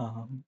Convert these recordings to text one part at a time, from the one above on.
Um,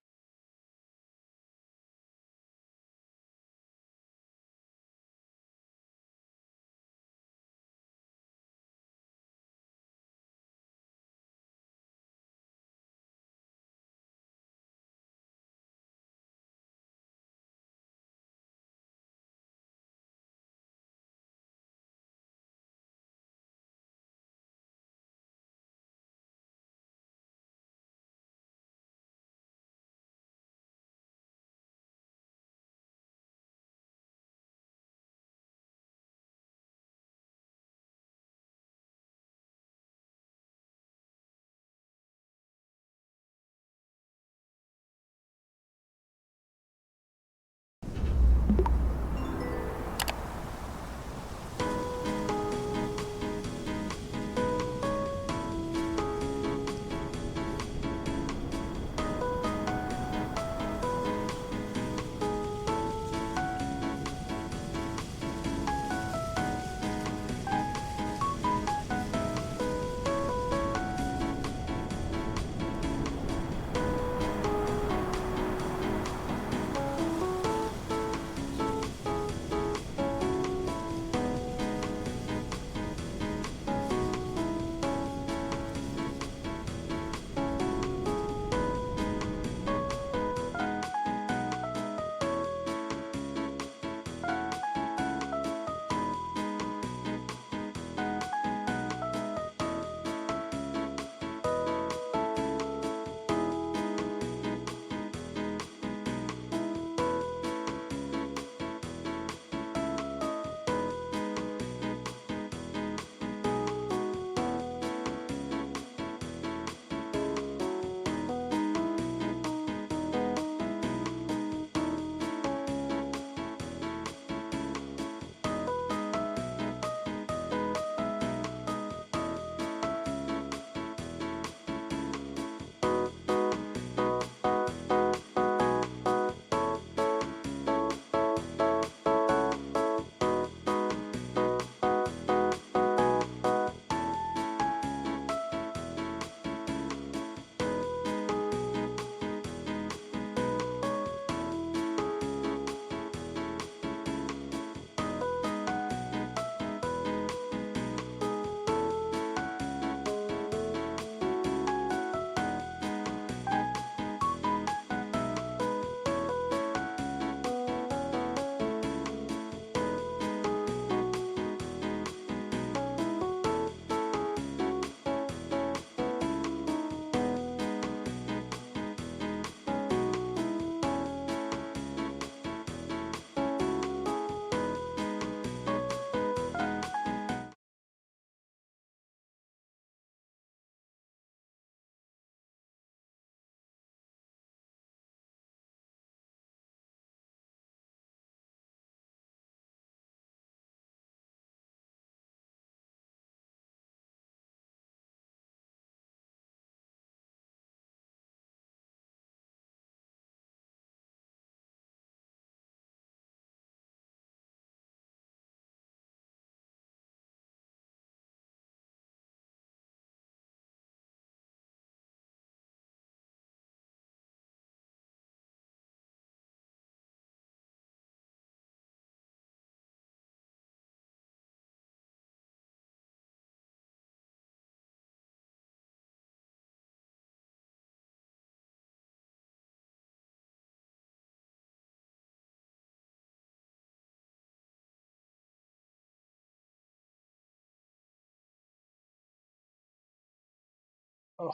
oh,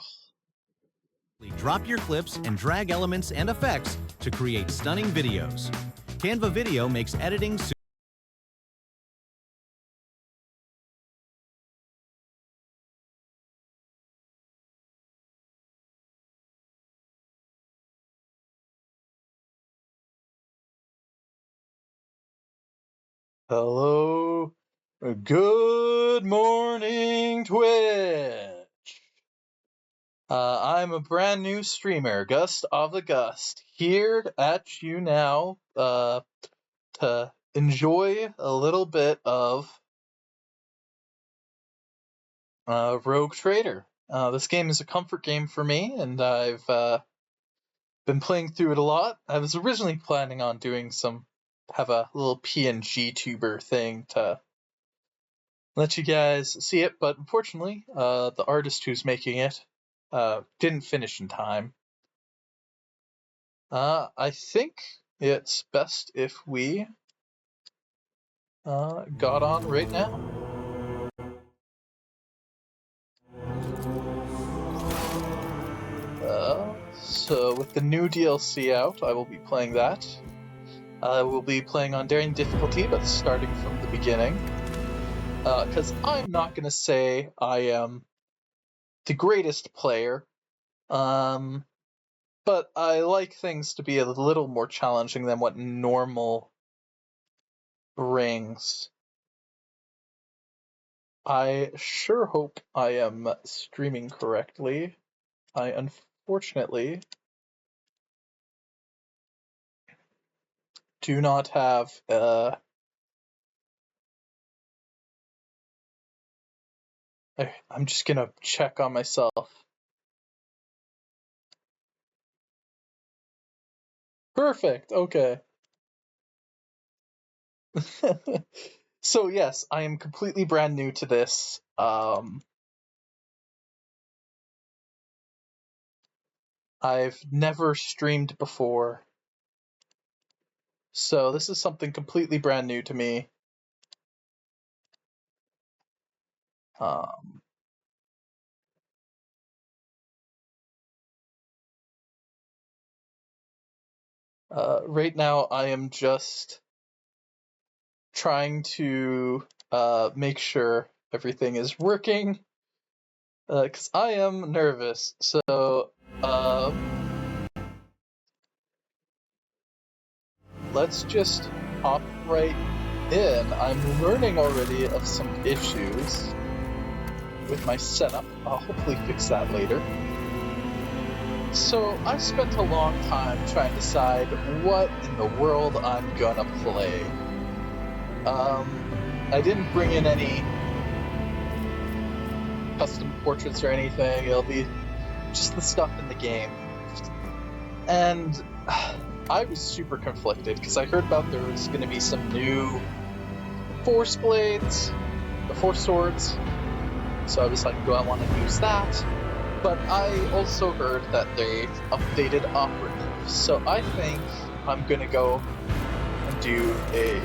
Drop your clips and drag elements and effects to create stunning videos. Canva Video makes editing hello. Good morning, Twitch. I'm a brand new streamer, Gust of the Gust, here at you now to enjoy a little bit of Rogue Trader. This game is a comfort game for me, and I've been playing through it a lot. I was originally planning on doing have a little PNG tuber thing to let you guys see it, but unfortunately, the artist who's making it didn't finish in time. I think it's best if we got on right now. So with the new DLC out, I will be playing that. I will be playing on daring difficulty, but starting from the beginning. Because I'm not going to say I am the greatest player, but I like things to be a little more challenging than what normal brings. I sure hope I am streaming correctly. I unfortunately do not have I'm just gonna check on myself. Perfect, okay. So yes, I am completely brand new to this. I've never streamed before. So this is something completely brand new to me. Right now I am just trying to make sure everything is working, because I am nervous. So let's just hop right in. I'm learning already of some issues with my setup. I'll hopefully fix that later. So I spent a long time trying to decide what in the world I'm gonna play. I didn't bring in any custom portraits or anything. It'll be just the stuff in the game. And I was super conflicted because I heard about there was going to be some new Force Blades, the Force Swords. So I was like, do I want to use that? But I also heard that they updated Operative. So I think I'm going to go and do a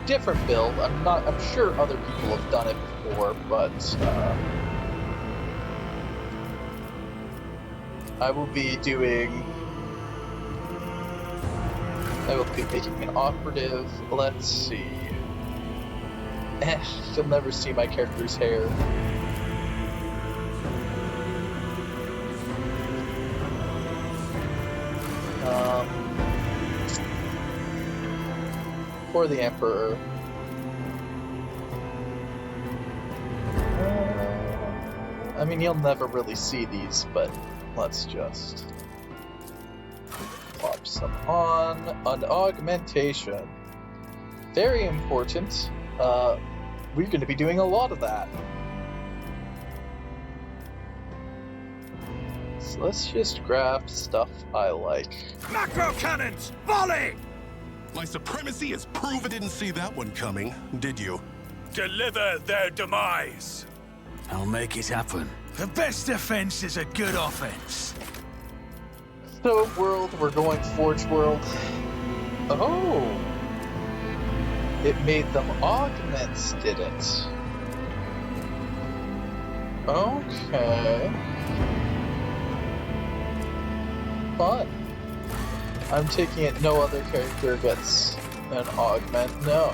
different build. I'm sure other people have done it before, but I will be making an operative. Let's see. You'll never see my character's hair. For the Emperor. I mean, you'll never really see these, but let's just pop some on. An augmentation. Very important. We're going to be doing a lot of that. So let's just grab stuff I like. Macro cannons! Volley! My supremacy is proof. I didn't see that one coming, did you? Deliver their demise. I'll make it happen. The best defense is a good offense. So, world, we're going Forge World. Oh! It made them augments, did it? Okay. Fun. I'm taking it no other character gets an augment. No.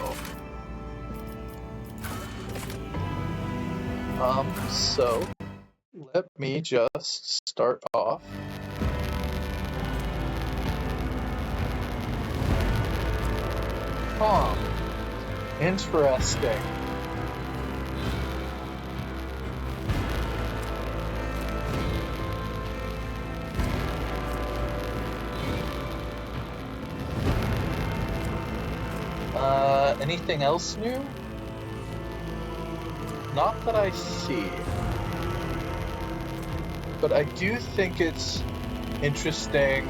So let me just start off. Interesting. Anything else new? Not that I see. But I do think it's interesting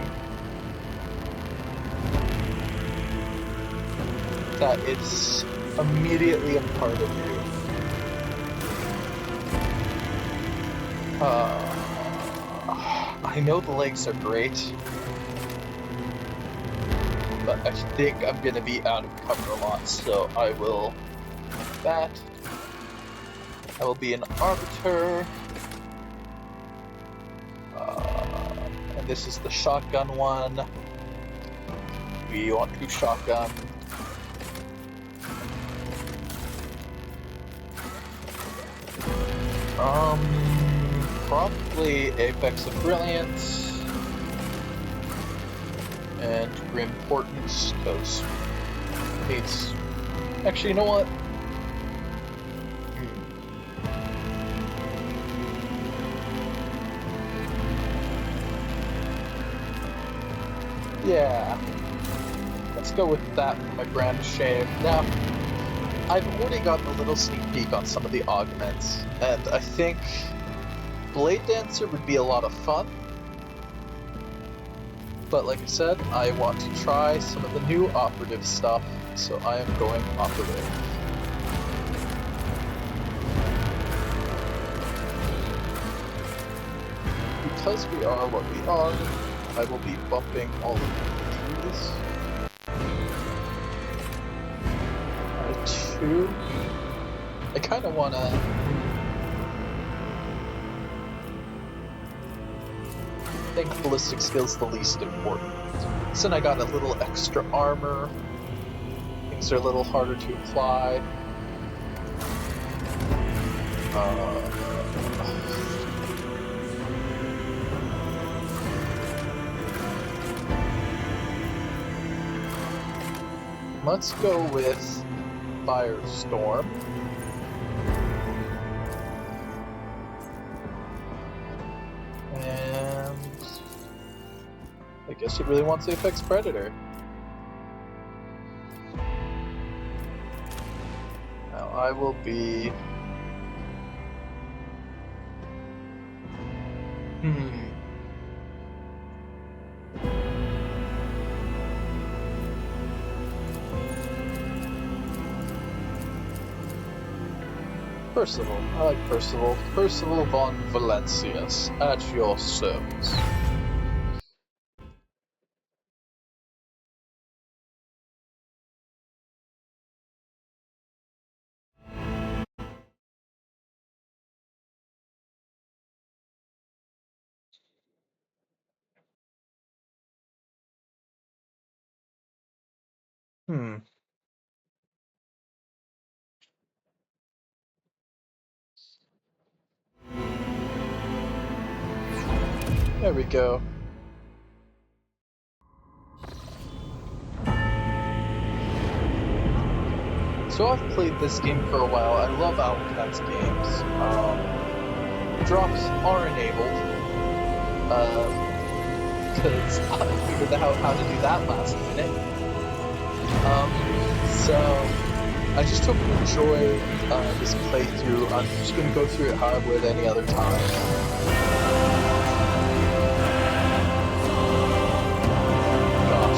that it's immediately a part of you. I know the legs are great, but I think I'm gonna be out of cover a lot, so I will that. I will be an arbiter. And this is the shotgun one. We want to shotgun. Probably Apex of Brilliance and Grim Portents, because it's actually, you know what? Yeah, let's go with that for my brand of shame. Now, I've already gotten a little sneak peek on some of the augments, and I think Blade Dancer would be a lot of fun. But like I said, I want to try some of the new operative stuff, so I am going operative. Because we are what we are, I will be bumping all of these. 2. I kind of want to... I think ballistic skill's the least important. So then I got a little extra armor. Things are a little harder to apply. Let's go with Firestorm. And I guess he really wants Apex Predator. Now I will be... Percival. I like Percival. Percival von Valencius, at your service. There we go. So I've played this game for a while. I love Outcast games. Drops are enabled. Because I figured out how to do that last minute. So I just hope you enjoy this playthrough. I'm just going to go through it how I would any other time.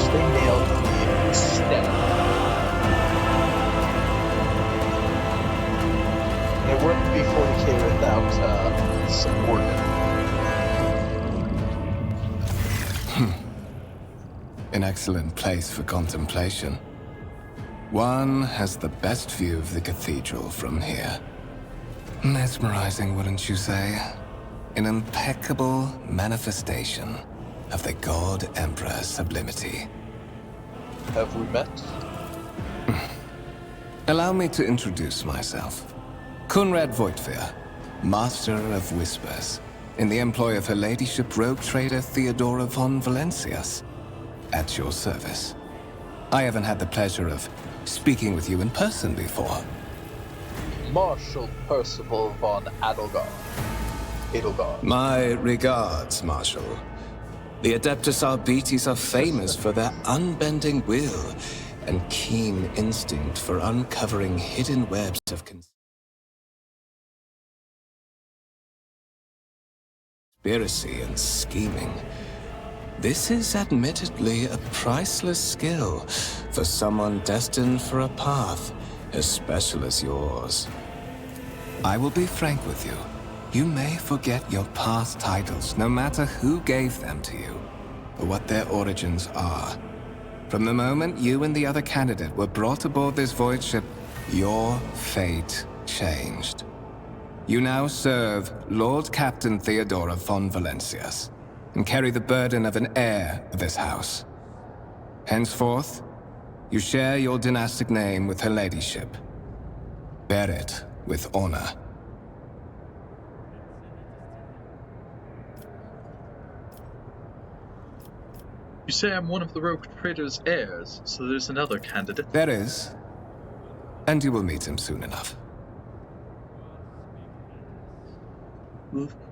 They nailed the extent. And it wouldn't be 40K without support. An excellent place for contemplation. One has the best view of the cathedral from here. Mesmerizing, wouldn't you say? An impeccable manifestation of the God Emperor's sublimity. Have we met? Allow me to introduce myself. Conrad Voigtveer, Master of Whispers, in the employ of Her Ladyship Rogue Trader Theodora von Valencius. At your service. I haven't had the pleasure of speaking with you in person before. Marshal Percival von Adelgard. My regards, Marshal. The Adeptus Arbites are famous for their unbending will and keen instinct for uncovering hidden webs of conspiracy and scheming. This is admittedly a priceless skill for someone destined for a path as special as yours. I will be frank with you. You may forget your past titles, no matter who gave them to you, or what their origins are. From the moment you and the other candidate were brought aboard this void ship, your fate changed. You now serve Lord Captain Theodora von Valencius, and carry the burden of an heir of this house. Henceforth, you share your dynastic name with her ladyship. Bear it with honor. You say I'm one of the rogue trader's heirs, so there's another candidate. There is, and you will meet him soon enough.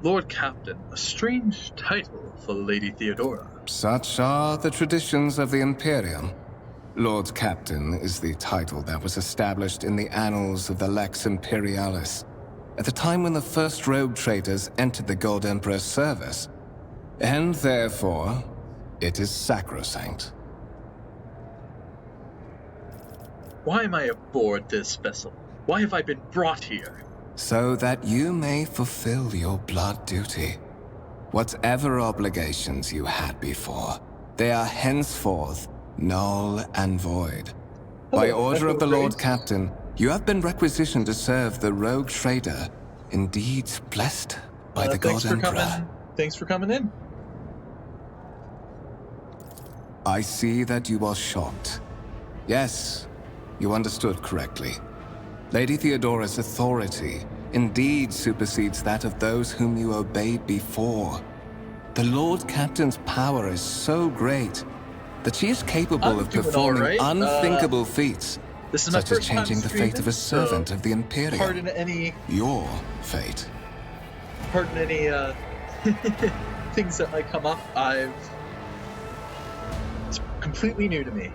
Lord Captain, a strange title for Lady Theodora. Such are the traditions of the Imperium. Lord Captain is the title that was established in the annals of the Lex Imperialis, at the time when the first rogue traders entered the Gold Emperor's service, and therefore, it is sacrosanct. Why am I aboard this vessel? Why have I been brought here? So that you may fulfill your blood duty. Whatever obligations you had before, they are henceforth null and void. By order of the Lord Captain, you have been requisitioned to serve the rogue trader, indeed blessed by the God Emperor. Thanks for coming in. I see that you are shocked. Yes, you understood correctly. Lady Theodora's authority indeed supersedes that of those whom you obeyed before. The Lord Captain's power is so great that she is capable of performing unthinkable feats, such as changing the fate of a servant of the Imperium. Pardon any... Your fate. Pardon any, things that might come up. It's completely new to me.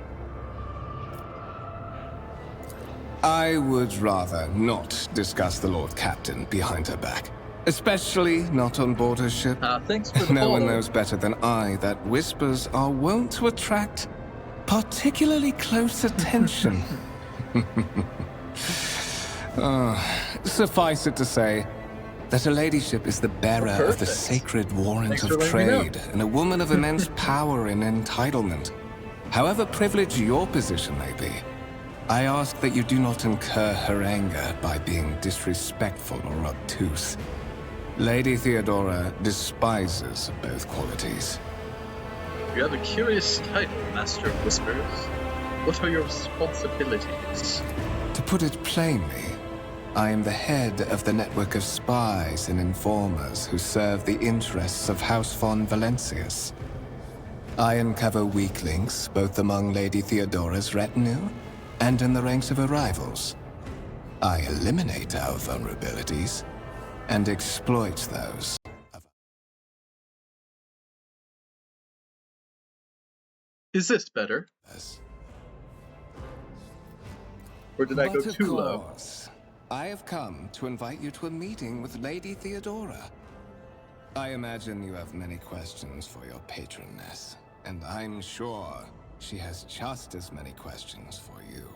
I would rather not discuss the Lord Captain behind her back. Especially not on board her ship. Thanks for the No one follow. knows better than I that whispers are wont to attract particularly close attention. Suffice it to say that her ladyship is the bearer of the sacred warrant of trade and a woman of immense power and entitlement. However privileged your position may be, I ask that you do not incur her anger by being disrespectful or obtuse. Lady Theodora despises both qualities. You have a curious title, Master of Whispers. What are your responsibilities? To put it plainly, I am the head of the network of spies and informers who serve the interests of House von Valencius. I uncover weak links both among Lady Theodora's retinue and in the ranks of her rivals. I eliminate our vulnerabilities and exploit those. Is this better? Or did I go too low? I have come to invite you to a meeting with Lady Theodora. I imagine you have many questions for your patroness, and I'm sure she has just as many questions for you.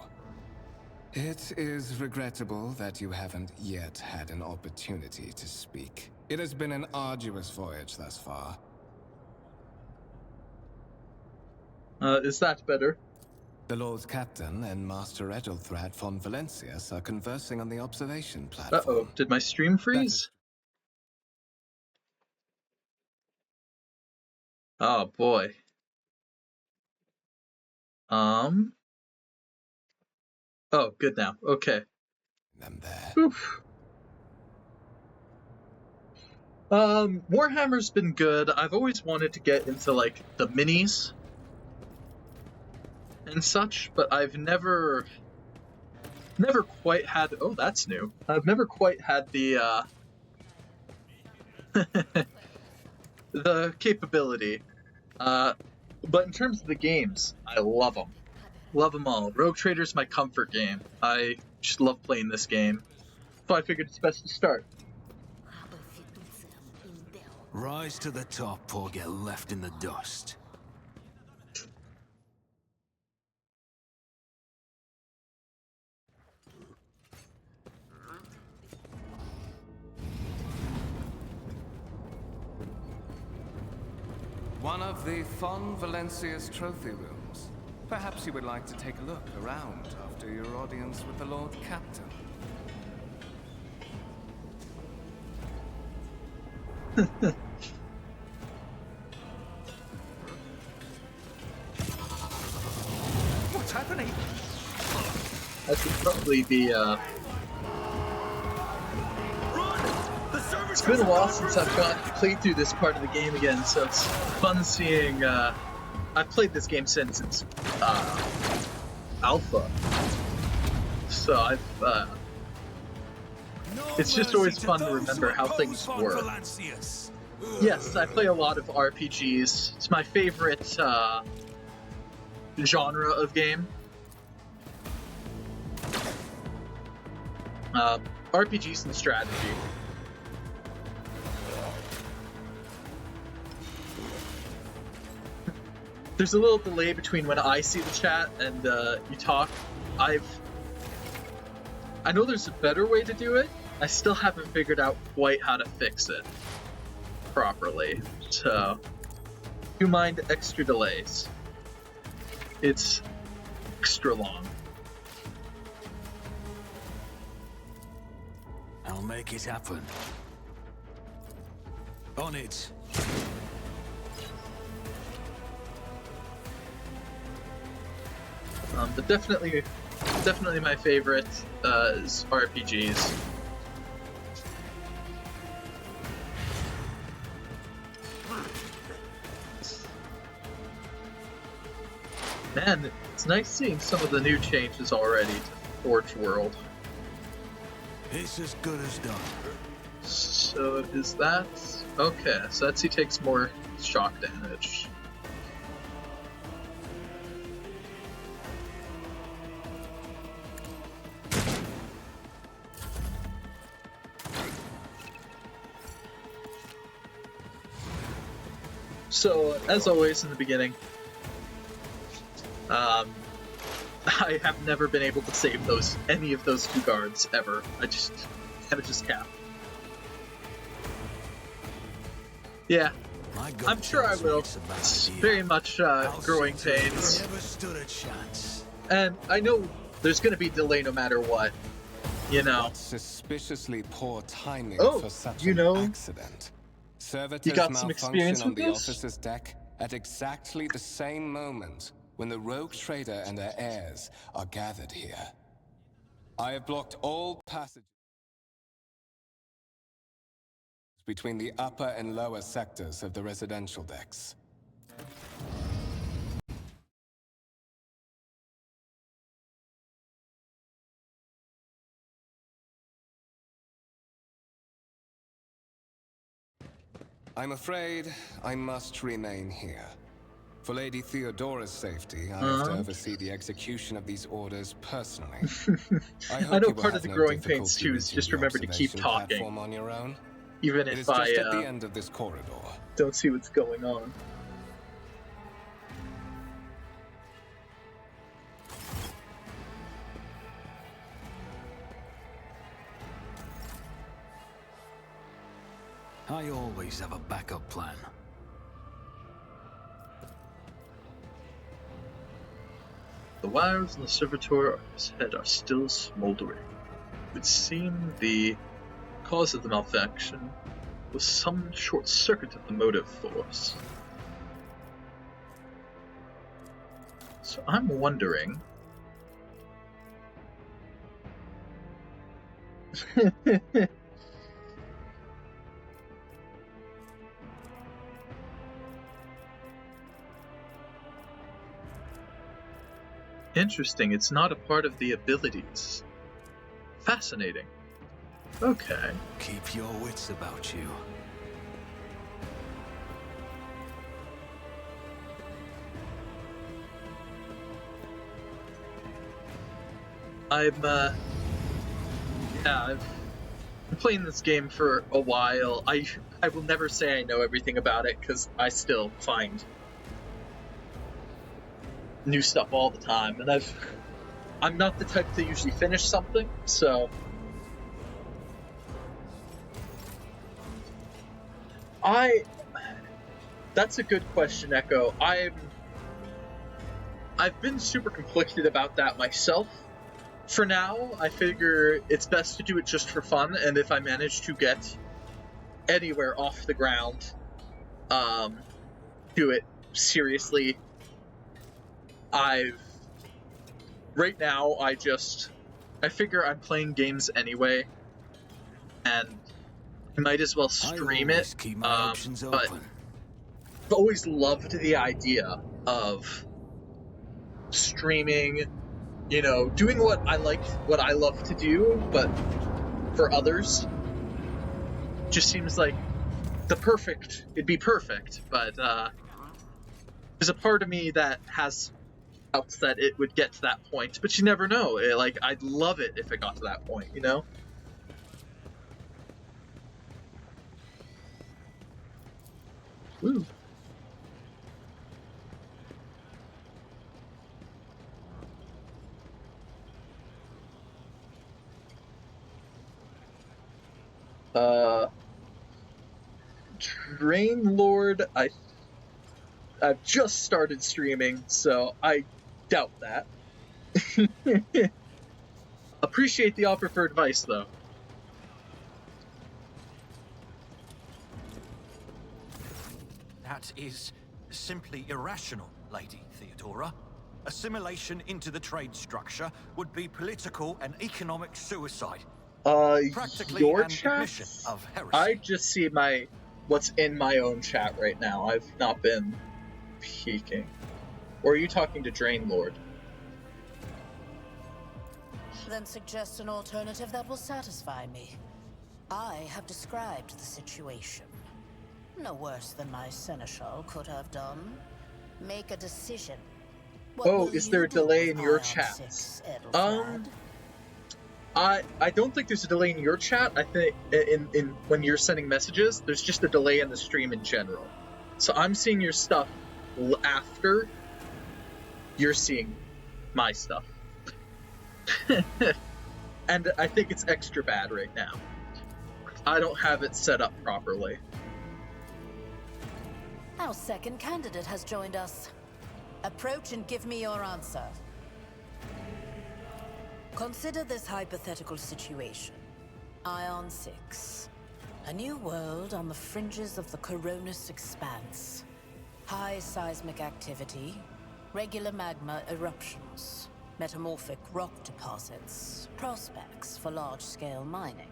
It is regrettable that you haven't yet had an opportunity to speak. It has been an arduous voyage thus far. Is that better? The Lord Captain and Master Edelthrad von Valencius are conversing on the observation platform. Uh-oh, did my stream freeze? Oh boy. Oh, good now. Okay. Them there. Oof. Warhammer's been good. I've always wanted to get into, like, the minis and such, but I've never quite had... Oh, that's new. I've never quite had the, the capability. But in terms of the games, I love them. Love them all. Rogue Trader's my comfort game. I just love playing this game. So I figured it's best to start. Rise to the top or get left in the dust. One of the Fon Valencia's trophy rooms. Perhaps you would like to take a look around after your audience with the Lord Captain. What's happening? That should probably be, It's been a while since I've played through this part of the game again, so it's fun seeing, I've played this game since its, alpha. So I've, it's just always fun to remember how things were. Yes, I play a lot of RPGs. It's my favorite, genre of game. RPGs and strategy. There's a little delay between when I see the chat and you talk. I know there's a better way to do it. I still haven't figured out quite how to fix it properly. So, do mind extra delays. It's extra long. I'll make it happen. On it. But definitely my favorite is RPGs. Man, it's nice seeing some of the new changes already to Forge World. It's as good as done. So is that... Okay, so that's he takes more shock damage. So, as always in the beginning, I have never been able to save any of those two guards ever. I just can't. Yeah, I'm sure I will. It's very much growing pains. Never stood a chance. And I know there's going to be delay no matter what. You know. What suspiciously poor timing for such you know, an accident. Servitors you got some experience malfunction on with the this? officer's deck at exactly the same moment when the rogue trader and her heirs are gathered here. I have blocked all passages between the upper and lower sectors of the residential decks. I'm afraid I must remain here. For Lady Theodora's safety, I have to oversee the execution of these orders personally. I know part of the growing pains too is just remember to keep talking, on your own. even It if is I just at the end of this corridor. don't see what's going on. I always have a backup plan. The wires in the servitor of his head are still smoldering. It would seem the cause of the malfunction was some short circuit of the motive force. So I'm wondering... Interesting, it's not a part of the abilities. Fascinating. Okay. Keep your wits about you. I've been playing this game for a while. I will never say I know everything about it, because I still find new stuff all the time, and I'm not the type to usually finish something, so That's a good question, Echo. I've been super conflicted about that myself. For now, I figure it's best to do it just for fun, and if I manage to get anywhere off the ground, do it seriously. Right now, I figure I'm playing games anyway, and I might as well stream I it. always keep my options But open. I've always loved the idea of streaming, doing what I love to do, but for others. Just seems like it'd be perfect, but there's a part of me that has doubts that it would get to that point, but you never know. I'd love it if it got to that point, Woo. Drain Lord, I've just started streaming, so I doubt that. Appreciate the offer for advice, though. That is simply irrational, Lady Theodora. Assimilation into the trade structure would be political and economic suicide. Practically Your an chat? admission of heresy. I just see what's in my own chat right now. I've not been peeking. Or are you talking to Drain Lord? Then suggest an alternative that will satisfy me. I have described the situation. No worse than my seneschal could have done. Make a decision. What is will there you a delay do in with your Ion chat? 6, Edelflad? I don't think there's a delay in your chat. I think in when you're sending messages, there's just a delay in the stream in general. So I'm seeing your stuff after you're seeing my stuff. And I think it's extra bad right now. I don't have it set up properly. Our second candidate has joined us. Approach and give me your answer. Consider this hypothetical situation. Ion 6. A new world on the fringes of the Coronis expanse. High seismic activity, regular magma eruptions, metamorphic rock deposits, prospects for large-scale mining.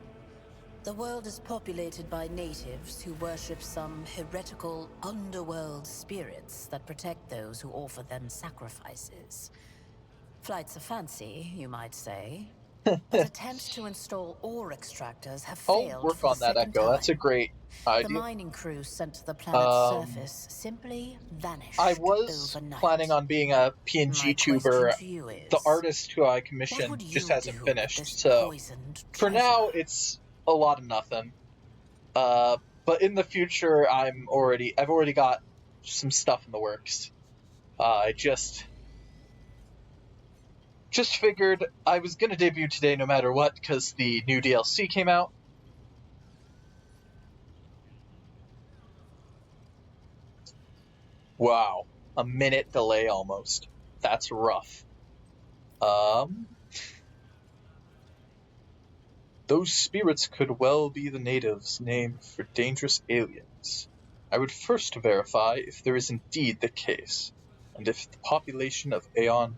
The world is populated by natives who worship some heretical underworld spirits that protect those who offer them sacrifices. Flights of fancy, you might say. But attempts to install ore extractors have failed. I'll work for on the that, second Echo. time. That's a great idea. The mining crew sent to the planet's surface simply vanished I was overnight. planning on being a PNG My tuber. question to you is, The artist who I what commissioned would just you hasn't do with finished, this so poisoned for treasure? now it's a lot of nothing. But in the future, I've already got some stuff in the works. I just figured I was gonna debut today no matter what, because the new DLC came out. Wow, a minute delay almost. That's rough. Those spirits could well be the natives' name for dangerous aliens. I would first verify if there is indeed the case, and if the population of Aeon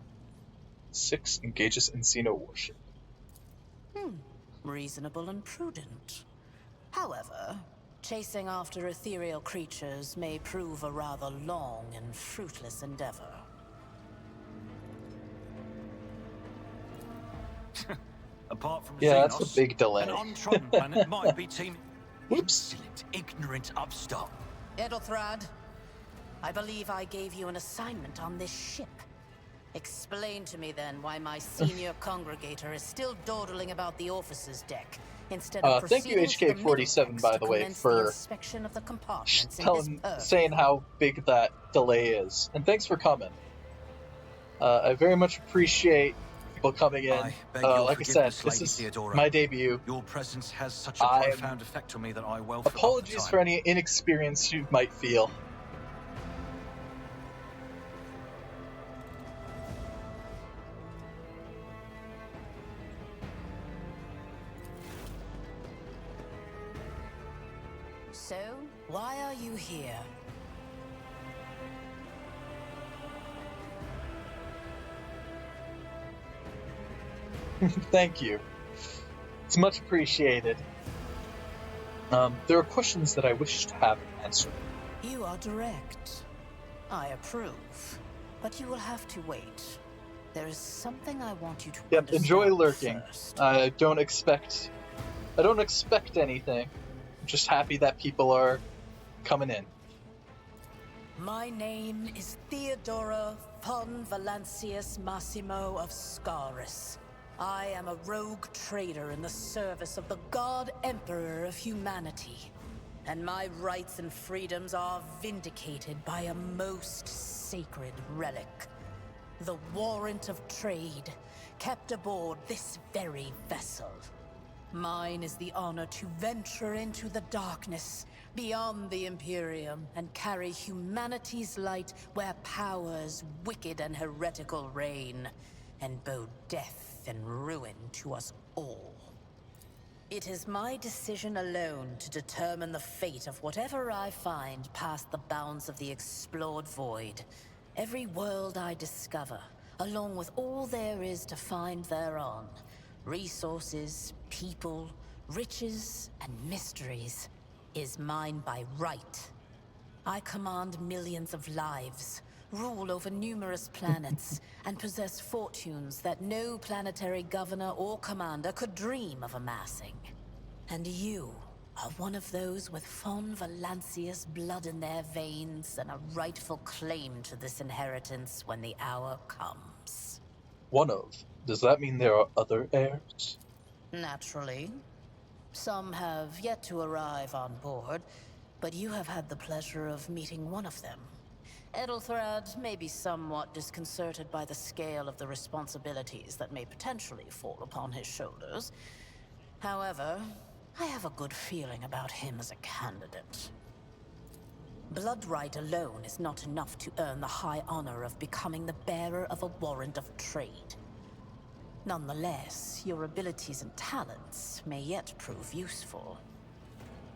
6 engages in xeno worship. Reasonable and prudent. However, chasing after ethereal creatures may prove a rather long and fruitless endeavor. Apart from Yeah, that's Xenos, a big delay. an untrodden planet might be teeming. Whoops. Insolent, ignorant upstart. Edelthrad, I believe I gave you an assignment on this ship. Explain to me then why my senior congregator is still dawdling about the officer's deck instead of Thank you, proceeding to the middle HK47, decks by to the way, commence for the inspection of the compartments in his purview. saying how big that delay is. And thanks for coming. I very much appreciate people coming in. I beg your like I said, forgiveness, this Lady is Theodora. my debut. Your presence has such a I'm- profound effect on me that I well forgot the Apologies time. for any inexperience you might feel. So, why are you here? Thank you. It's much appreciated. There are questions that I wish to have answered. You are direct. I approve. But you will have to wait. There is something I want you to understand. Enjoy lurking. First. I don't expect anything. I'm just happy that people are coming in. My name is Theodora von Valancius Massimo of Scaris. I am a rogue trader in the service of the God Emperor of humanity. And my rights and freedoms are vindicated by a most sacred relic. The warrant of trade, kept aboard this very vessel. Mine is the honor to venture into the darkness, beyond the Imperium, and carry humanity's light where powers wicked and heretical reign, and bow death and ruin to us all. It is my decision alone to determine the fate of whatever I find past the bounds of the explored void. Every world I discover, along with all there is to find thereon, resources, people, riches, and mysteries, is mine by right. I command millions of lives, rule over numerous planets, and possess fortunes that no planetary governor or commander could dream of amassing. And you are one of those with von Valancius blood in their veins and a rightful claim to this inheritance when the hour comes. One of? Does that mean there are other heirs? Naturally. Some have yet to arrive on board, but you have had the pleasure of meeting one of them. Edelthrad may be somewhat disconcerted by the scale of the responsibilities that may potentially fall upon his shoulders. However, I have a good feeling about him as a candidate. Blood right alone is not enough to earn the high honor of becoming the bearer of a warrant of trade. Nonetheless, your abilities and talents may yet prove useful.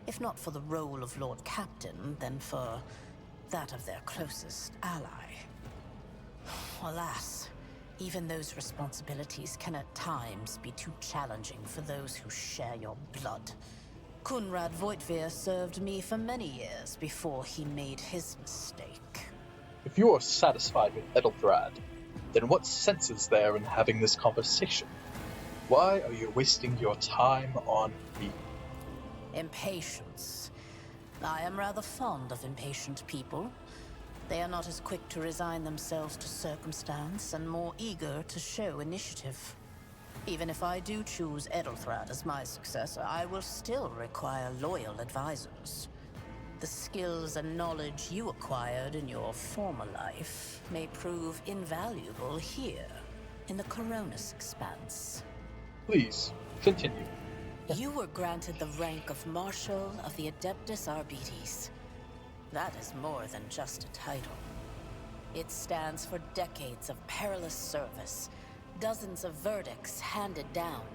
If not for the role of Lord Captain, then for that of their closest ally. Alas, even those responsibilities can at times be too challenging for those who share your blood. Kunrad Voitvir served me for many years before he made his mistake. If you are satisfied with Edelthrad, then what sense is there in having this conversation? Why are you wasting your time on me? Impatience. I am rather fond of impatient people. They are not as quick to resign themselves to circumstance and more eager to show initiative. Even if I do choose Edelthrad as my successor, I will still require loyal advisors. The skills and knowledge you acquired in your former life may prove invaluable here, in the Coronis Expanse. Please, continue. You were granted the rank of Marshal of the Adeptus Arbites. That is more than just a title. It stands for decades of perilous service, dozens of verdicts handed down,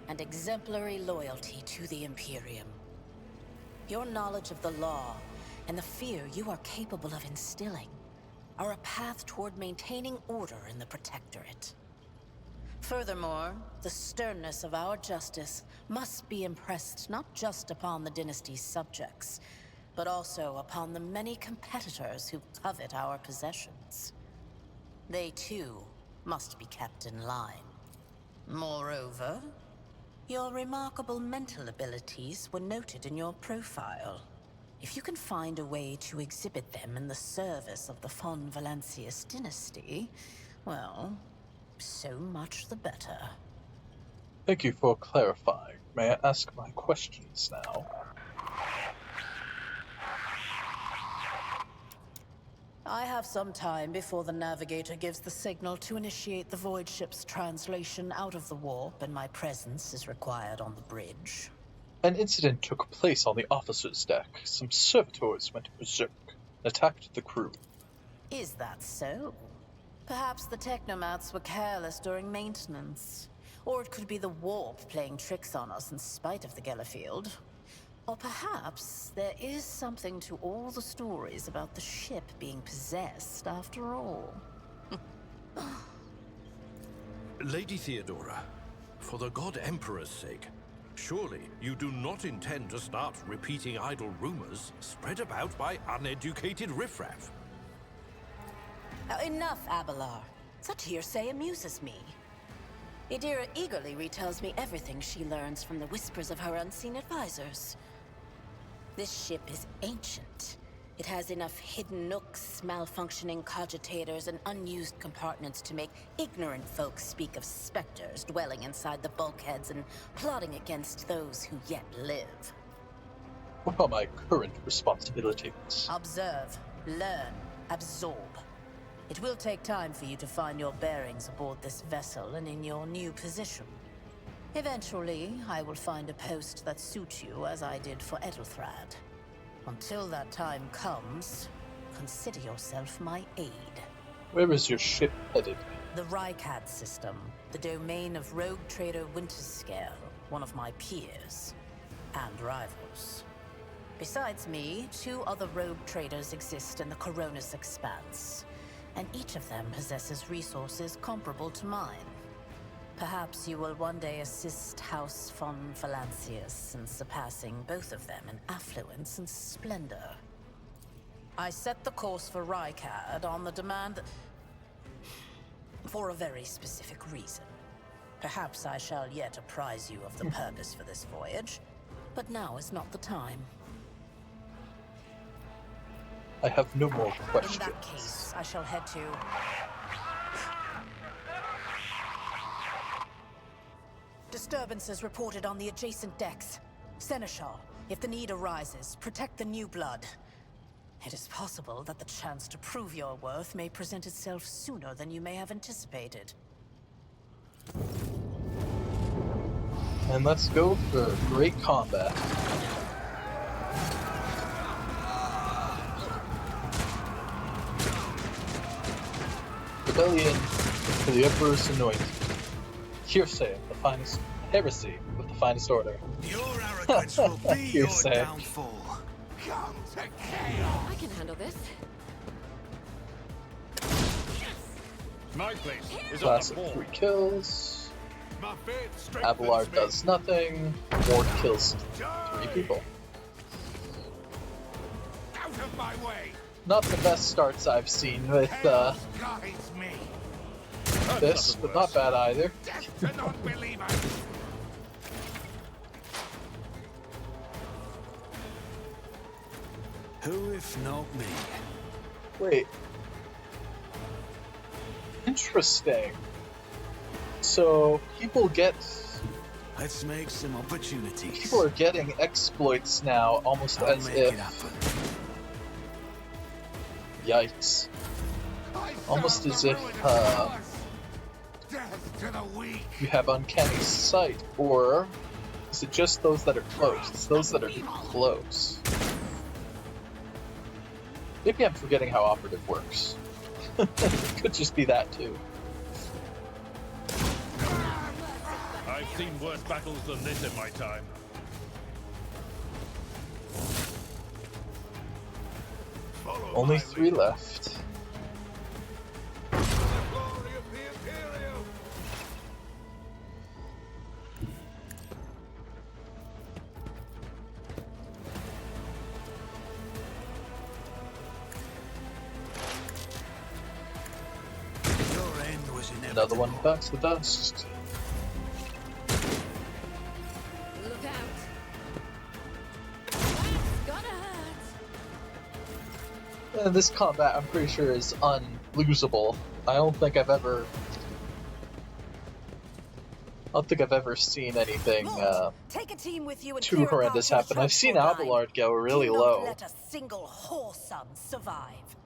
and exemplary loyalty to the Imperium. Your knowledge of the law and the fear you are capable of instilling are a path toward maintaining order in the Protectorate. Furthermore, the sternness of our justice must be impressed not just upon the dynasty's subjects, but also upon the many competitors who covet our possessions. They too must be kept in line. Moreover, your remarkable mental abilities were noted in your profile. If you can find a way to exhibit them in the service of the von Valancius dynasty, well, so much the better. Thank you for clarifying. May I ask my questions now? I have some time before the navigator gives the signal to initiate the void ship's translation out of the warp, and my presence is required on the bridge. An incident took place on the officer's deck. Some servitors went berserk and attacked the crew. Is that so? Perhaps the technomats were careless during maintenance. Or it could be the warp playing tricks on us in spite of the Gellerfield. Or perhaps there is something to all the stories about the ship being possessed after all. Lady Theodora, for the God Emperor's sake, surely you do not intend to start repeating idle rumors spread about by uneducated riffraff. Enough, Abelard. Such hearsay amuses me. Idira eagerly retells me everything she learns from the whispers of her unseen advisors. This ship is ancient. It has enough hidden nooks, malfunctioning cogitators, and unused compartments to make ignorant folks speak of specters dwelling inside the bulkheads and plotting against those who yet live. What are my current responsibilities? Observe, learn, absorb. It will take time for you to find your bearings aboard this vessel and in your new position. Eventually, I will find a post that suits you as I did for Edelthrad. Until that time comes, consider yourself my aide. Where is your ship headed? The Rykad system, the domain of rogue trader Winterscale, one of my peers and rivals. Besides me, 2 other rogue traders exist in the Coronis Expanse, and each of them possesses resources comparable to mine. Perhaps you will one day assist House von Valancius in surpassing both of them in affluence and splendor. I set the course for Rykad on the demand for a very specific reason. Perhaps I shall yet apprise you of the purpose for this voyage, but now is not the time. I have no more questions. In that case, I shall head to... Disturbances reported on the adjacent decks. Seneschal, if the need arises, protect the new blood. It is possible that the chance to prove your worth may present itself sooner than you may have anticipated. And let's go for great combat. Rebellion for the Emperor's anointing. Hearsay of the finest heresy of the finest order. Your arrogance will be your Hearsay. downfall. Come to chaos. I can handle this. My place is Classic 3 kills. My faith strengthens Abelard me. does nothing. Ward kills 3 people. Out of my way. Not the best starts I've seen with Chaos guides me. this, but not bad either. Death to non-believers. Who if not me? Wait. Interesting. So people get... Let's make some opportunities. People are getting exploits now, almost I'll as make if... it happen. Yikes. Almost as if, Death to the weak. you have uncanny sight, or is it just those that are close? It's those that are close. Maybe I'm forgetting how operative works. Could just be that too. I've seen worse battles than this in my time. Follow Only my 3 lead. left. The glory of the Imperium. Your end was inevitable. Another one bites the dust. Look out. That's gonna hurt. This combat, I'm pretty sure, is unlosable. I don't think I've ever seen anything Take a team with you and too clear a horrendous path to happen. the I've seen transport line. Abelard go really Do not low. let a single whoreson survive.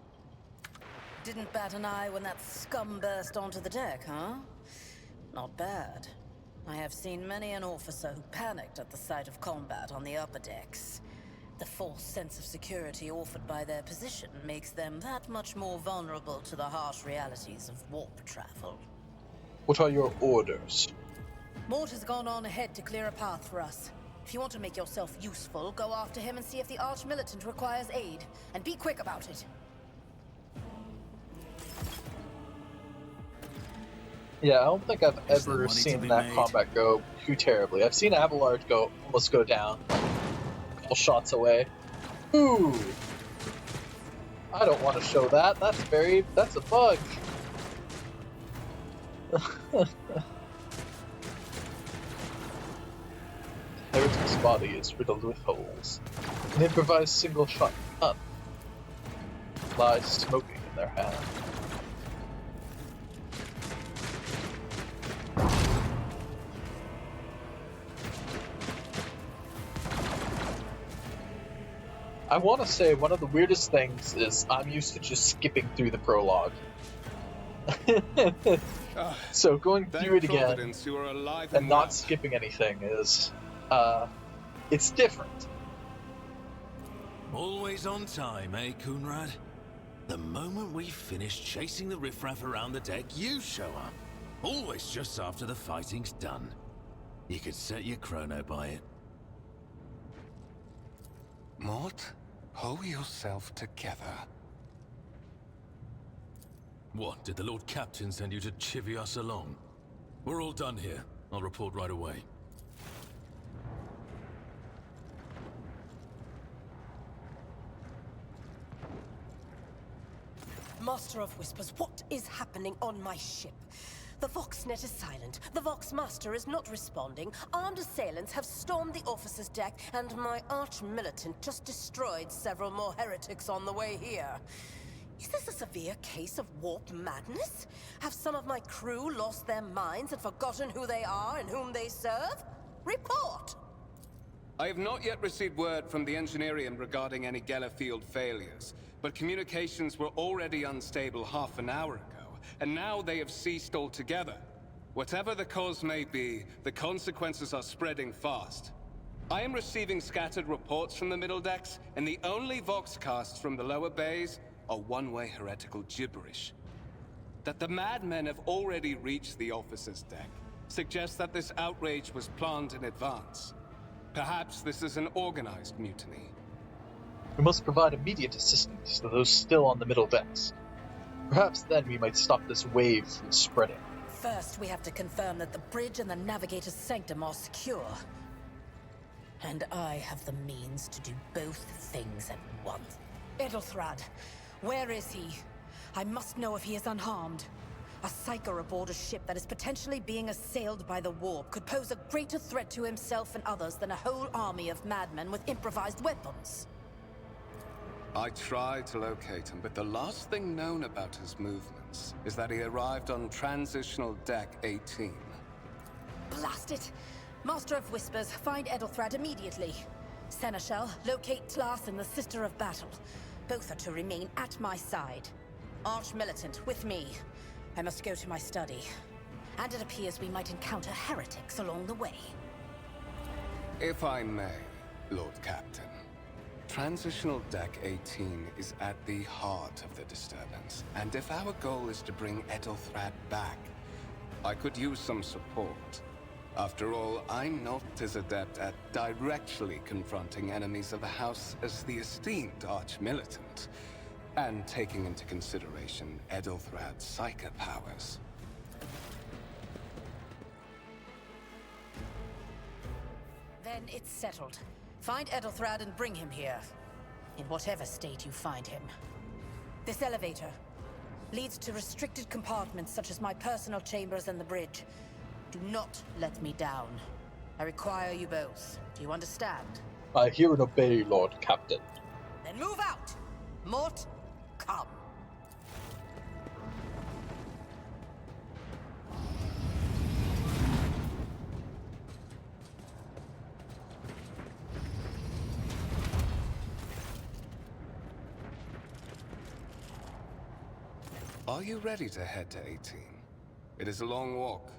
Didn't bat an eye when that scum burst onto the deck, huh? Not bad. I have seen many an officer who panicked at the sight of combat on the upper decks. The false sense of security offered by their position makes them that much more vulnerable to the harsh realities of warp travel. What are your orders? Mort has gone on ahead to clear a path for us. If you want to make yourself useful, go after him and see if the Arch-Militant requires aid. And be quick about it. Yeah, I don't think I've Is there ever money to seen be that made? combat go too terribly. I've seen Abelard almost go down a couple shots away. Ooh! I don't want to show that. That's a bug. Heretic's body is riddled with holes. An improvised single-shot gun lies smoking in their hand. I want to say one of the weirdest things is I'm used to just skipping through the prologue. So going through it again you are alive and not skipping anything is, it's different. Always on time, eh, Coonrad? The moment we finish chasing the riffraff around the deck, you show up. Always just after the fighting's done. You could set your chrono by it. Mort, hold yourself together. What, did the Lord Captain send you to chivvy us along? We're all done here. I'll report right away. Master of Whispers, what is happening on my ship? The Voxnet is silent. The Voxmaster is not responding. Armed assailants have stormed the officer's deck, and my arch-militant just destroyed several more heretics on the way here. Is this a severe case of warp madness? Have some of my crew lost their minds and forgotten who they are and whom they serve? Report! I have not yet received word from the Engineerium regarding any Gellerfield failures, but communications were already unstable half an hour ago, and now they have ceased altogether. Whatever the cause may be, the consequences are spreading fast. I am receiving scattered reports from the middle decks, and the only Voxcasts from the lower bays are one-way heretical gibberish. That the madmen have already reached the officer's deck suggests that this outrage was planned in advance. Perhaps this is an organized mutiny. We must provide immediate assistance to those still on the middle decks. Perhaps then we might stop this wave from spreading. First, we have to confirm that the bridge and the Navigator's Sanctum are secure. And I have the means to do both things at once. Edelthrad, where is he? I must know if he is unharmed. A psyker aboard a ship that is potentially being assailed by the warp could pose a greater threat to himself and others than a whole army of madmen with improvised weapons. I tried to locate him, but the last thing known about his movements is that he arrived on Transitional Deck 18. Blast it! Master of Whispers, find Edelthrad immediately. Seneschal, locate Tlas and the Sister of Battle. Both are to remain at my side. Arch-Militant, with me. I must go to my study. And it appears we might encounter heretics along the way. If I may, Lord Captain. Transitional Deck 18 is at the heart of the disturbance, and if our goal is to bring Edelthrad back, I could use some support. After all, I'm not as adept at directly confronting enemies of the House as the esteemed Arch-Militant, and taking into consideration Edelthrad's psychic powers. Then it's settled. Find Edelthrad and bring him here. In whatever state you find him. This elevator leads to restricted compartments such as my personal chambers and the bridge. Do not let me down. I require you both. Do you understand? I hear and obey, Lord Captain. Then move out! Mort, come. Are you ready to head to 18? It is a long walk,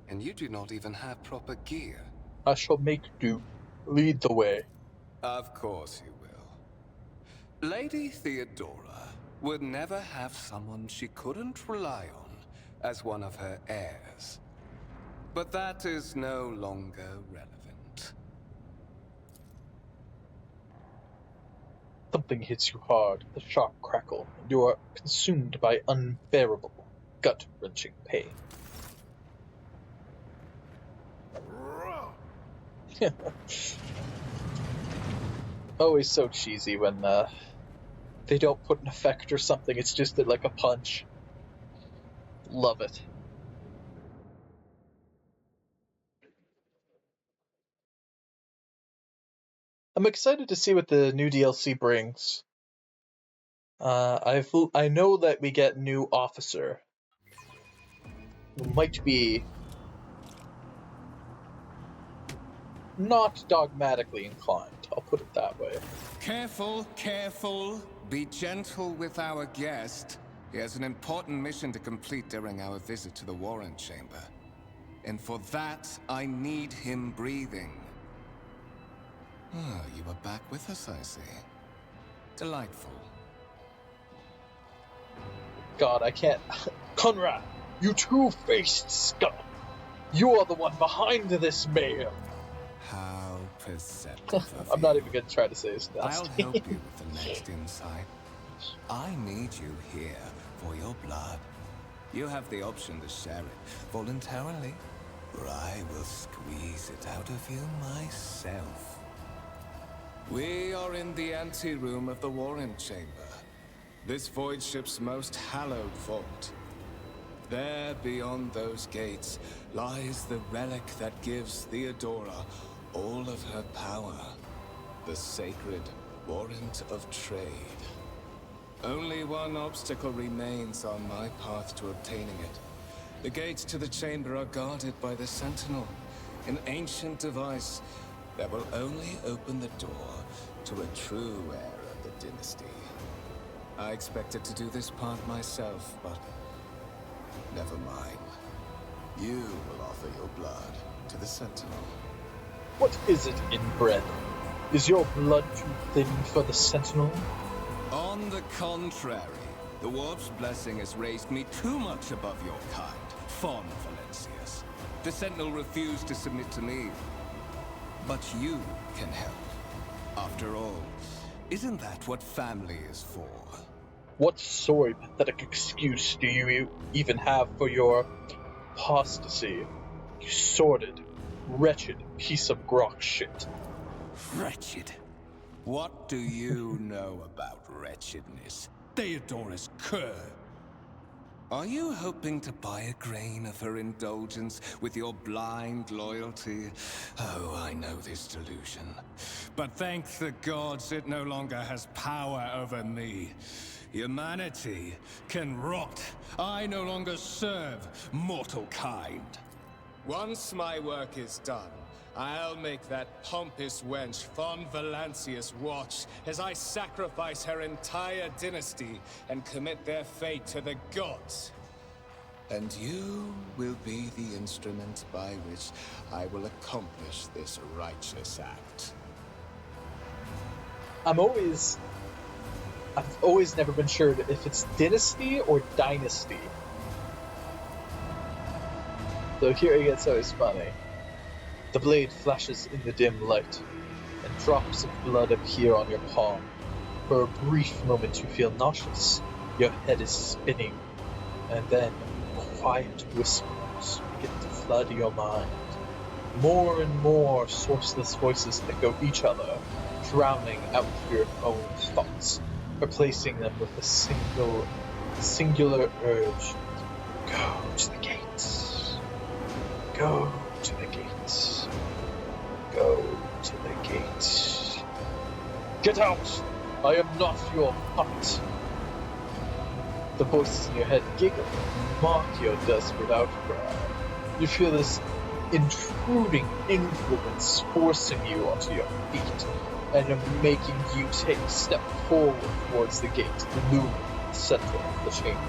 and you do not even have proper gear. I shall make do. Lead the way. Of course you will. Lady Theodora would never have someone she couldn't rely on as one of her heirs. But that is no longer relevant. Something hits you hard, the sharp crackle, and you are consumed by unbearable, gut-wrenching pain. Always so cheesy when they don't put an effect or something, it's just like a punch. Love it. I'm excited to see what the new DLC brings. I know that we get new officer, who might be not dogmatically inclined, I'll put it that way. Careful, careful. Be gentle with our guest. He has an important mission to complete during our visit to the Warren Chamber. And for that, I need him breathing. Oh, you are back with us, I see. Delightful. God, I can't... Conrad, you two-faced scum! You are the one behind this mayhem! How perceptive of I'm not even gonna try to say his I'll name. help you with the next insight. I need you here for your blood. You have the option to share it voluntarily, or I will squeeze it out of you myself. We are in the anteroom of the Warren Chamber, this void ship's most hallowed vault. There, beyond those gates, lies the relic that gives Theodora all of her power. The sacred Warrant of Trade. Only one obstacle remains on my path to obtaining it. The gates to the chamber are guarded by the Sentinel, an ancient device that will only open the door to a true heir of the dynasty. I expected to do this part myself, but never mind. You will offer your blood to the Sentinel. What is it, inbred? Is your blood too thin for the Sentinel? On the contrary, the Warp's blessing has raised me too much above your kind, Fon Valencius. The Sentinel refused to submit to me. But you can help. After all, isn't that what family is for? What sorry pathetic excuse do you even have for your apostasy? You sordid, wretched piece of grok shit. Wretched? What do you know about wretchedness? Theodora's cur. Are you hoping to buy a grain of her indulgence with your blind loyalty? Oh, I know this delusion. But thank the gods it no longer has power over me. Humanity can rot. I no longer serve mortal kind. Once my work is done, I'll make that pompous wench Fon Valencius watch as I sacrifice her entire dynasty and commit their fate to the gods. And you will be the instrument by which I will accomplish this righteous act. I've always never been sure if it's dynasty or dynasty. So here it gets always funny. The blade flashes in the dim light, and drops of blood appear on your palm. For a brief moment you feel nauseous, your head is spinning, and then quiet whispers begin to flood your mind. More and more sourceless voices echo each other, drowning out your own thoughts, replacing them with a singular urge. Go to the gates. Go to the gates. Go to the gates. Get out! I am not your puppet. The voices in your head giggle and mock your desperate outcry. You feel this intruding influence forcing you onto your feet and making you take a step forward towards the gate, the looming center of the chamber.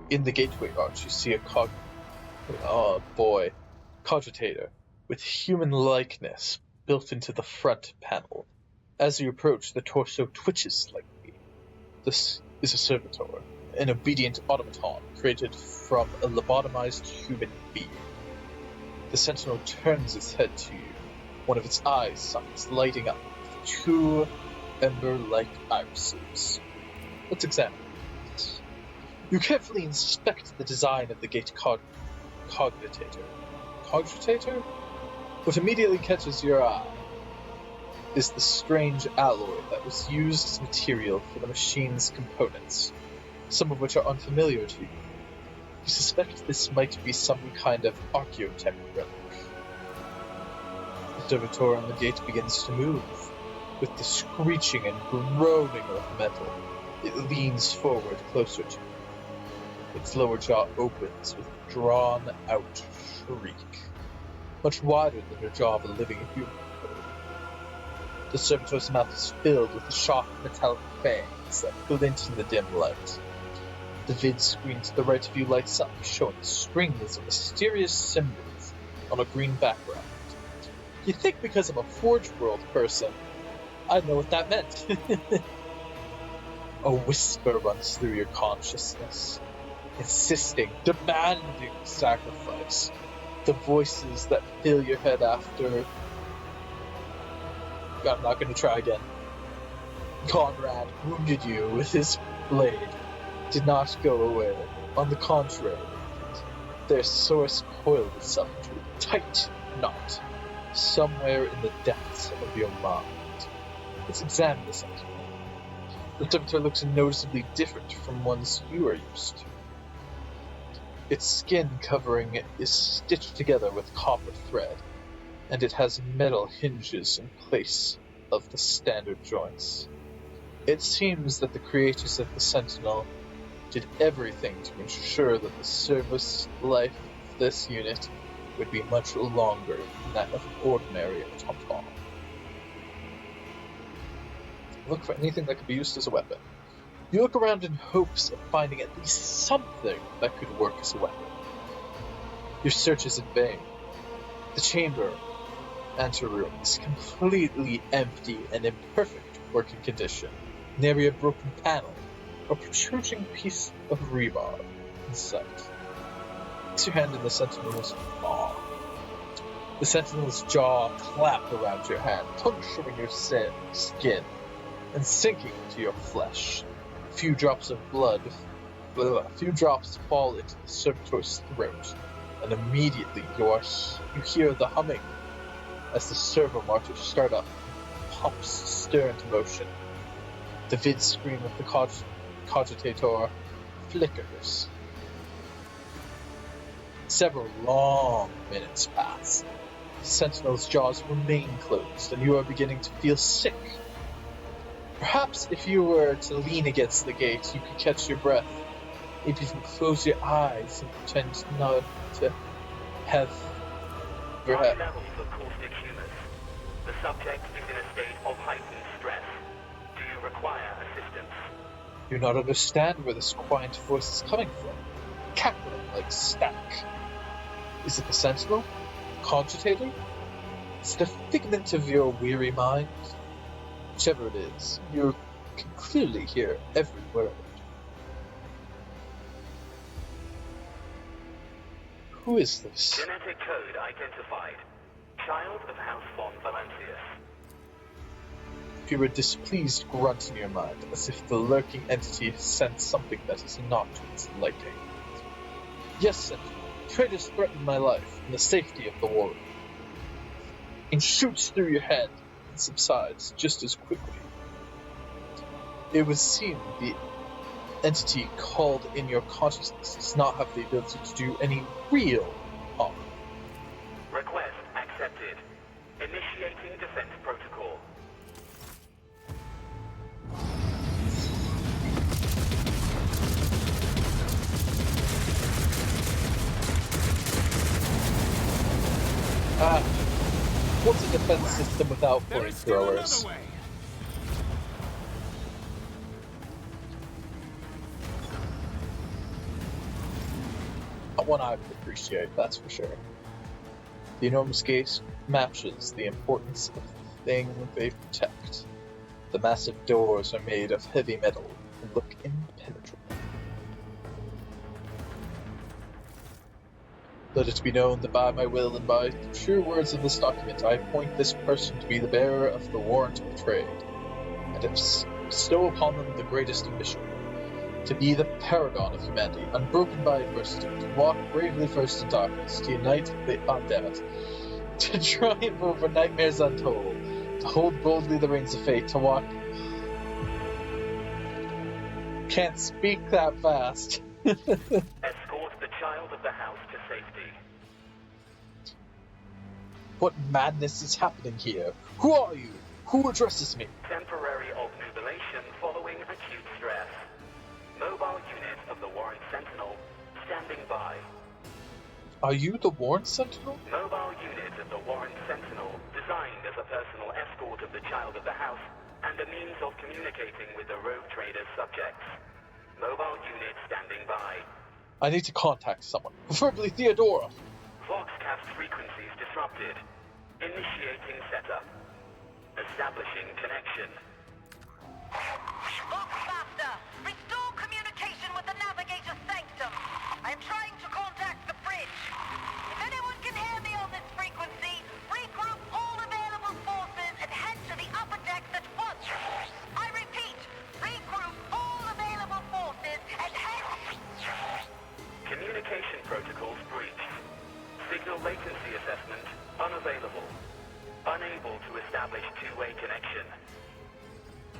In the gateway arch, you see a cogitator with human likeness built into the front panel. As you approach, the torso twitches slightly. This is a servitor, an obedient automaton created from a lobotomized human being. The Sentinel turns its head to you, one of its eye sockets lighting up with two ember-like irises. Let's examine it. You carefully inspect the design of the gate cogitator. Cogitator? What immediately catches your eye is the strange alloy that was used as material for the machine's components, some of which are unfamiliar to you. You suspect this might be some kind of archaeotech relic. The servitor on the gate begins to move. With the screeching and groaning of metal, it leans forward closer to you. Its lower jaw opens with a drawn-out shriek, much wider than the jaw of a living human. The servitor's mouth is filled with the sharp metallic fangs that glint in the dim light. The vid screen to the right of you lights up, showing strings of mysterious symbols on a green background. You'd think because I'm a Forge World person, I'd know what that meant. A whisper runs through your consciousness, insisting, demanding sacrifice. The voices that fill your head after... I'm not going to try again. Conrad wounded you with his blade. Did not go away. On the contrary, their source coiled itself into a tight knot somewhere in the depths of your mind. Let's examine the Sentinel. The servitor looks noticeably different from ones you are used to. Its skin covering is stitched together with copper thread, and it has metal hinges in place of the standard joints. It seems that the creators of the Sentinel did everything to ensure that the service life of this unit would be much longer than that of an ordinary automaton. Look for anything that could be used as a weapon. You look around in hopes of finding at least something that could work as a weapon. Your search is in vain. The chamber anteroom is completely empty and in perfect working condition. Nary a broken panel or protruding piece of rebar in sight. Place your hand in the Sentinel's paw. The Sentinel's jaw clapped around your hand, puncturing your skin and sinking into your flesh. A few drops fall into the servitor's throat, and immediately you hear the humming as the servo motors start up, pumps stir into motion. The vid screen of the cogitator flickers. Several long minutes pass. The Sentinel's jaws remain closed, and you are beginning to feel sick. Perhaps if you were to lean against the gate, you could catch your breath. Maybe even close your eyes and pretend not to have your head. High levels of caustic humus. The subject is in a state of heightened stress. Do you require assistance? You do not understand where this quiet voice is coming from. Cackling like static. Is it the Sentinel? The cogitator? Is it a figment of your weary mind? Whichever it is, you can clearly hear every word. Who is this? Genetic code identified. Child of House von Valancius. If you were displeased, grunt in your mind, as if the lurking entity has sensed something that is not to its liking. Yes, Sentinel, traitors threaten my life and the safety of the war. And shoots through your head and subsides just as quickly. It would seem the entity called in your consciousness does not have the ability to do any real harm. Request accepted. Initiating defense protocol. What's a defense system without flamethrowers? One I would appreciate, that's for sure. The enormous gate matches the importance of the thing they protect. The massive doors are made of heavy metal and look impenetrable. Let it be known that by my will and by the true words of this document, I appoint this person to be the bearer of the warrant of trade, and bestow upon them the greatest ambition, to be the paragon of humanity, unbroken by adversity, to walk bravely first in darkness, to unite the to triumph over nightmares untold, to hold boldly the reins of fate, to walk... Can't speak that fast. Escort the child of the house to safety. What madness is happening here? Who are you? Who addresses me? Temporary obnubilation following acute stress. Mobile unit of the Warrant Sentinel standing by. Are you the Warrant Sentinel? Mobile unit of the Warrant Sentinel designed as a personal escort of the child of the house and a means of communicating with the rogue trader's subjects. Mobile unit standing by. I need to contact someone, preferably Theodora. Voxcast frequencies disrupted. Initiating setup. Establishing connection. Voxmaster, restore communication with the Navigator's Sanctum. I am trying to contact the bridge. If anyone can hear me on this frequency, regroup all available forces and head to the upper decks at once. I repeat, regroup all available forces and head... Communication protocols breached. Signal latency assessment unavailable. Unable to establish two-way connection.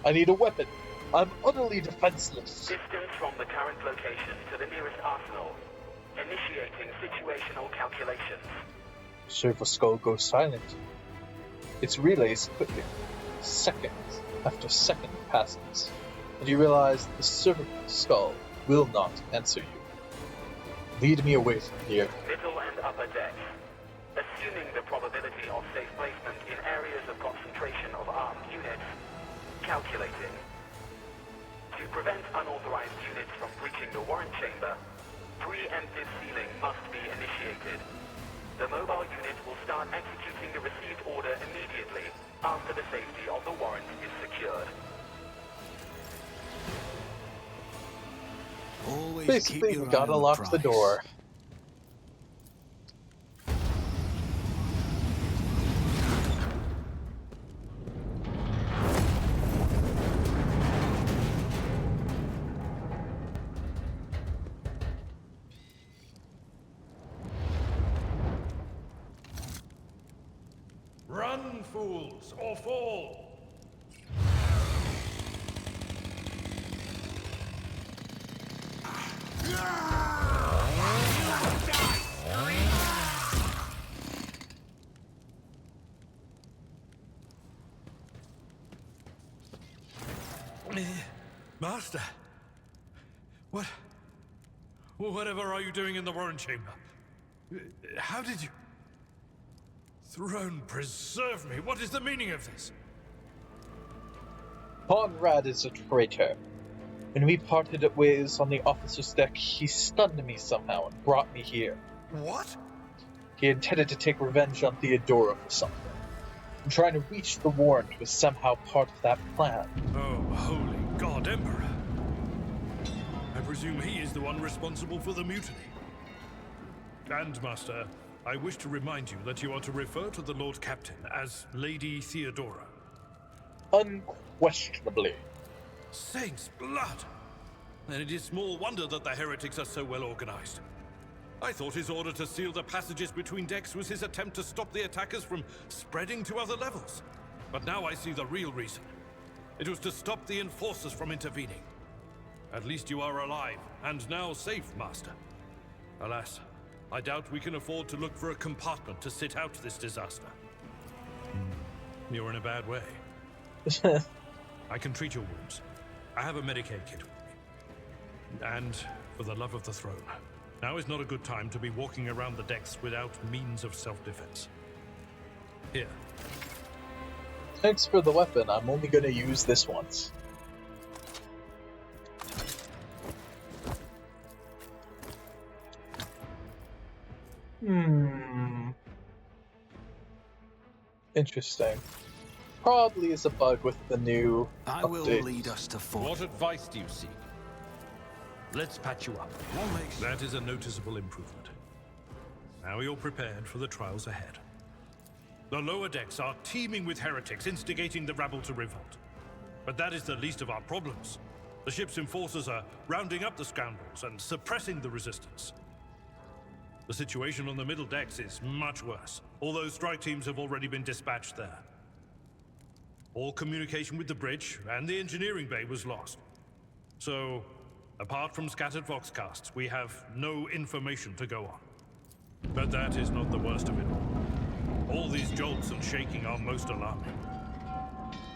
I need a weapon. I'm utterly defenseless. Distance from the current location to the nearest arsenal. Initiating situational calculations. Server skull goes silent. Its relays quickly. Second after second passes, and you realize the server skull will not answer you. Lead me away from here. Middle and upper decks. Assuming the probability of safe placement in areas of concentration of armed units. Calculating. To prevent unauthorized units from breaching the warrant chamber, preemptive sealing must be initiated. The mobile unit will start executing the received order immediately after the safety of the warrant is secured. Always Basically, keep your we gotta eye on lock the prize. door. Run, fools, or fall! Master, whatever are you doing in the warrant chamber? How did you... Throne preserve me, what is the meaning of this? Conrad is a traitor. When we parted ways on the officer's deck, he stunned me somehow and brought me here. What? He intended to take revenge on Theodora for something. And trying to reach the warrant was somehow part of that plan. Oh, holy God, Emperor. I presume he is the one responsible for the mutiny. And, Master, I wish to remind you that you are to refer to the Lord Captain as Lady Theodora. Unquestionably. Saints' blood! Then it is small wonder that the heretics are so well organized. I thought his order to seal the passages between decks was his attempt to stop the attackers from spreading to other levels. But now I see the real reason. It was to stop the enforcers from intervening. At least you are alive, and now safe, Master. Alas, I doubt we can afford to look for a compartment to sit out this disaster. You're in a bad way. I can treat your wounds. I have a Medicaid kit with me. And for the love of the throne, now is not a good time to be walking around the decks without means of self-defense. Here. Thanks for the weapon. I'm only gonna use this once. Interesting. Probably is a bug with the new I update. will lead us to fort. What advice do you seek? Let's patch you up. That is a noticeable improvement. Now you're prepared for the trials ahead. The lower decks are teeming with heretics instigating the rabble to revolt. But that is the least of our problems. The ship's enforcers are rounding up the scoundrels and suppressing the resistance. The situation on the middle decks is much worse, although strike teams have already been dispatched there. All communication with the bridge and the engineering bay was lost. So, apart from scattered voxcasts, we have no information to go on. But that is not the worst of it all. All these jolts and shaking are most alarming.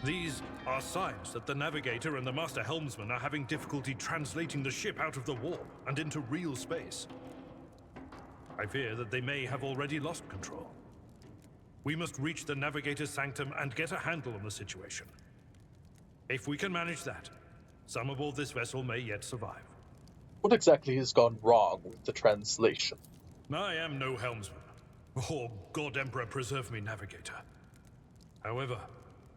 These are signs that the navigator and the master helmsman are having difficulty translating the ship out of the warp and into real space. I fear that they may have already lost control. We must reach the navigator's sanctum and get a handle on the situation. If we can manage that, some aboard this vessel may yet survive. What exactly has gone wrong with the translation? I am no helmsman. Oh, God Emperor preserve me, navigator. However,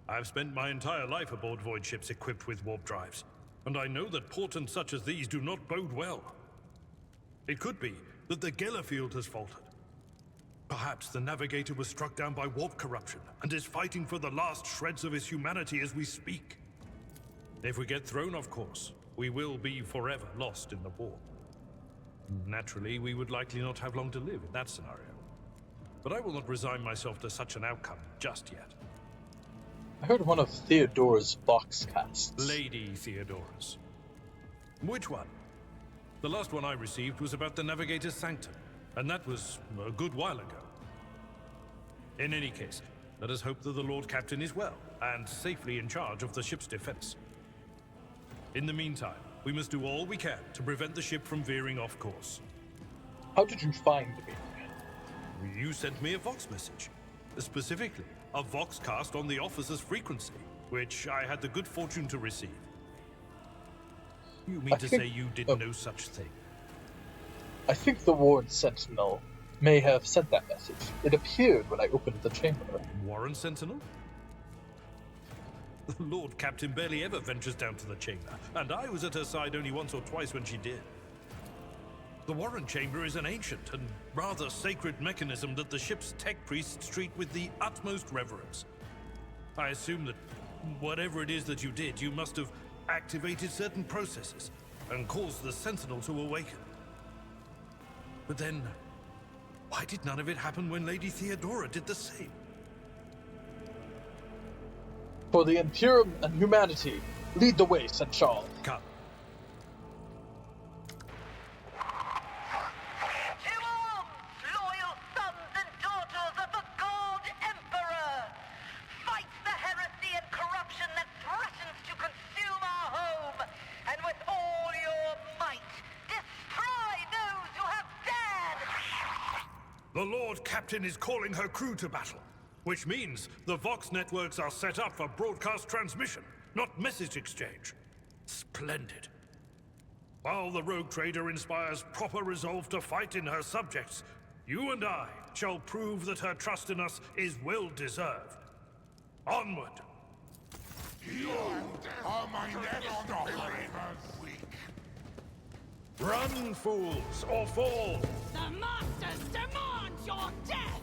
I've spent my entire life aboard void ships equipped with warp drives, and I know that portents such as these do not bode well. It could be that the Gellerfield has faltered. Perhaps the navigator was struck down by warp corruption and is fighting for the last shreds of his humanity as we speak. If we get thrown off course, we will be forever lost in the warp. Naturally, we would likely not have long to live in that scenario. But I will not resign myself to such an outcome just yet. I heard one of Theodora's voxcasts. Lady Theodora's. Which one? The last one I received was about the Navigator's Sanctum, and that was a good while ago. In any case, let us hope that the Lord Captain is well, and safely in charge of the ship's defense. In the meantime, we must do all we can to prevent the ship from veering off course. How did you find me? You sent me a Vox message. Specifically, a Voxcast on the officer's frequency, which I had the good fortune to receive. You mean to say you did no such thing? I think the Warren Sentinel may have sent that message. It appeared when I opened the chamber. Warren Sentinel? The Lord Captain barely ever ventures down to the chamber, and I was at her side only once or twice when she did. The Warren Chamber is an ancient and rather sacred mechanism that the ship's tech priests treat with the utmost reverence. I assume that whatever it is that you did, you must have activated certain processes and caused the Sentinel to awaken. But then, why did none of it happen when Lady Theodora did the same? For the Imperium and humanity, lead the way, St. Charles. Come. The Lord Captain is calling her crew to battle, which means the Vox networks are set up for broadcast transmission, not message exchange. Splendid. While the rogue trader inspires proper resolve to fight in her subjects, you and I shall prove that her trust in us is well deserved. Onward! You are my next weak. Run, fools, or fall! The Masters demand your death!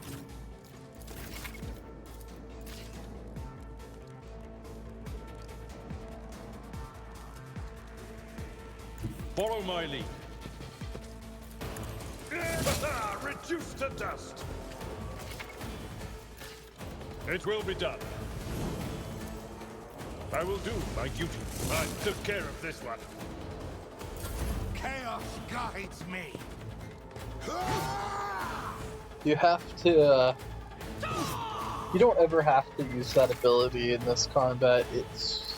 Follow my lead. Reduced to dust! It will be done. I will do my duty. I took care of this one. Chaos guides me. You have to, you don't ever have to use that ability in this combat. It's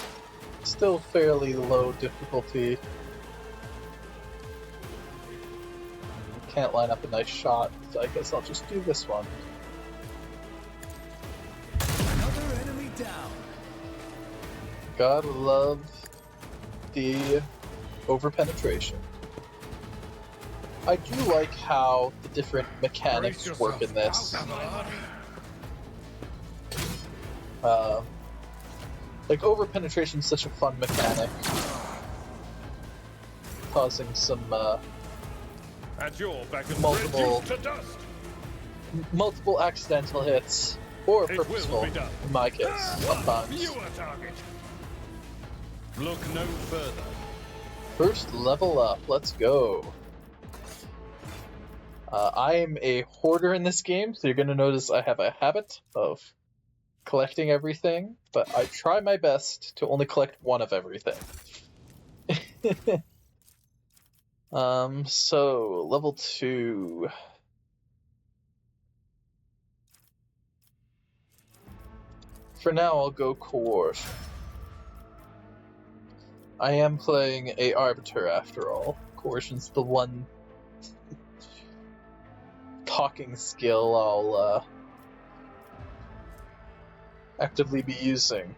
still fairly low difficulty. You can't line up a nice shot, so I guess I'll just do this one. Another enemy down. Gotta love the over-penetration. I do like how the different mechanics work in this. Like, over-penetration is such a fun mechanic, causing some At your back and multiple reduced to dust. multiple accidental hits, or purposeful, in my case, sometimes. You are target. Look no further. First level up, let's go. I'm a hoarder in this game, so you're going to notice I have a habit of collecting everything, but I try my best to only collect one of everything. So, level 2. For now, I'll go coercion. I am playing a arbiter after all. Coercion's the one talking skill I'll actively be using.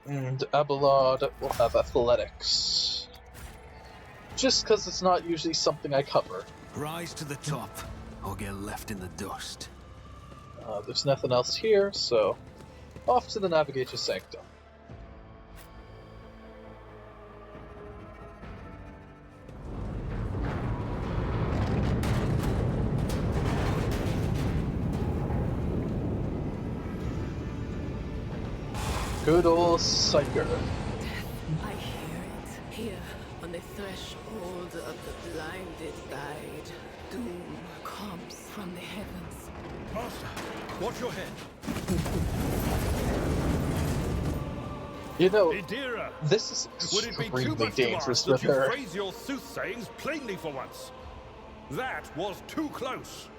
And Abelard will have athletics. Just because it's not usually something I cover. Rise to the top, or get left in the dust. There's nothing else here, so off to the Navigator's Sanctum. Good old Psyker. I hear it. Here, on the threshold of the blinded guide, doom comes from the heavens. Master, watch your head. You know, Idira, this is would it be too extremely much dangerous to ask with that you her. phrase your soothsayings plainly for once? That was too close.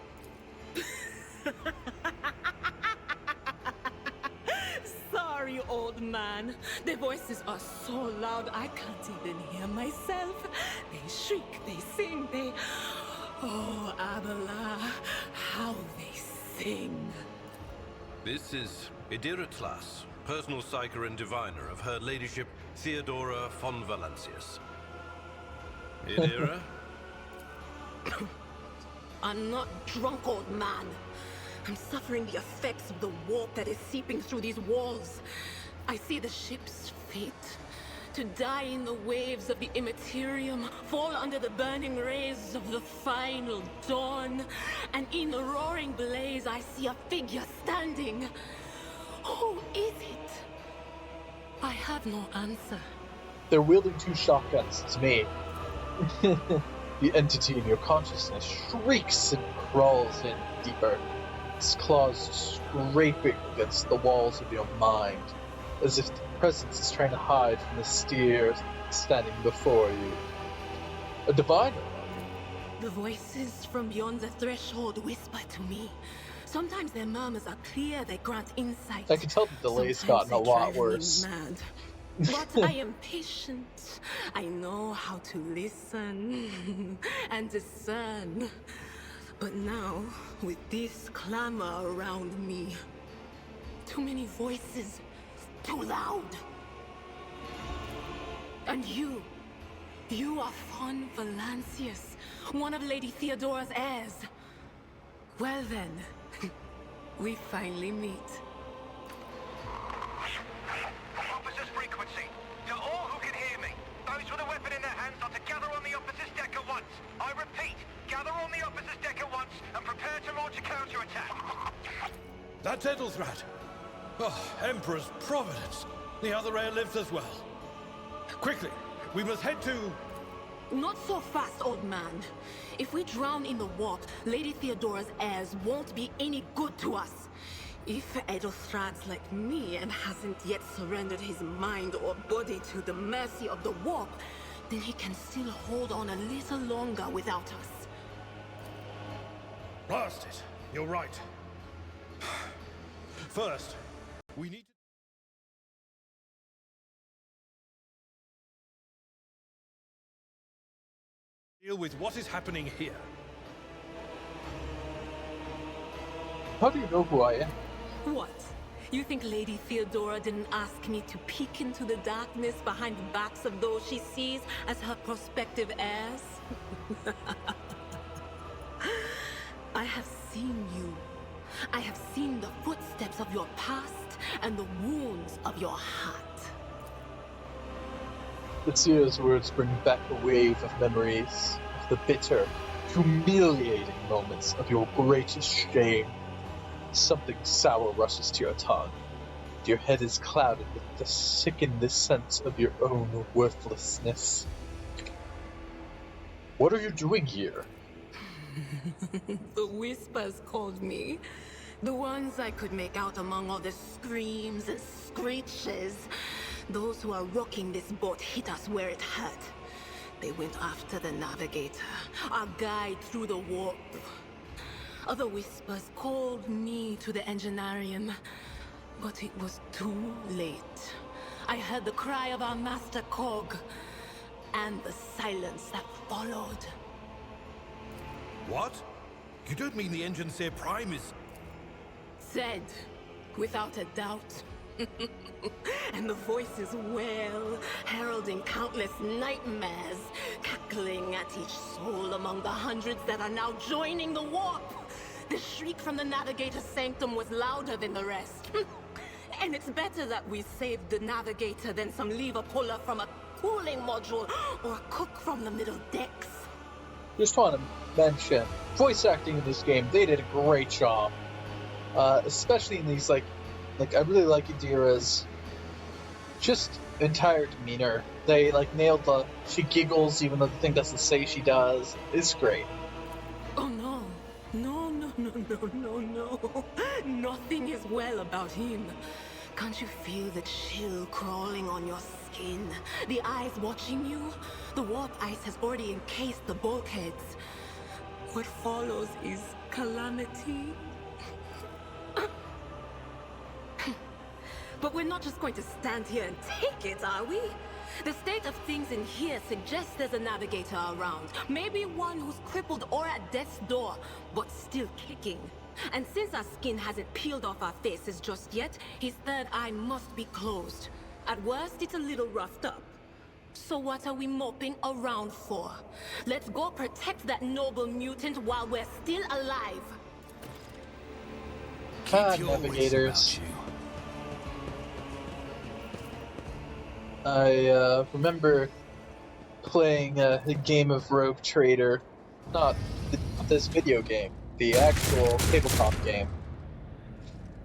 Sorry, old man. Their voices are so loud I can't even hear myself. They shriek, they sing, they... Oh, Abela, how they sing. This is Idira Tlas, personal psyker and diviner of Her Ladyship Theodora von Valancius. Idira? I'm not drunk, old man. I'm suffering the effects of the warp that is seeping through these walls. I see the ship's fate. To die in the waves of the Immaterium, fall under the burning rays of the final dawn. And in the roaring blaze, I see a figure standing. Who is it? I have no answer. They're wielding 2 shotguns, it's me. The entity in your consciousness shrieks and crawls in deeper, its claws scraping against the walls of your mind, as if the presence is trying to hide from the steer standing before you. A diviner. The voices from beyond the threshold whisper to me. Sometimes their murmurs are clear, they grant insight. I can tell the delay's gotten a lot worse. Mad. But I am patient. I know how to listen and discern. But now, with this clamor around me, too many voices, too loud. And you are von Valancius, one of Lady Theodora's heirs. Well then, we finally meet. Officers frequency. To all who can hear me, those with a weapon in their hands are to gather on the opposite deck at once. I repeat, gather on the opposite deck at once and prepare to launch a counterattack. That's Edelthrat. Oh, Emperor's Providence. The other heir lives as well. Quickly, we must head to... Not so fast, old man. If we drown in the warp, Lady Theodora's heirs won't be any good to us. If Edelthrat's like me and hasn't yet surrendered his mind or body to the mercy of the warp, then he can still hold on a little longer without us. Blast it. You're right. First, we need to... deal with what is happening here. How do you know who I am? What? You think Lady Theodora didn't ask me to peek into the darkness behind the backs of those she sees as her prospective heirs? I have seen you. I have seen the footsteps of your past and the wounds of your heart. The seer's words bring back a wave of memories of the bitter, humiliating moments of your greatest shame, something sour rushes to your tongue. Your head is clouded with the sickened sense of your own worthlessness. What are you doing here? The whispers called me. The ones I could make out among all the screams and screeches. Those who are rocking this boat hit us where it hurt. They went after the navigator, our guide through the warp. Other whispers called me to the enginarium, but it was too late. I heard the cry of our master Cog, and the silence that followed. What? You don't mean the Enginseer Prime is... Said, without a doubt. And the voices wail, heralding countless nightmares, cackling at each soul among the hundreds that are now joining the warp. The shriek from the Navigator's sanctum was louder than the rest. And it's better that we saved the Navigator than some lever puller from a cooling module or a cook from the middle decks. Just want to mention, voice acting in this game, they did a great job. Especially in these, like I really like Adira's just entire demeanor. They, nailed she giggles even though the thing doesn't say she does. It's great. Oh no. No. Nothing is well about him. Can't you feel the chill crawling on your skin? The eyes watching you? The warp ice has already encased the bulkheads. What follows is calamity. But we're not just going to stand here and take it, are we? The state of things in here suggests there's a navigator around. Maybe one who's crippled or at death's door, but still kicking. And since our skin hasn't peeled off our faces just yet, his third eye must be closed. At worst, it's a little roughed up. So what are we moping around for? Let's go protect that noble mutant while we're still alive. Navigators. I remember playing a game of Rogue Trader, not this video game, the actual tabletop game.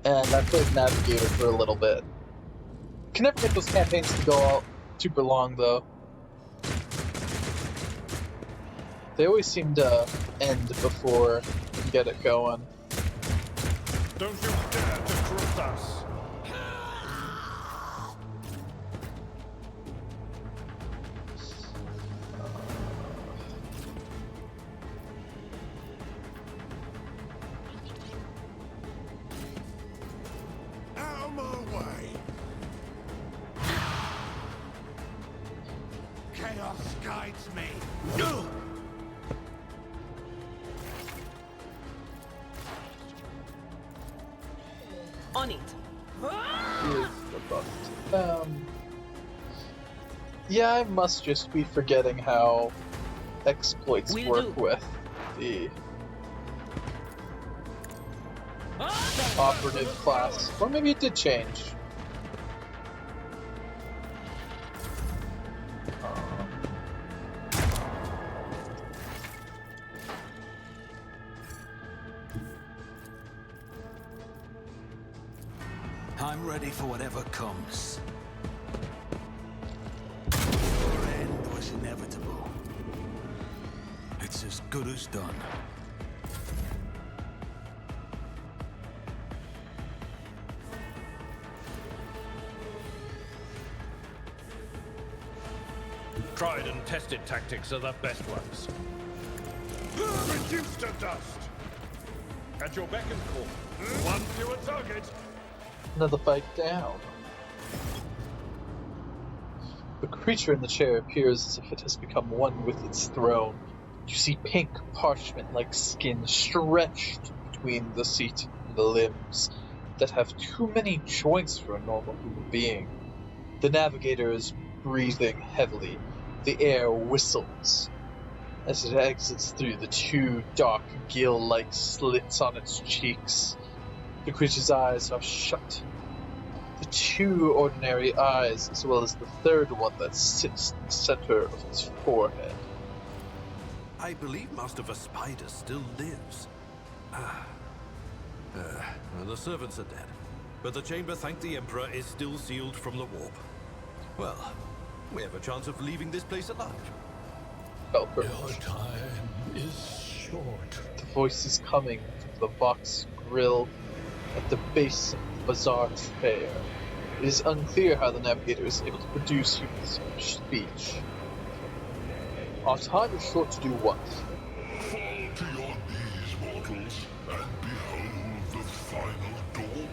And I played Navigator for a little bit. Can never get those campaigns to go out super long though. They always seem to end before you get it going. Don't you dare to cross us! Out of my way! Chaos guides me! On it. Here's the button. Yeah, I must just be forgetting how exploits work with the operative class. Or maybe it did change. I'm ready for whatever comes. Your end was inevitable. It's as good as done. Tried and tested tactics are the best ones. Reduced to dust! At your beck and call. One fewer target! Another fight down. The creature in the chair appears as if it has become one with its throne. You see pink parchment-like skin stretched between the seat and the limbs that have too many joints for a normal human being. The navigator is breathing heavily. The air whistles as it exits through the two dark gill-like slits on its cheeks. The creature's eyes are shut. The two ordinary eyes, as well as the third one that sits in the center of its forehead. I believe Master Vespider still lives. The servants are dead, but the chamber, thank the Emperor, is still sealed from the warp. Well, we have a chance of leaving this place alive. Your time is short. The voice is coming from the Vox grill at the base of the Bazaar Fair. It is unclear how the Navigator is able to produce human speech. Our time is short to do what? Fall to your knees, mortals, and behold the final dawn.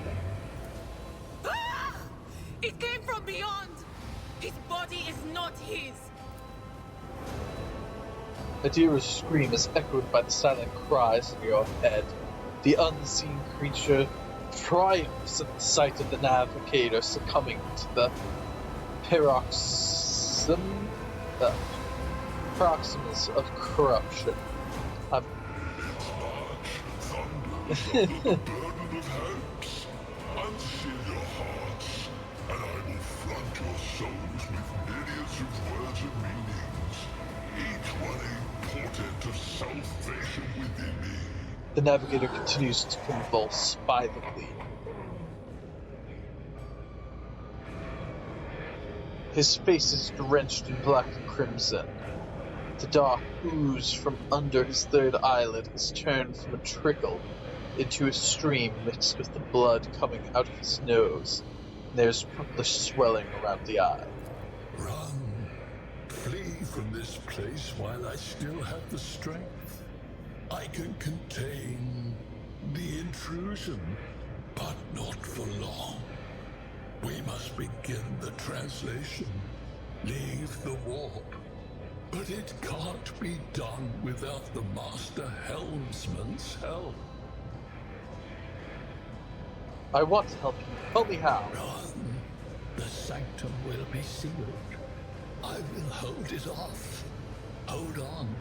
Ah! It came from beyond! His body is not his! Adira's scream is echoed by the silent cries in your head. The unseen creature triumphs at the sight of the Navigator succumbing to the paroxysms of corruption. Unseal your hearts, and I will flood your souls with myriads of words and meanings, each one a portent of salvation within me. The Navigator continues to convulse violently. His face is drenched in black and crimson. The dark ooze from under his third eyelid has turned from a trickle into a stream mixed with the blood coming out of his nose. And there's purplish swelling around the eye. Run. Flee from this place while I still have the strength. I can contain the intrusion, but not for long. We must begin the translation. Leave the warp. But it can't be done without the Master Helmsman's help. I want to help you. Tell me how. Run. The sanctum will be sealed. I will hold it off. Hold on.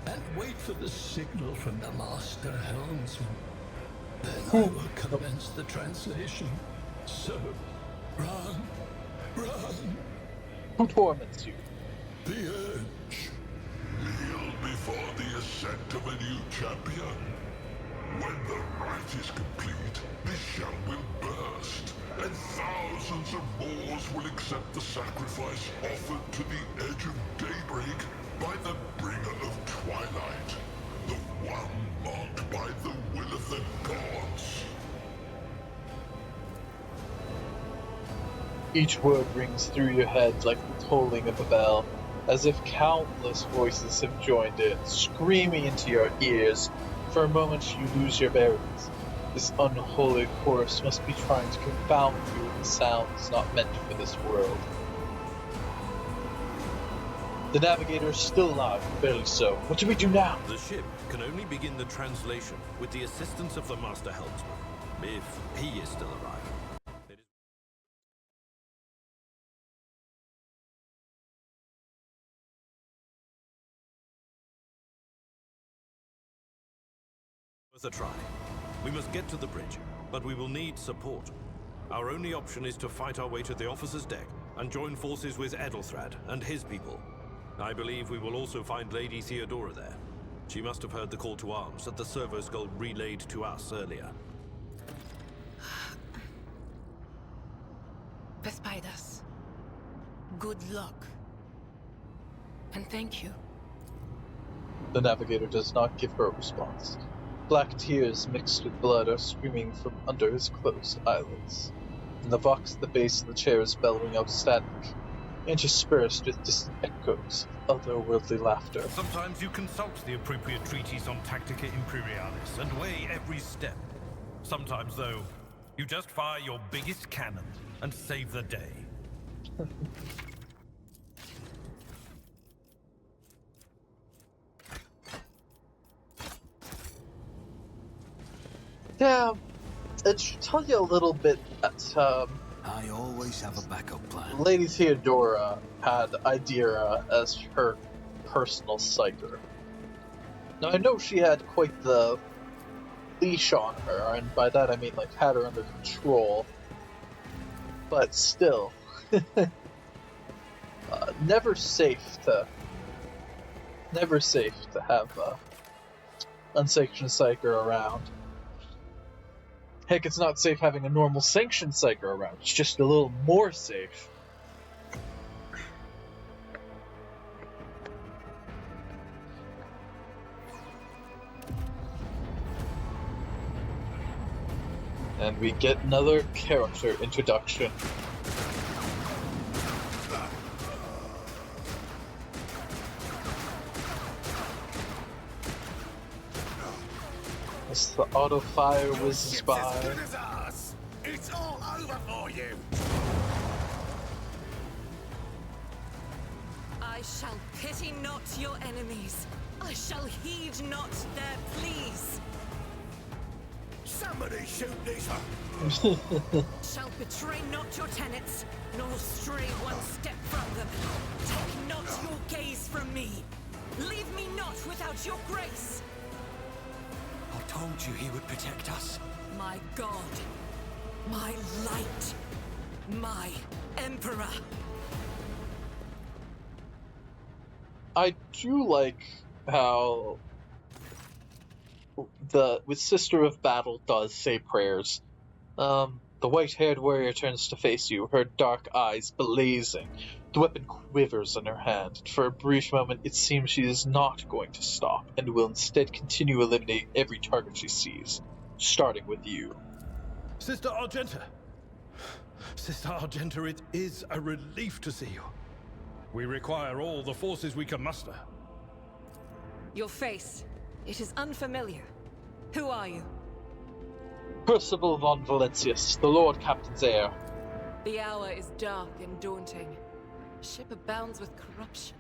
And wait for the signal from the Master Helmsman. Then I will commence the translation. So, run. Run. Who torments you? The Edge. Kneel before the ascent of a new champion. When the rite is complete, this shell will burst, and thousands of Moors will accept the sacrifice offered to the Edge of Daybreak by the Bringer of Twilight, the one marked by the will of the gods. Each word rings through your head like the tolling of a bell, as if countless voices have joined in, screaming into your ears. For a moment you lose your bearings. This unholy chorus must be trying to confound you with the sounds not meant for this world. The Navigator is still alive, barely so. What do we do now? The ship can only begin the translation with the assistance of the Master Helmsman, if he is still alive. Worth a try. We must get to the bridge, but we will need support. Our only option is to fight our way to the officer's deck and join forces with Edelthrad and his people. I believe we will also find Lady Theodora there. She must have heard the call to arms that the servo skull relayed to us earlier. Vespidus, good luck. And thank you. The Navigator does not give her a response. Black tears mixed with blood are streaming from under his closed eyelids. And the vox at the base of the chair is bellowing out static, interspersed with distant echoes of otherworldly laughter. Sometimes you consult the appropriate treatise on Tactica Imperialis and weigh every step. Sometimes, though, you just fire your biggest cannon and save the day. Yeah, it should tell you a little bit that, I always have a backup plan. Lady Theodora had Idira as her personal sighter. Now, I know she had quite the leash on her, and by that I mean, like, had her under control. But still, never safe to Never safe to have unsanctioned psyker around. Heck, it's not safe having a normal sanctioned psyker around. It's just a little more safe. And we get another character introduction. As the auto fire whizzes by. It's all over for you. I shall pity not your enemies. I shall heed not their pleas. Somebody shoot these. Shall betray not your tenets, nor stray one step from them. Take not your gaze from me. Leave me not without your grace. I told you he would protect us. My God, my light, my Emperor. I do like how with Sister of Battle does say prayers. The white-haired warrior turns to face you, her dark eyes blazing. The weapon quivers in her hand. For a brief moment, it seems she is not going to stop, and will instead continue eliminating every target she sees, starting with you. Sister Argenta! Sister Argenta, it is a relief to see you. We require all the forces we can muster. Your face, it is unfamiliar. Who are you? Percival von Valentius, the Lord Captain's heir. The hour is dark and daunting. Ship abounds with corruption.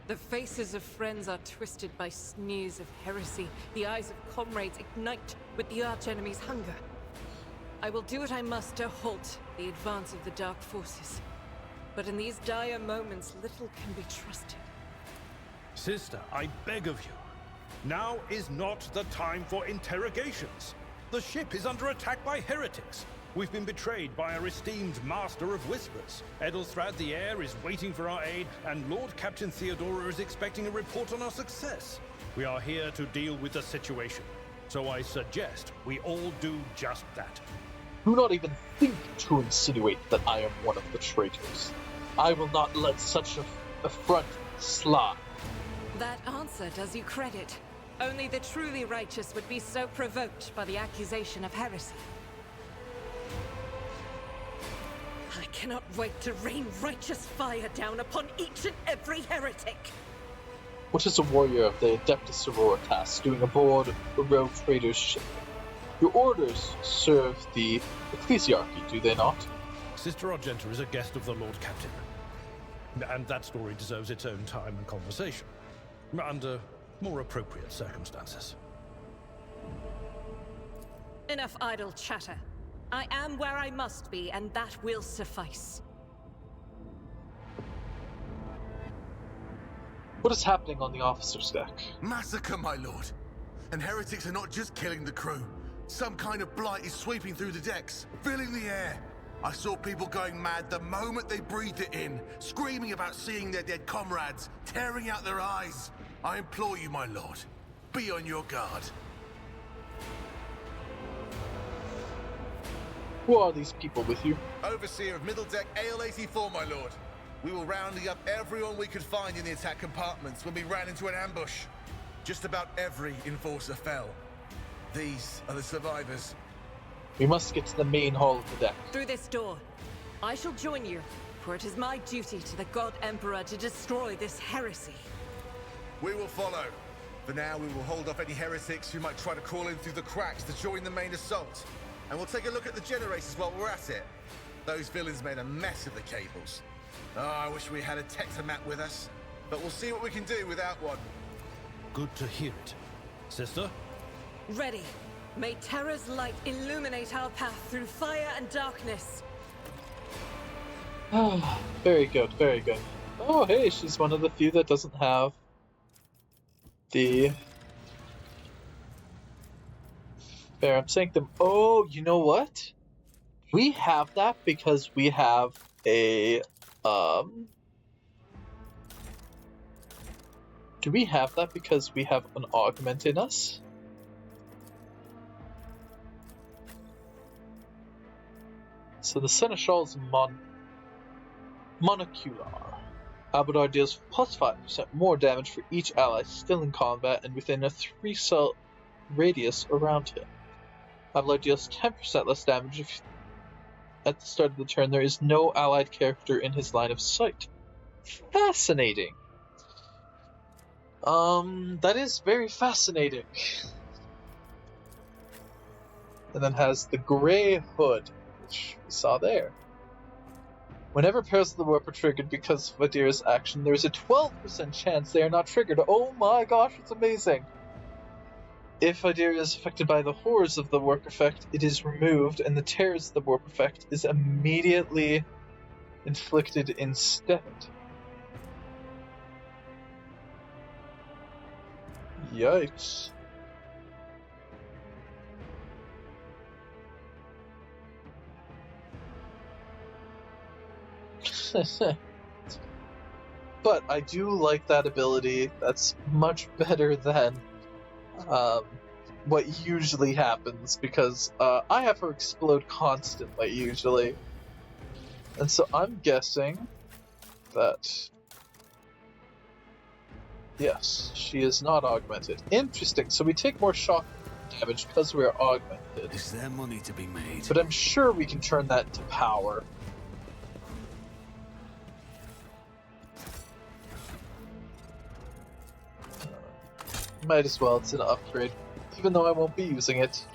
The faces of friends are twisted by sneers of heresy. The eyes of comrades ignite with the archenemy's hunger. I will do what I must to halt the advance of the dark forces. But in these dire moments, little can be trusted. Sister, I beg of you. Now is not the time for interrogations. The ship is under attack by heretics. We've been betrayed by our esteemed Master of Whispers. Edelstrad the Heir is waiting for our aid, and Lord Captain Theodora is expecting a report on our success. We are here to deal with the situation, so I suggest we all do just that. Do not even think to insinuate that I am one of the traitors. I will not let such an affront slide. That answer does you credit. Only the truly righteous would be so provoked by the accusation of heresy. I cannot wait to rain righteous fire down upon each and every heretic. What is a warrior of the Adeptus Sororitas doing aboard a rogue trader's ship? Your orders serve the ecclesiarchy, do they not? Sister Argenta is a guest of the Lord Captain. And that story deserves its own time and conversation. Under more appropriate circumstances. Enough idle chatter. I am where I must be, and that will suffice. What is happening on the officer's deck? Massacre, my lord. And heretics are not just killing the crew. Some kind of blight is sweeping through the decks, filling the air. I saw people going mad the moment they breathed it in, screaming about seeing their dead comrades, tearing out their eyes. I implore you, my lord, be on your guard. Who are these people with you? Overseer of Middle Deck AL-84, my lord. We were rounding up everyone we could find in the attack compartments when we ran into an ambush. Just about every enforcer fell. These are the survivors. We must get to the main hall of the deck. Through this door. I shall join you, for it is my duty to the God Emperor to destroy this heresy. We will follow. For now, we will hold off any heretics who might try to crawl in through the cracks to join the main assault. And we'll take a look at the generators while we're at it. Those villains made a mess of the cables. Oh, I wish we had a Tectomat with us. But we'll see what we can do without one. Good to hear it. Sister? Ready. May Terra's light illuminate our path through fire and darkness. Ah, very good, very good. Oh, hey, she's one of the few that doesn't have the Ferrum Sanctum. Oh, you know what? We have that because we have a Do we have that because we have an augment in us? So the Seneschal's monocular. Abadar deals plus 5% more damage for each ally still in combat and within a 3-cell radius around him. Abadar deals 10% less damage if at the start of the turn there is no allied character in his line of sight. Fascinating. That is very fascinating. And then has the Grey Hood, which we saw there. Whenever pairs of the warp are triggered because of Adira's action, there is a 12% chance they are not triggered. Oh my gosh, it's amazing! If Adira is affected by the horrors of the warp effect, it is removed, and the terrors of the warp effect is immediately inflicted instead. Yikes. But I do like that ability. That's much better than what usually happens, because I have her explode constantly, usually. And so I'm guessing that... Yes, she is not augmented. Interesting, so we take more shock damage because we are augmented. Is there money to be made? But I'm sure we can turn that into power. Might as well, it's an upgrade, even though I won't be using it.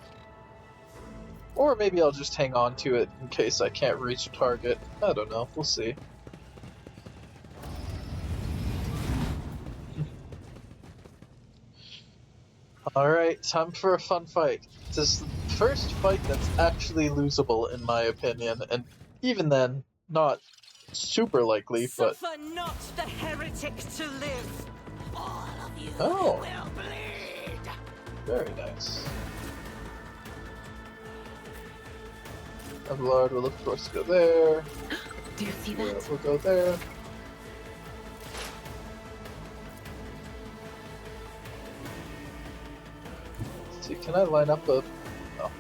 Or maybe I'll just hang on to it in case I can't reach a target. I don't know, we'll see. Alright, time for a fun fight. This is the first fight that's actually losable, in my opinion, and even then, not super likely, but... Suffer not the heretic to live! All of you will bleed! Very nice. Abelard will of course go there. Do you see that? We'll go there. Let's see, can I line up a... Oh.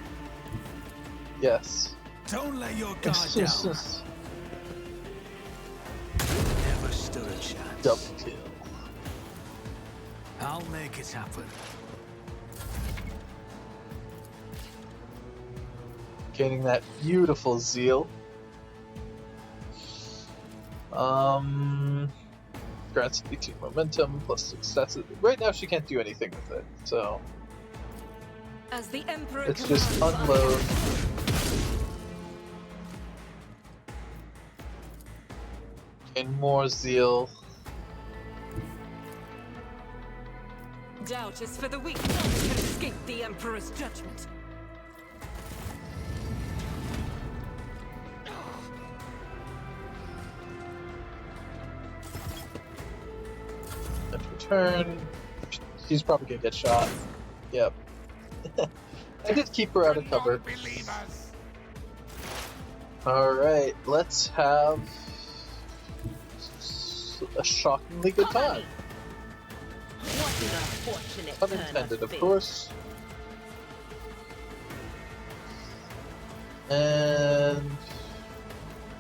Yes. Don't let your guard down. Never stood a chance. Double kill. I'll make it happen. Gaining that beautiful zeal. Grants B2 momentum plus successes. Right now she can't do anything with it, so As the Emperor it's just unload. Gain more zeal. Doubt is for the weak. None can escape the Emperor's judgment. End turn. She's probably gonna get shot. Yep. I did keep her out of cover. Alright, let's have a shockingly good time. Unintended, of course. And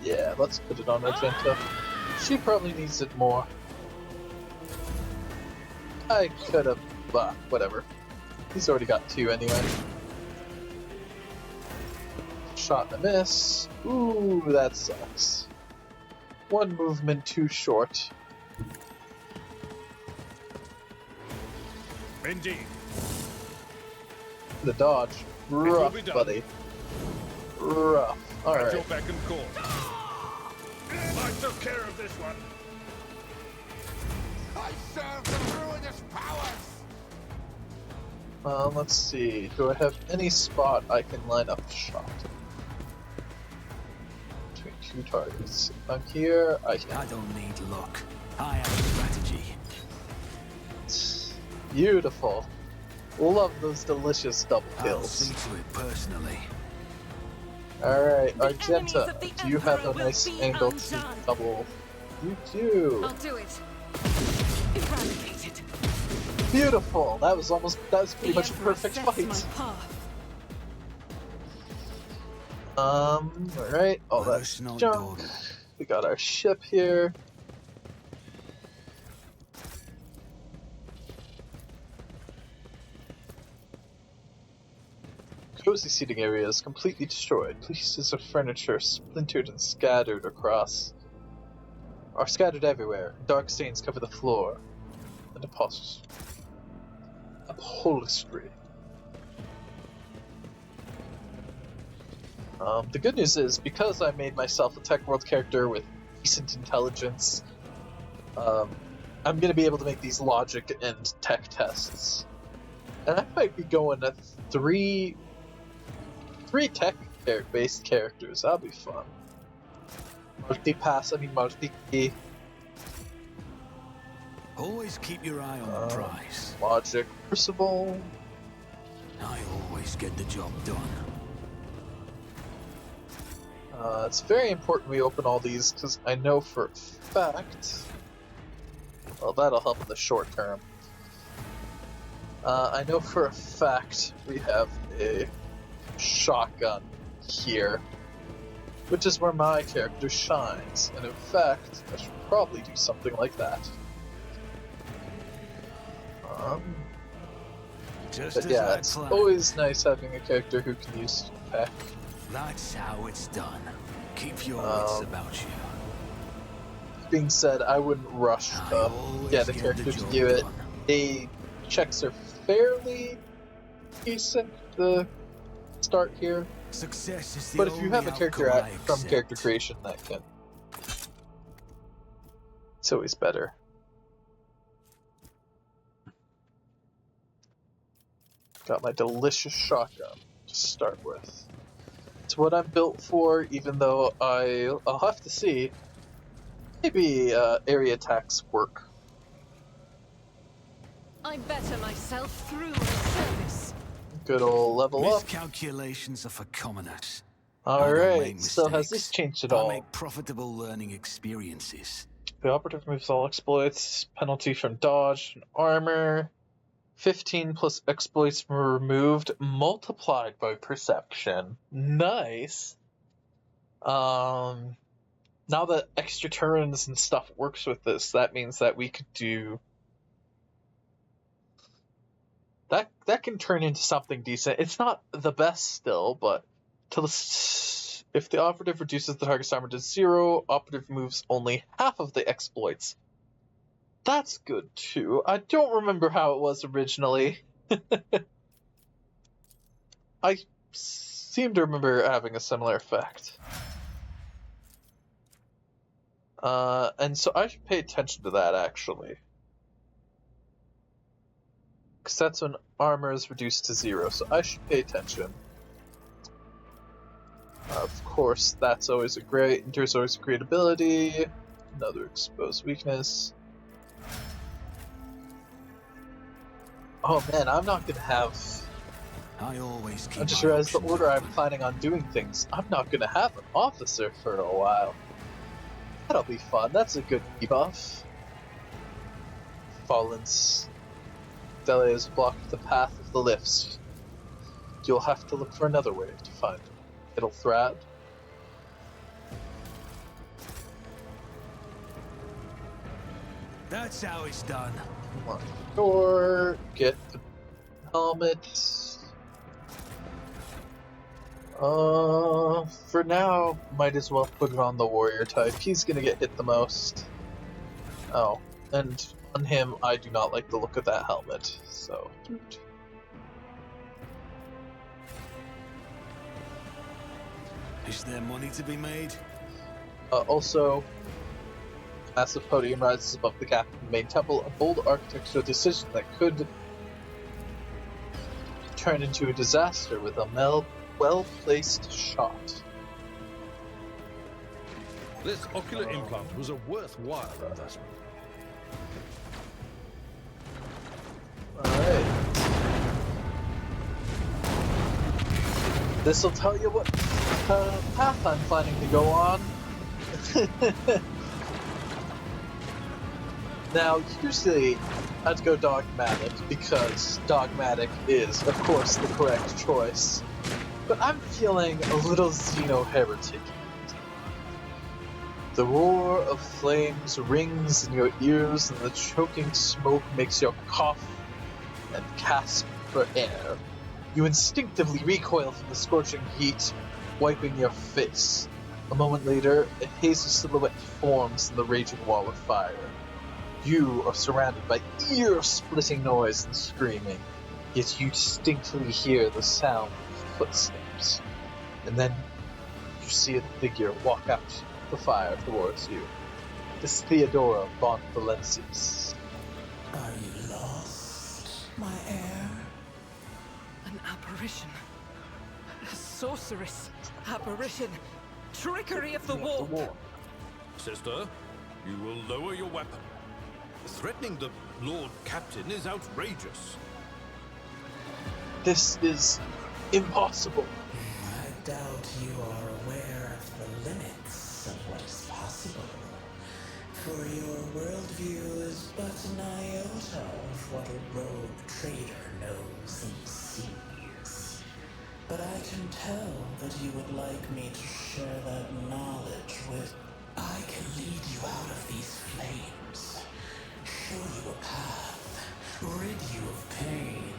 yeah, let's put it on Magenta. She probably needs it more. I could have, whatever. He's already got 2 anyway. Shot and a miss. Ooh, that sucks. 1 movement too short. Indeed. The dodge. Rough, buddy. Rough. Alright. At your beck and call. I took care of this one. I serve the ruinous powers! Let's see. Do I have any spot I can line up a shot? Between 2 targets. If I'm here, I can. I don't need luck. I have a strategy. Beautiful. Love those delicious double I'll kills. see to it personally. Alright, Argenta, do you have a nice angle to double? You do. I'll do it. Eradicate it. Beautiful. That was pretty much a perfect fight. Alright, all that's junk. We got our ship here. Cozy seating area is completely destroyed. Pieces of furniture splintered and scattered everywhere. Dark stains cover the floor. And upholstery. The good news is, because I made myself a Tech World character with decent intelligence, I'm going to be able to make these logic and tech tests. And I might be going at three tech-based characters. That'll be fun. Multi-key. Always keep your eye on the prize. Logic, Crucible. I always get the job done. It's very important we open all these, because I know for a fact... Well, that'll help in the short term. I know for a fact we have a shotgun here, which is where my character shines, and in fact, I should probably do something like that. But yeah, it's always nice having a character who can use tech. That's how it's done. Keep your wits about you. Being said, I wouldn't rush to get a character to do it. The checks are fairly decent to start here. Success is the but if you have a character from accept. character creation, that can... It's always better. Got my delicious shotgun to start with. It's what I'm built for, even though I'll have to see. Maybe area attacks work. I better myself through the service. Good old level up. Miscalculations are for commoners. Alright, so has this changed at all? Make profitable learning experiences. The operative moves all exploits, penalty from dodge and armor. 15 plus exploits removed, multiplied by perception. Nice. Now that extra turns and stuff works with this, that means that we could do... That can turn into something decent. It's not the best still, but if the operative reduces the target's armor to 0, operative moves only half of the exploits. That's good too. I don't remember how it was originally. I seem to remember having a similar effect. And so I should pay attention to that, actually. Because that's when armor is reduced to 0, so I should pay attention. Of course, that's always a great... Endures always a great ability. Another exposed weakness. Oh man, I'm not gonna have... I just realized the order I'm planning on doing things. I'm not gonna have an officer for a while. That'll be fun. That's a good debuff. Fallen's Delia's blocked the path of the lifts. You'll have to look for another way to find him. It'll Thrad. That's how it's done. Lock the door, get the helmet. For now, might as well put it on the warrior type. He's gonna get hit the most. Oh, and on him, I do not like the look of that helmet, so... Is there money to be made? Also, massive podium rises above the gap in the main temple, a bold architectural decision that could turn into a disaster with a well-placed shot. This ocular implant was a worthwhile investment. Alright. This'll tell you what path I'm planning to go on. Now, usually I'd go dogmatic, because dogmatic is, of course, the correct choice. But I'm feeling a little xeno-heretic. The roar of flames rings in your ears, and the choking smoke makes you cough and gasp for air. You instinctively recoil from the scorching heat, wiping your face. A moment later, a hazy silhouette forms in the raging wall of fire. You are surrounded by ear-splitting noise and screaming, yet you distinctly hear the sound of footsteps. And then you see a figure walk out the fire towards you. It's Theodora von Valencius. Are you lost, my heir? An apparition. A sorceress. Apparition. Trickery of the warp. Sister, you will lower your weapon. Threatening the Lord Captain is outrageous. This is impossible. I doubt you are aware of the limits of what is possible. For your worldview is but an iota of what a rogue trader knows and sees. But I can tell that you would like me to share that knowledge with... I can lead you out of these flames, show you a path, rid you of pain,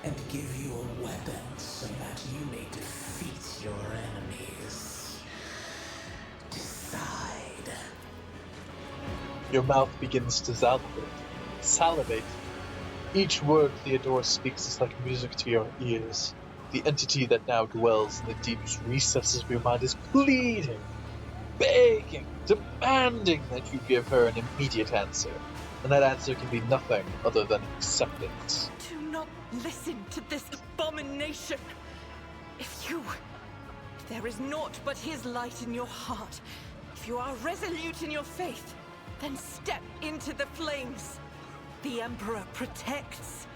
and give you a weapon so that you may defeat your enemies. Decide. Your mouth begins to salivate. Each word Theodora speaks is like music to your ears. The entity that now dwells in the deepest recesses of your mind is pleading, begging, demanding that you give her an immediate answer. And that answer can be nothing other than acceptance. Do not listen to this abomination. If there is naught but his light in your heart, if you are resolute in your faith, then step into the flames. The Emperor protects.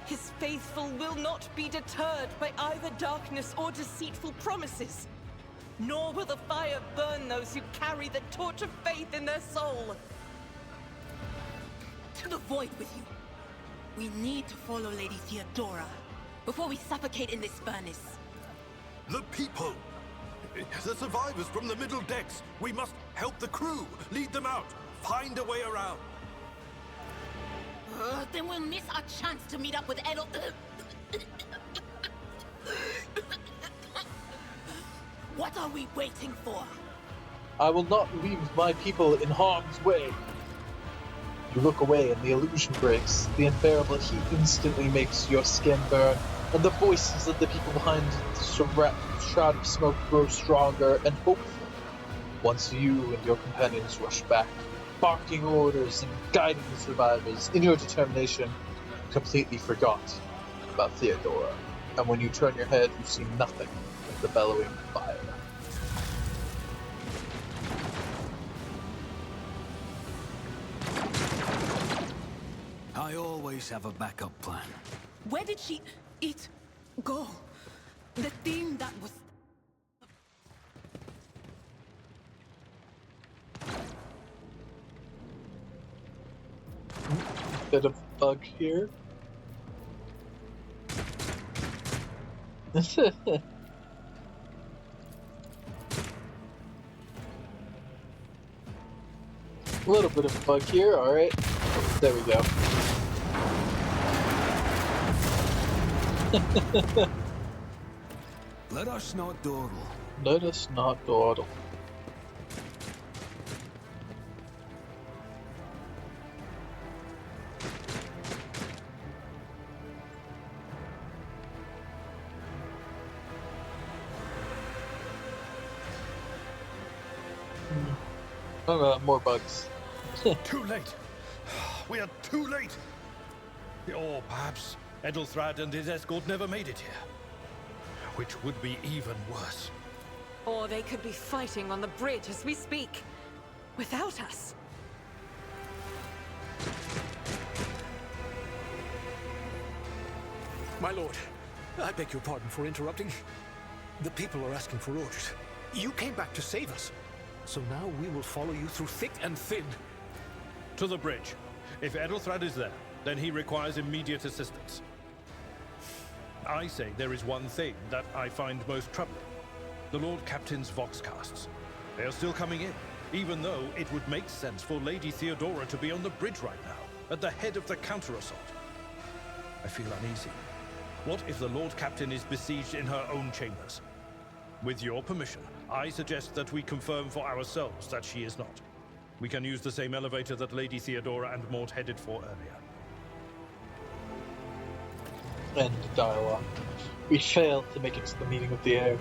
His faithful will not be deterred by either darkness or deceitful promises. Nor will the fire burn those who carry the torch of faith in their soul. To the void with you. We need to follow Lady Theodora before we suffocate in this furnace. The people! The survivors from the middle decks! We must help the crew! Lead them out! Find a way around! Then we'll miss our chance to meet up with Edel... What are we waiting for? I will not leave my people in harm's way. You look away and the illusion breaks. The unbearable heat instantly makes your skin burn, and the voices of the people behind the shroud of smoke grow stronger and hopeful. Once you and your companions rush back, barking orders and guiding the survivors, in your determination, completely forgot about Theodora. And when you turn your head, you see nothing but the bellowing fire. I always have a backup plan. Where did it go? The thing that was... Bit of bug here. A little bit of bug here, alright. There we go. Let us not dawdle. Let us not dawdle. More bugs. Too late! We are too late! Or perhaps Edelthrad and his escort never made it here. Which would be even worse. Or they could be fighting on the bridge as we speak, without us. My lord, I beg your pardon for interrupting. The people are asking for orders. You came back to save us. So now we will follow you through thick and thin. To the bridge. If Edelthrad is there, then he requires immediate assistance. I say there is one thing that I find most troubling. The Lord Captain's Voxcasts. They are still coming in, even though it would make sense for Lady Theodora to be on the bridge right now, at the head of the counter-assault. I feel uneasy. What if the Lord Captain is besieged in her own chambers? With your permission, I suggest that we confirm for ourselves that she is not. We can use the same elevator that Lady Theodora and Mort headed for earlier. End dialogue. We failed to make it to the meeting of the air.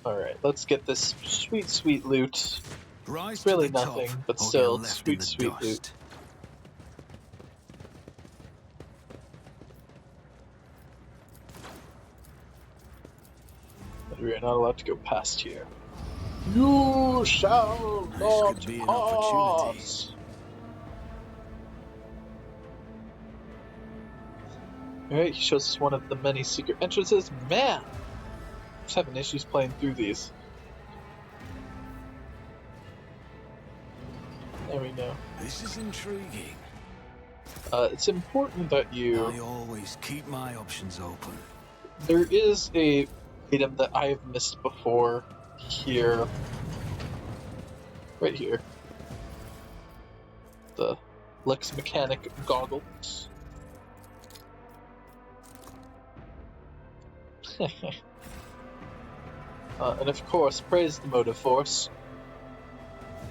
Alright, let's get this sweet, sweet loot. It's really nothing, but still, sweet, sweet loot. But we are not allowed to go past here. You shall not pass! Alright, he shows us one of the many secret entrances. Man! I'm just having issues playing through these. There we go. This is intriguing. It's important that you... I always keep my options open. There is a item that I have missed before here. Right here. The Lex Mechanic goggles. And of course, praise the motive force.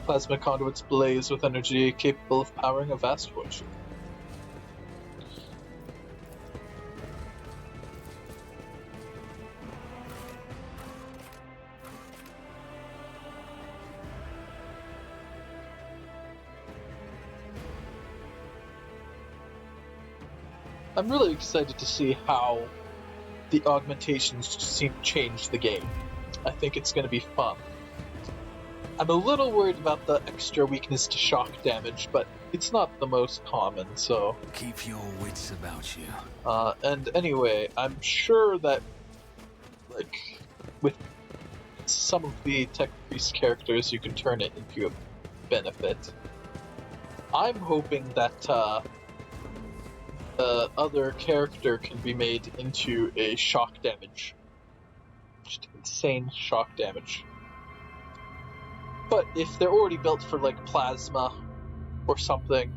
Plasma conduits blaze with energy capable of powering a vast fortune. I'm really excited to see how the augmentations change the game. I think it's going to be fun. I'm a little worried about the extra weakness to shock damage, but it's not the most common, so... Keep your wits about you. And anyway, I'm sure that, like, with some of the Tech Priest characters, you can turn it into a benefit. I'm hoping that, the other character can be made into a shock damage. Just insane shock damage. But if they're already built for, like, plasma or something,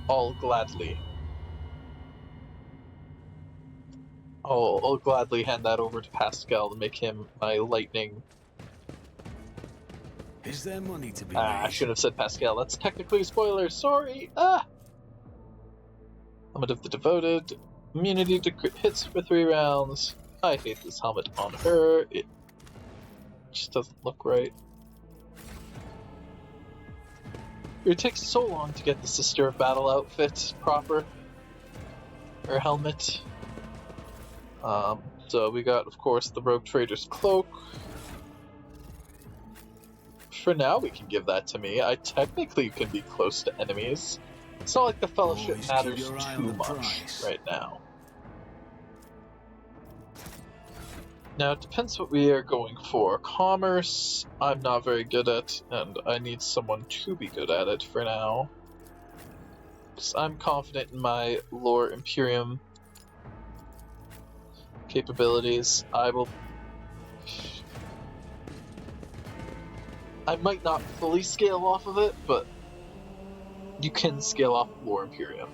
I'll gladly hand that over to Pascal to make him my lightning. Is there money to be I shouldn't have said Pascal. That's technically a spoiler. Sorry. Helmet of the Devoted. Immunity to crit hits for 3 rounds. I hate this helmet on her. It just doesn't look right. It takes so long to get the Sister of Battle outfit proper. Her helmet. So we got, of course, the Rogue Trader's Cloak. For now, we can give that to me. I technically can be close to enemies. It's not like the Fellowship matters too much right now. Now, it depends what we are going for. Commerce, I'm not very good at, and I need someone to be good at it for now. Because I'm confident in my Lore Imperium capabilities. I might not fully scale off of it, but you can scale off Lore Imperium.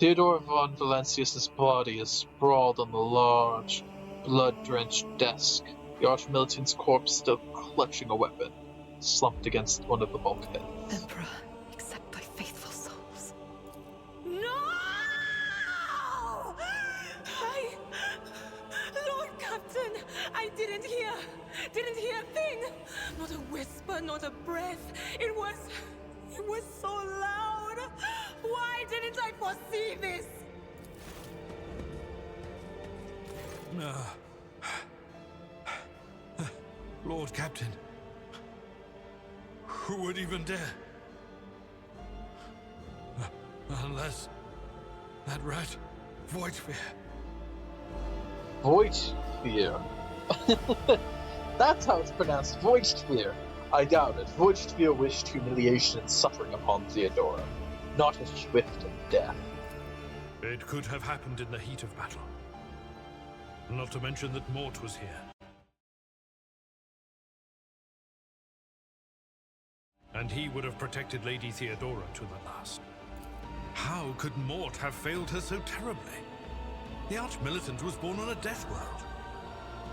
Theodore von Valancius's body is sprawled on the large, blood-drenched desk, the Archmilitant's corpse still clutching a weapon, slumped against one of the bulkheads. Emperor, accept thy faithful souls. No! Lord Captain, I didn't hear a thing. Not a whisper, not a breath. It was so loud. Why didn't I foresee this? Lord Captain, who would even dare? Unless that rat, Voidsphere. Voidsphere. That's how it's pronounced, Voidsphere. I doubt it. Voidsphere wished humiliation and suffering upon Theodora, not a swift death. It could have happened in the heat of battle. Not to mention that Mort was here. And he would have protected Lady Theodora to the last. How could Mort have failed her so terribly? The Arch-Militant was born on a death world.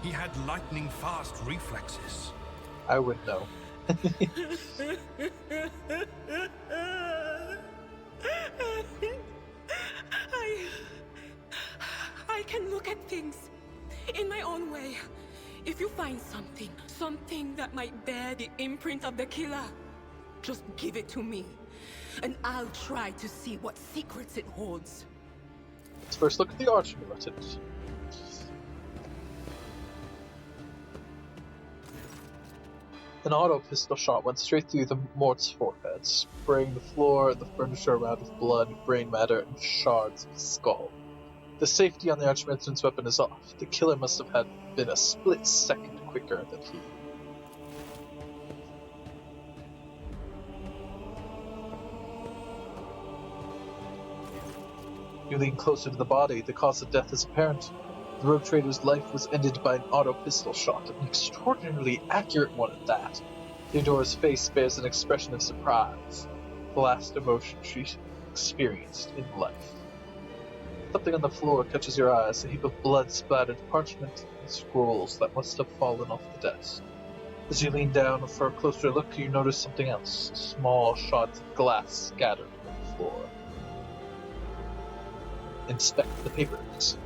He had lightning-fast reflexes. I would know. I can look at things in my own way. If you find something that might bear the imprint of the killer, just give it to me, and I'll try to see what secrets it holds. Let's first look at the Arch-Militant. An auto pistol shot went straight through the Mort's forehead, spraying the floor and the furniture around with blood, brain matter, and shards of his skull. The safety on the Arch-Militant's weapon is off. The killer must have been a split second quicker than he. You lean closer to the body. The cause of death is apparent. The rogue trader's life was ended by an auto pistol shot, an extraordinarily accurate one at that. Theodora's face bears an expression of surprise, the last emotion she experienced in life. Something on the floor catches your eyes, a heap of blood-splattered parchment and scrolls that must have fallen off the desk. As you lean down for a closer look, you notice something else, small shards of glass scattered on the floor. Inspect the papers.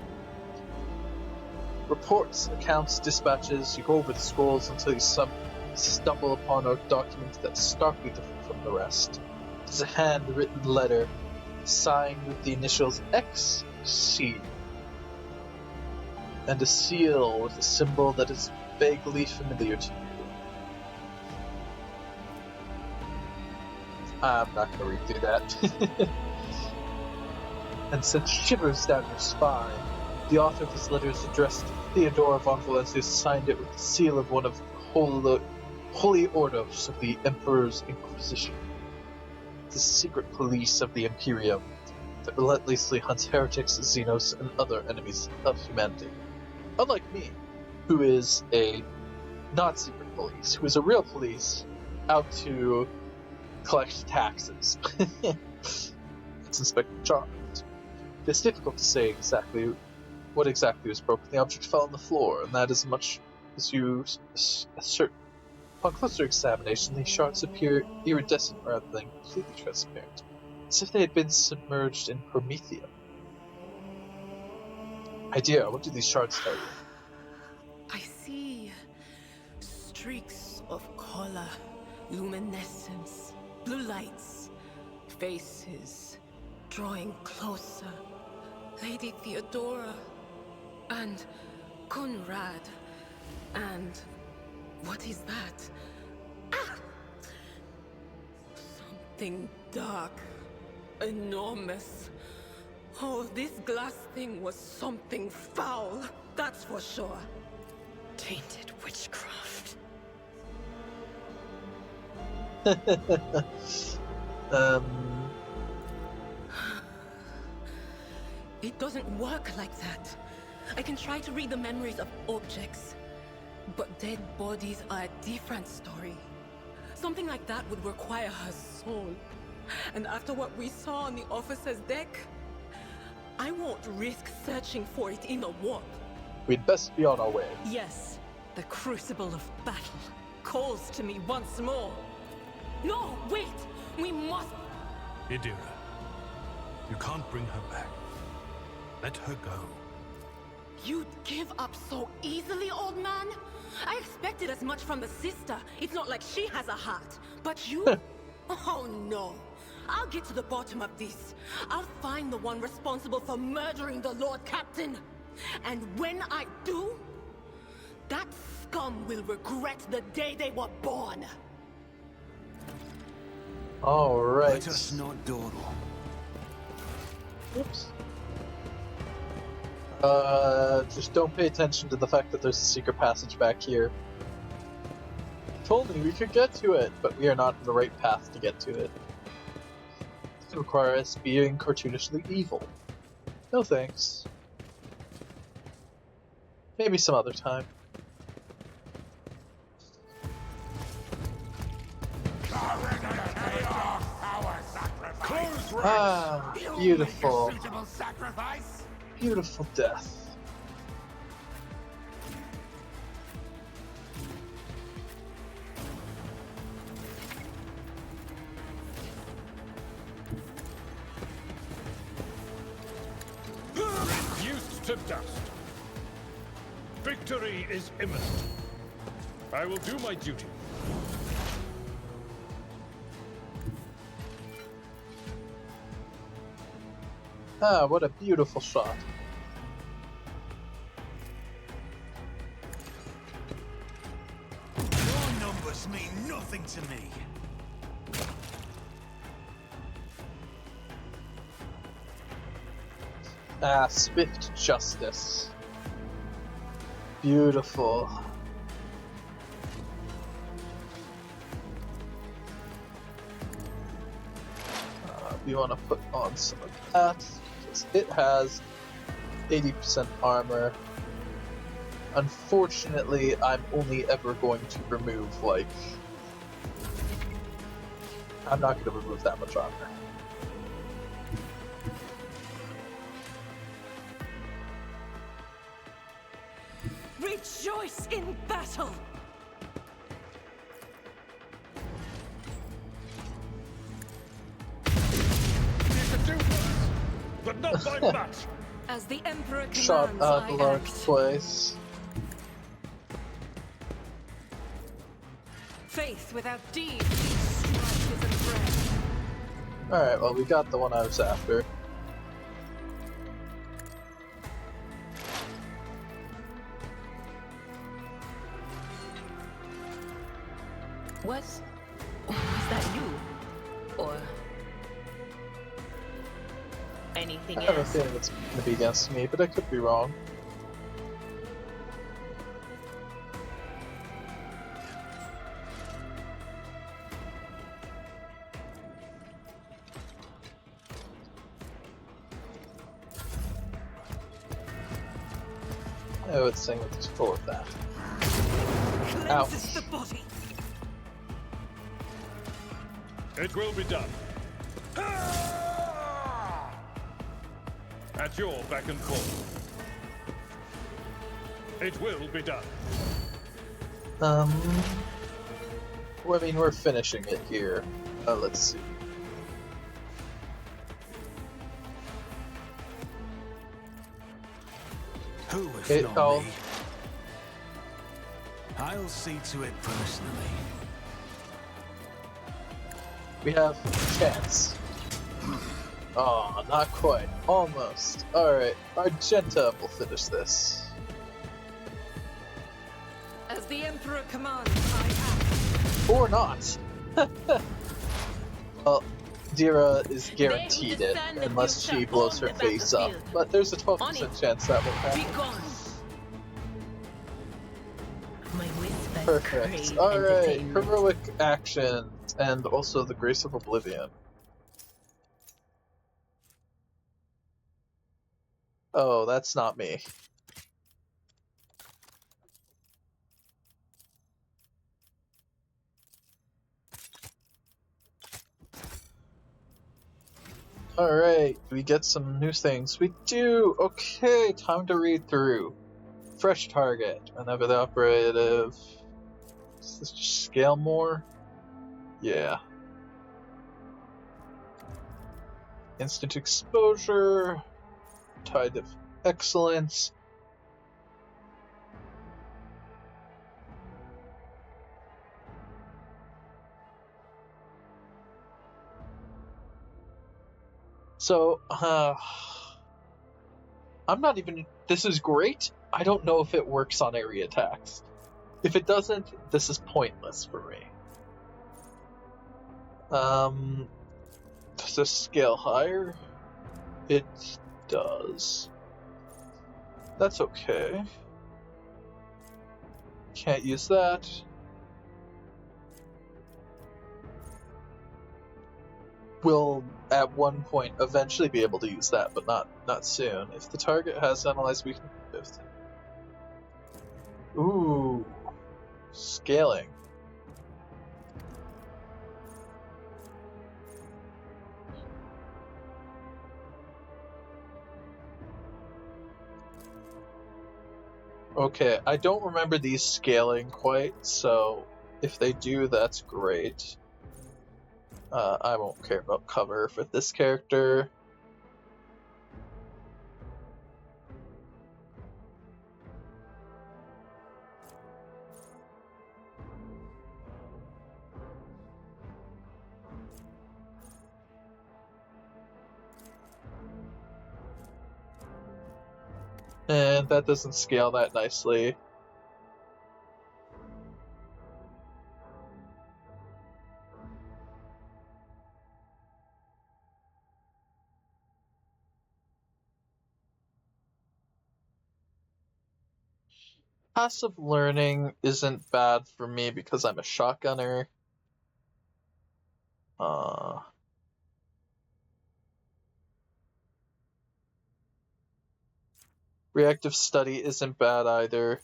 Reports, accounts, dispatches, you go over the scrolls until you stumble upon a document that's starkly different from the rest. It's a handwritten letter, signed with the initials XC, and a seal with a symbol that is vaguely familiar to you. I'm not going to read through that. And sent shivers down your spine. The author of this letter is addressed to Theodora von Valencia, signed it with the seal of one of the holy orders of the Emperor's Inquisition. The secret police of the Imperium that relentlessly hunts heretics, xenos, and other enemies of humanity. Unlike me, who is a not-secret police, who is a real police out to collect taxes. It's Inspector Charles. It's difficult to say exactly what exactly was broken. The object fell on the floor, and that as much as you assert. Upon closer examination, the shards appear iridescent rather than completely transparent, as if they had been submerged in promethium. Idea, what do these shards tell you? I see streaks of color, luminescence, blue lights, faces drawing closer. Lady Theodora, and Conrad, and what is that? Ah! Something dark, enormous. Oh, this glass thing was something foul, that's for sure. Tainted witchcraft. It doesn't work like that. I can try to read the memories of objects, but dead bodies are a different story. Something like that would require her soul. And after what we saw on the officer's deck, I won't risk searching for it in the warp. We'd best be on our way. Yes, the crucible of battle calls to me once more. No, wait! We must... Idira, you can't bring her back. Let her go. You'd give up so easily, old man? I expected as much from the sister. It's not like she has a heart. But you? Oh no. I'll get to the bottom of this. I'll find the one responsible for murdering the Lord Captain. And when I do, that scum will regret the day they were born. Alright. Let us not dawdle. Oops. Just don't pay attention to the fact that there's a secret passage back here. If only we could get to it, but we are not on the right path to get to it. It could require us being cartoonishly evil. No thanks. Maybe some other time. Ah, beautiful. Beautiful death. Reduced to dust. Victory is imminent. I will do my duty. Ah, what a beautiful shot. Your numbers mean nothing to me. Ah, swift justice. Beautiful. We want to put on some of that, because it has 80% armor. Unfortunately, I'm only ever going to remove, like... I'm not going to remove that much armor. Rejoice in battle! But not by much. As the Emperor commands, Shot at I a large act. place. Faith without deeds, strife is a prayer. Alright, well, we got the one I was after. Was that you? Or anything I have a else? feeling it's going to be against me, but I could be wrong. I would think it's full of that. Cleanses the body. It will be done. At your beck and call. It will be done. Well, I mean, we're finishing it here. Let's see. Who if Okay, not me? I'll see to it personally. We have a chance. Oh, not quite. Almost. Alright, Argenta will finish this. As the Emperor commands, I act. Or not. Well, Dira is guaranteed it, unless she blows her face up. But there's a 12% chance that will happen. Perfect. Alright, heroic action, and also the Grace of Oblivion. Oh, that's not me. Alright, we get some new things. We do! Okay, time to read through. Fresh target. Whenever the operative... Does this just scale more? Yeah. Instant exposure. Tide of excellence. So, I'm not even... This is great. I don't know if it works on area attacks. If it doesn't, this is pointless for me. Does this scale higher? It does. That's okay. Can't use that. will at one point eventually be able to use that, but not soon. If the target has analyzed weakness, 15. Ooh, scaling. Okay, I don't remember these scaling quite, so if they do, that's great. I won't care about cover for this character. And that doesn't scale that nicely. Passive learning isn't bad for me because I'm a shotgunner. Reactive study isn't bad either.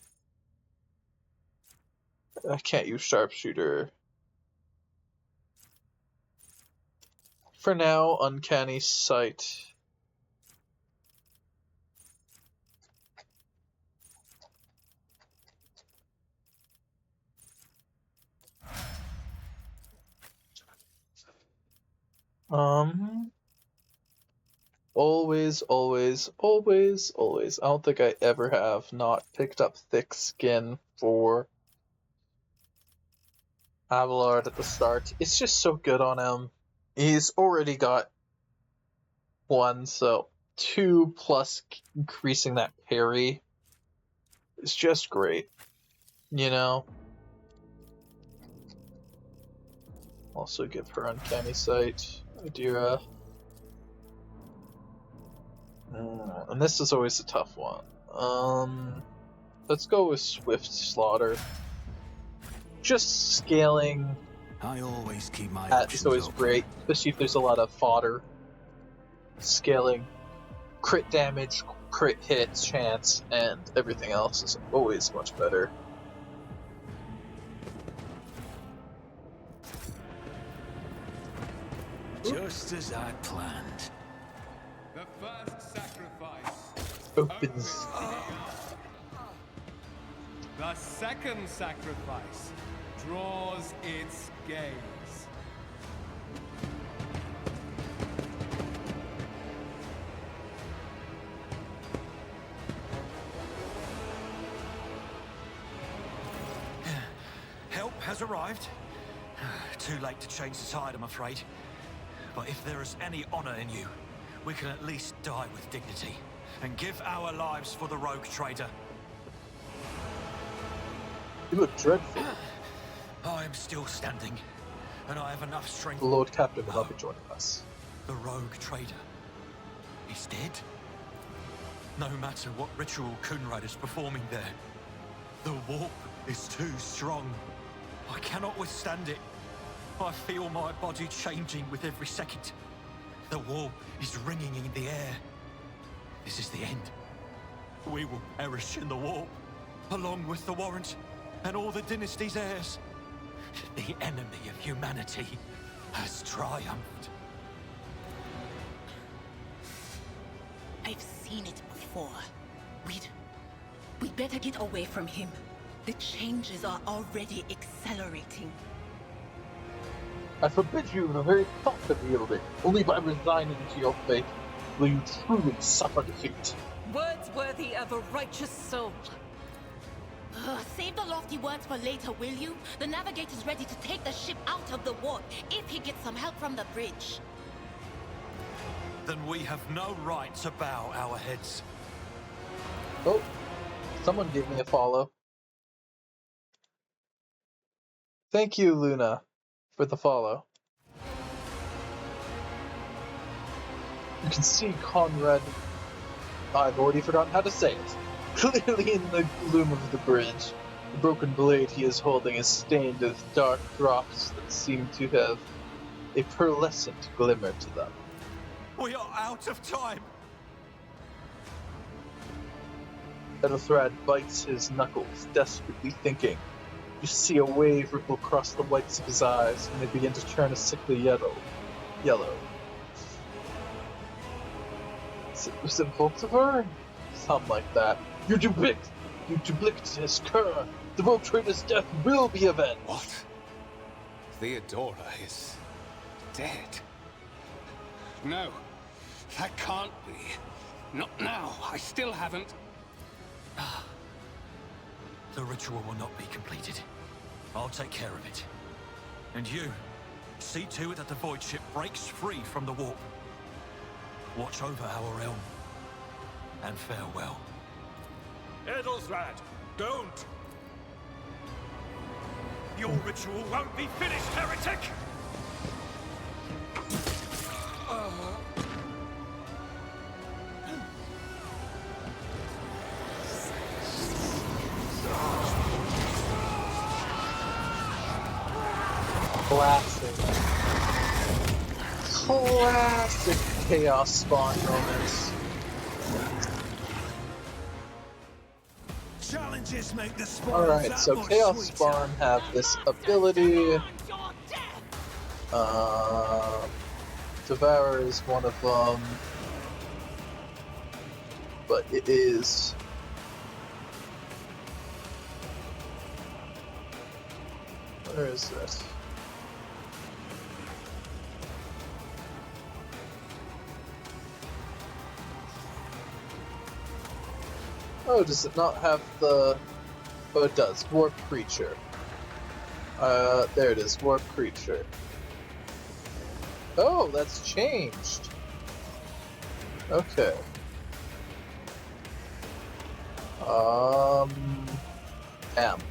I can't use sharpshooter. For now, uncanny sight. Always. I don't think I ever have not picked up thick skin for Abelard at the start. It's just so good on him. He's already got 1, so 2 plus increasing that parry is just great, you know? Also give her uncanny sight, Adira. And this is always a tough one. Let's go with Swift Slaughter. Just scaling I always keep my is always great, especially if there's a lot of fodder. Scaling crit damage, crit hit chance, and everything else is always much better. Just as I planned. The first sacrifice opens. The second sacrifice draws its gaze. Help has arrived. Too late to change the tide, I'm afraid. But if there is any honor in you, we can at least die with dignity and give our lives for the rogue trader. You look dreadful. I am still standing, and I have enough strength. The Lord Captain will not be joining us. The rogue trader is dead? No matter what ritual Kunrad is performing there, the warp is too strong. I cannot withstand it. I feel my body changing with every second. The warp is ringing in the air. This is the end. We will perish in the warp, along with the Warrant and all the dynasty's heirs. The enemy of humanity has triumphed. I've seen it before. We'd better get away from him. The changes are already accelerating. I forbid you the very thought of yielding. Only by resigning to your fate will you truly suffer defeat. Words worthy of a righteous soul. Save the lofty words for later, will you? The navigator's ready to take the ship out of the warp if he gets some help from the bridge. Then we have no right to bow our heads. Oh, someone gave me a follow. Thank you, Luna, for the follow. You can see Conrad. I've already forgotten how to say it. Clearly in the gloom of the bridge. The broken blade he is holding is stained with dark drops that seem to have a pearlescent glimmer to them. We are out of time! Ethelthrad bites his knuckles, desperately thinking. You see a wave ripple across the whites of his eyes, and they begin to turn a sickly yellow. Was it Voltiver? Something like that. You duplicitous cur! The Rogue Trader's death will be avenged! What? Theodora is dead? No, that can't be. Not now. I still haven't. The ritual will not be completed. I'll take care of it. And you, see to it that the void ship breaks free from the warp. Watch over our realm. And farewell. Ethelthrad, don't! Your ritual won't be finished, heretic! Classic Chaos Spawn moments. Challenges make the spawn. Alright, so Chaos Spawn have this ability. Devour is one of them. But it is... Where is this? Oh, does it not have the... Oh, it does. Warp Creature. There it is. Warp Creature. Oh, that's changed. Okay.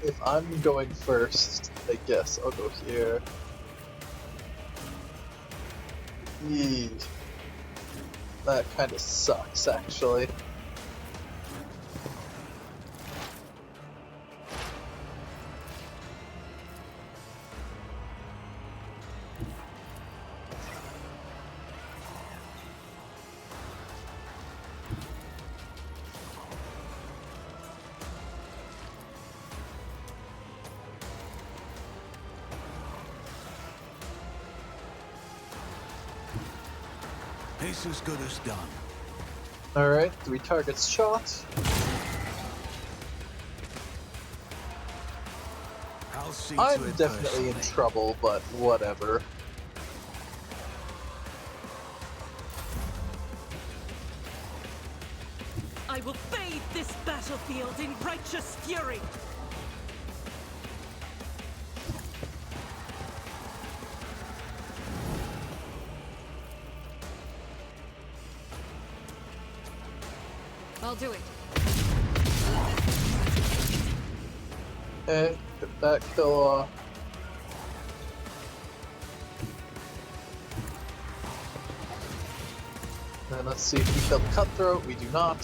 If I'm going first, I guess I'll go here. Yee. That kind of sucks, actually. It's as good as done. Alright, 3 targets shot. I'm definitely in trouble, but whatever. I will bathe this battlefield in righteous fury. I'll do it. Okay, get that kill off. And let's see if we kill Cutthroat. We do not.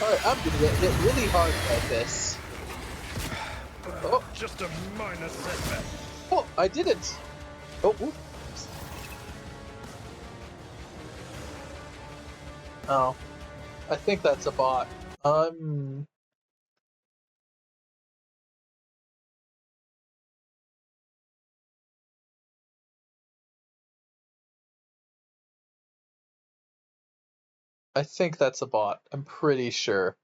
Alright, I'm gonna get hit really hard by this. Oh. Just a minor setback. Oh, I didn't! Oh, oops. Oh. I think that's a bot. I think that's a bot. I'm pretty sure.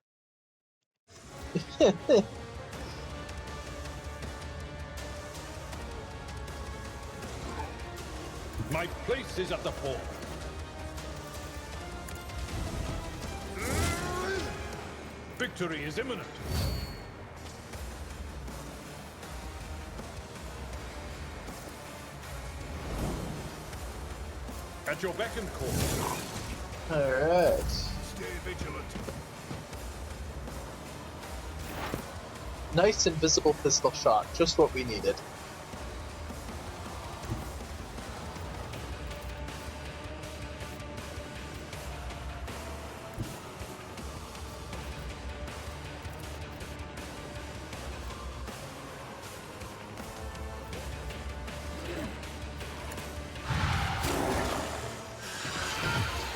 My place is at the port. Victory is imminent. At your beck and call. Alright. Stay vigilant. Nice invisible pistol shot. Just what we needed.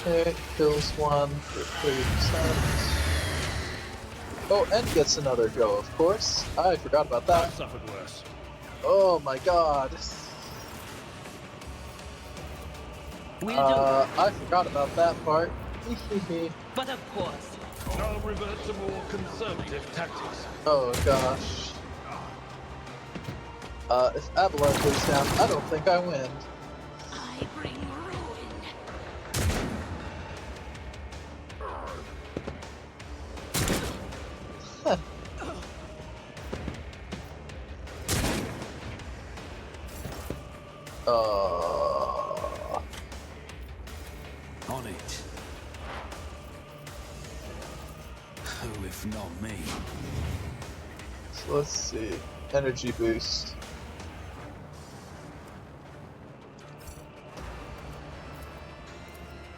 Okay, kills one for 30%. Oh, and gets another go, of course. I forgot about that. I've suffered worse. Oh my god. I forgot about that part. But of course. I'll revert to more conservative tactics. Oh gosh. If Abelard goes down, I don't think I win. I bring ruin. On it. Who if not me? So let's see. Energy boost.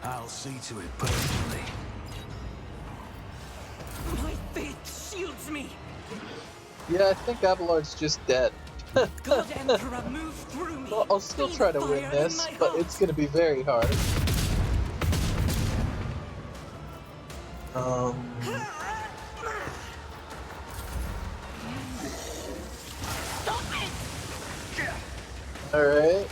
I'll see to it personally. My faith shields me. Yeah, I think Abelard's just dead. God Emperor, move through me. Well, I'll still try to win this, but it's gonna be very hard. Alright.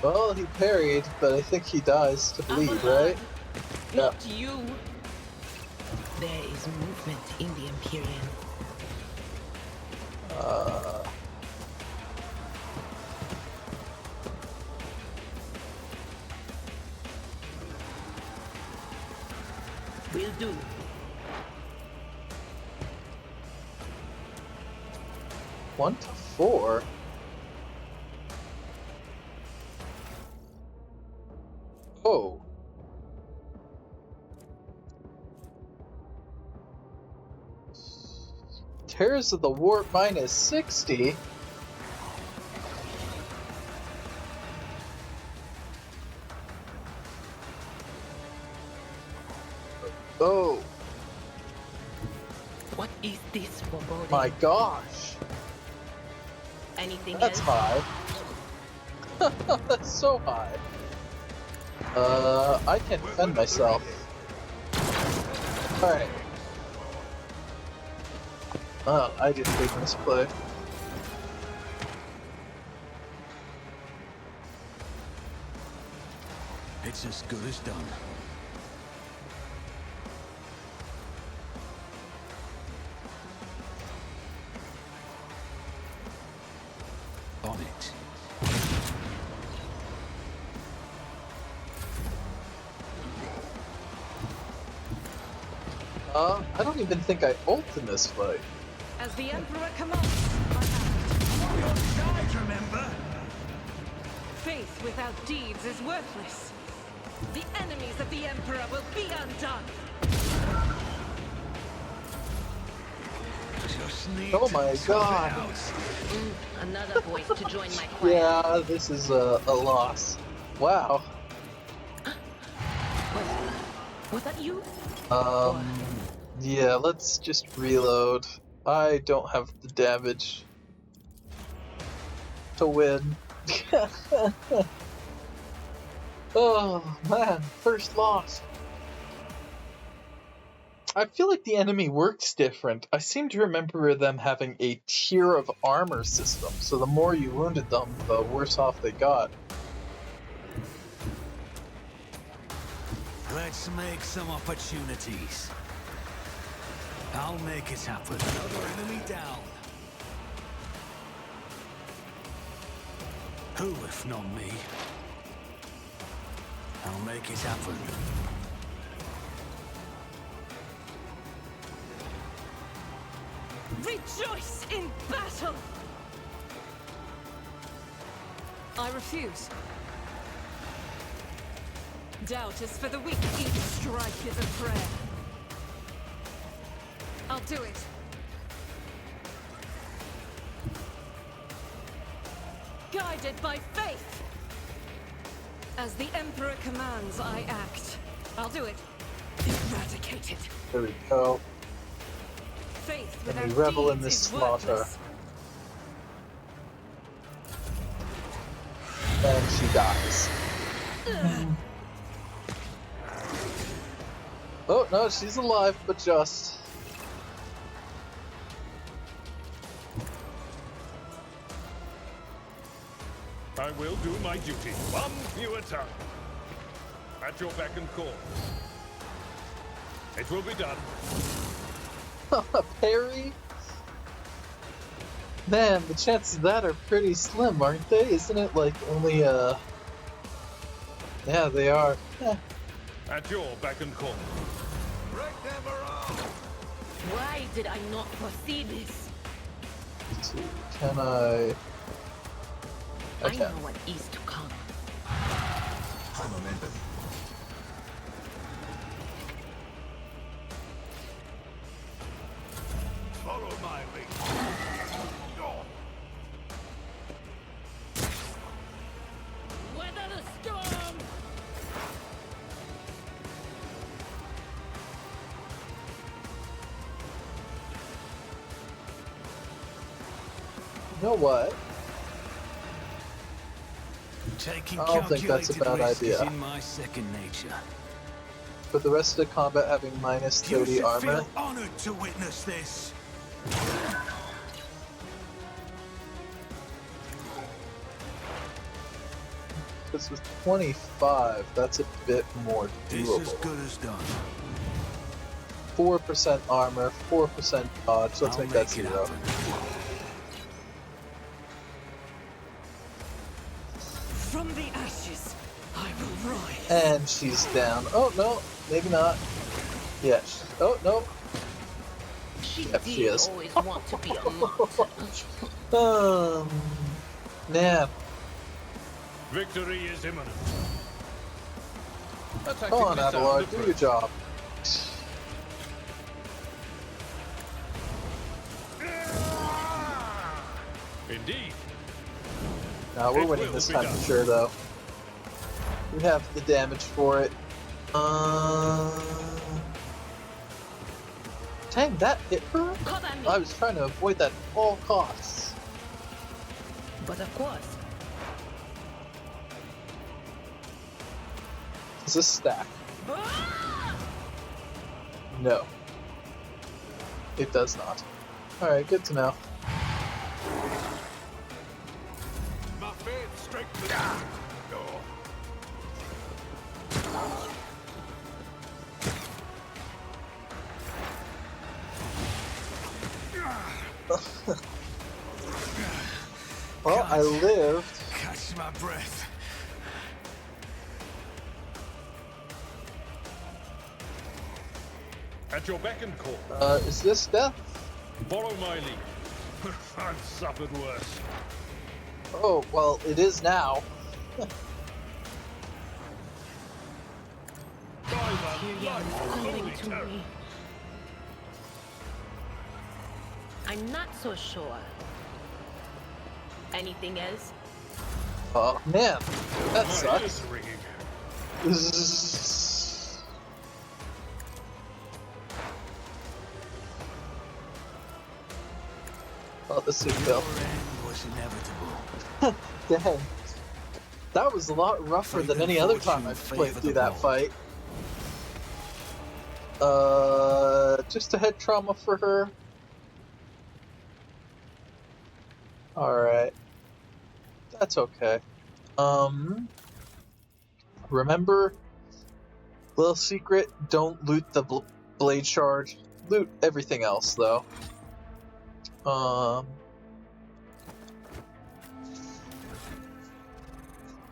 Well, he parried, but I think he dies to bleed, right? Not you. There is movement in the Imperium. Will do. One to 4. Oh. Terrors of the Warp minus 60. Oh. What is this foreboding? My gosh. Anything That's else? high. That's so high. I can't defend myself. Alright. Oh, I did a big misplay. It's as good as done. On it. I don't even think I ult in this fight. As the Emperor commands, Your side, remember? faith without deeds is worthless. The enemies of the Emperor will be undone. Just need Oh to my tough it god. out. Another voice to join my choir. Yeah, this is a loss. Wow. Was that you? Yeah, let's just reload. I don't have the damage to win. Oh man, first loss. I feel like the enemy works different. I seem to remember them having a tier of armor system, so the more you wounded them, the worse off they got. Let's make some opportunities. I'll make it happen. Another enemy down. Who if not me? I'll make it happen. Rejoice in battle! I refuse. Doubt is for the weak. Each strike is a prayer. I'll do it. Guided by faith! As the Emperor commands, I act. I'll do it. Eradicate it. There we go. Faith Let without me revel in deeds this is slaughter. worthless. And she dies. Oh no, she's alive, but just. I will do my duty. One fewer time. At your beck and call. It will be done. Parry? Man, the chances of that are pretty slim, aren't they? Isn't it like only, Yeah, they are. At your beck and call. Break them around! Why did I not foresee this? Can I I can. know what is to come. High momentum. Follow my lead. Weather the storm! You know what? Taking I don't think that's a bad calculated risks idea. is in my second nature. For the rest of the combat having minus 30 You should armor. feel honored to witness this. Because with 25, that's a bit more This doable. as good as done. 4% armor, 4% dodge. Let's I'll make that make it 0. happen. From the ashes, I will rise. And she's down. Oh, no. Maybe not. Yeah. Oh, no. She Yep, did she is. always want to be a martyr. Man. Victory is imminent. Come on, Adelard, do your job. Indeed. Now we're It winning will this be time done. for sure, though. We have the damage for it. Dang, that hit her? I was trying to avoid that at all costs. But of course, Does this stack? No. It does not. Alright, good to know. My faith straight to the door. Well, I lived. Catch my breath. At your beck and call. Is this death? Follow my lead. I've suffered worse. Oh, well, it is now. calling to me. I'm not so sure. Anything else? Oh, man. That My sucks. ears ringing. Oh, the suit bill. Was inevitable. Dang. That was a lot rougher than any other time I've played through that fight. Just a head trauma for her. Alright. That's okay. Remember, little secret, don't loot the blade shard. Loot everything else, though.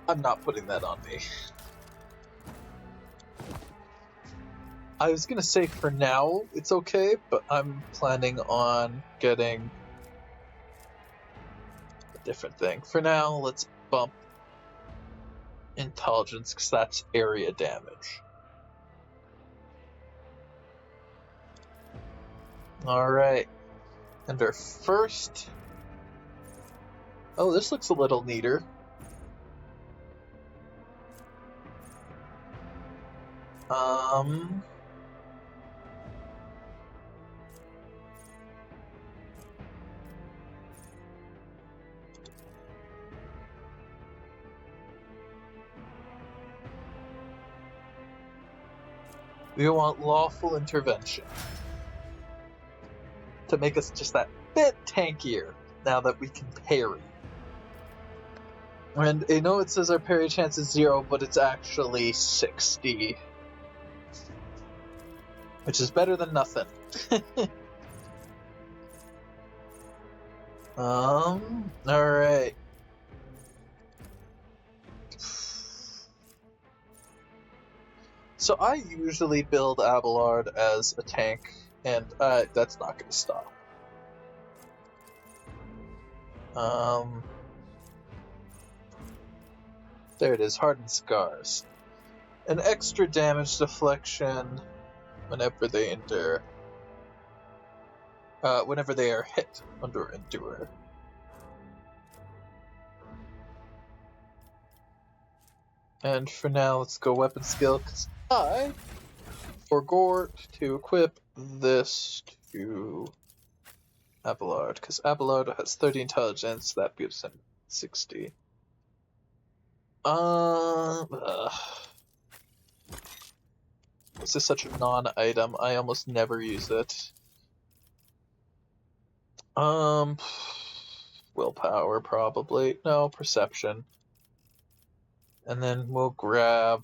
I'm not putting that on me. I was gonna say for now it's okay, but I'm planning on getting a different thing. For now, let's bump intelligence, because that's area damage. Alright. And our first... Oh, this looks a little neater. We want lawful intervention to make us just that bit tankier now that we can parry. And I know it says our parry chance is 0, but it's actually 60. Which is better than nothing. Alright. So I usually build Abelard as a tank, and that's not going to stop. There it is, Hardened Scars. An extra damage deflection whenever they endure. Whenever they are hit under Endure. And for now, let's go weapon skill, because I forgot to equip this to Abelard, because Abelard has 30 intelligence, that gives him 60. This is such a non-item, I almost never use it. Willpower, probably. No, perception. And then we'll grab...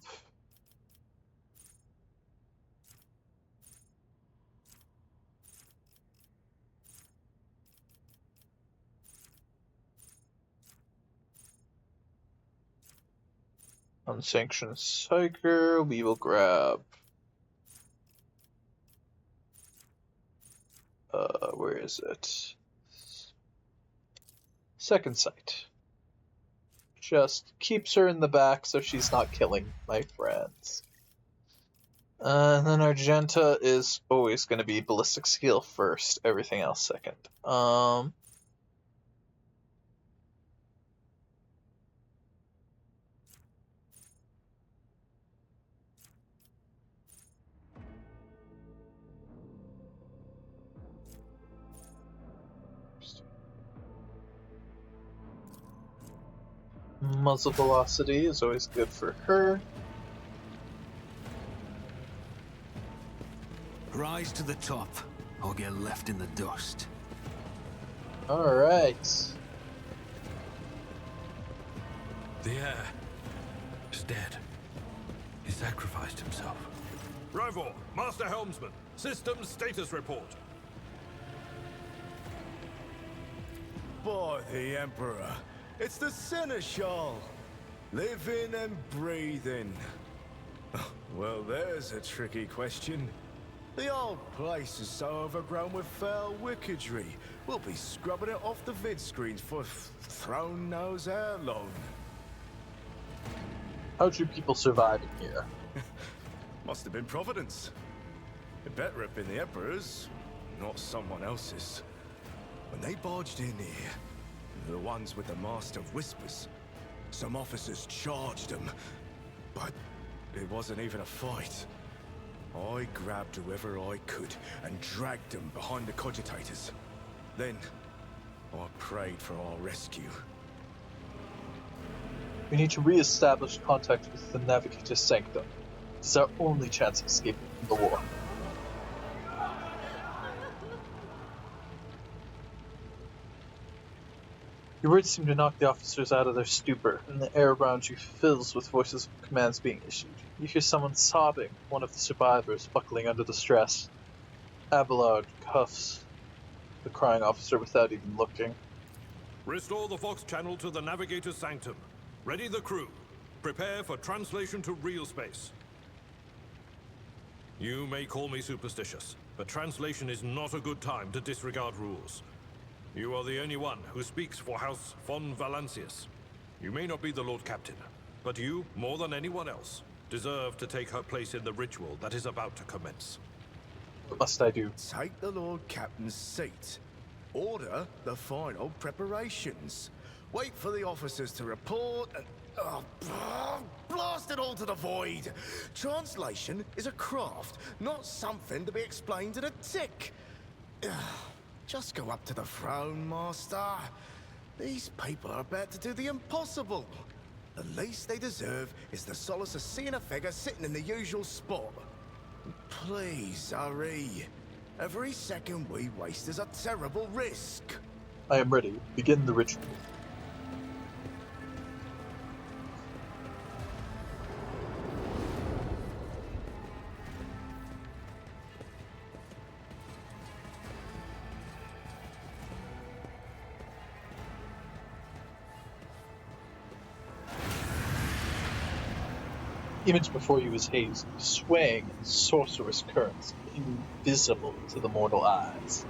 Unsanctioned Psyker, we will grab... where is it? Second Sight. Just keeps her in the back so she's not killing my friends. And then Argenta is always going to be ballistic skill first, everything else second. Muzzle velocity is always good for her. Rise to the top, or get left in the dust. Alright. The heir is dead. He sacrificed himself. Rivor, Master Helmsman, system status report. By the Emperor, it's the Seneschal, living and breathing. Well, there's a tricky question. The old place is so overgrown with foul wickedry, we'll be scrubbing it off the vid screens for throne knows how long. How do people survive in here? Must have been Providence. It better have been the Emperor's, not someone else's. When they barged in here, the ones with the Master of Whispers, some officers charged them, but it wasn't even a fight. I grabbed whoever I could and dragged them behind the cogitators. Then, I prayed for our rescue. We need to re-establish contact with the Navigator's Sanctum. It's our only chance of escaping from the war. Your words seem to knock the officers out of their stupor, and the air around you fills with voices of commands being issued. You hear someone sobbing, one of the survivors buckling under the stress. Abelard cuffs the crying officer without even looking. Restore the Vox channel to the Navigator's Sanctum. Ready the crew. Prepare for translation to real space. You may call me superstitious, but translation is not a good time to disregard rules. You are the only one who speaks for House von Valancius. You may not be the Lord Captain, but you, more than anyone else, deserve to take her place in the ritual that is about to commence. What must I do? Take the Lord Captain's seat. Order the final preparations. Wait for the officers to report and... blast it all to the void! Translation is a craft, not something to be explained in a tick. Just go up to the throne, Master. These people are about to do the impossible. The least they deserve is the solace of seeing a figure sitting in the usual spot. Please, hurry. Every second we waste is a terrible risk. I am ready. Begin the ritual. Image before you is hazy, swaying in sorcerous currents, invisible to the mortal eyes,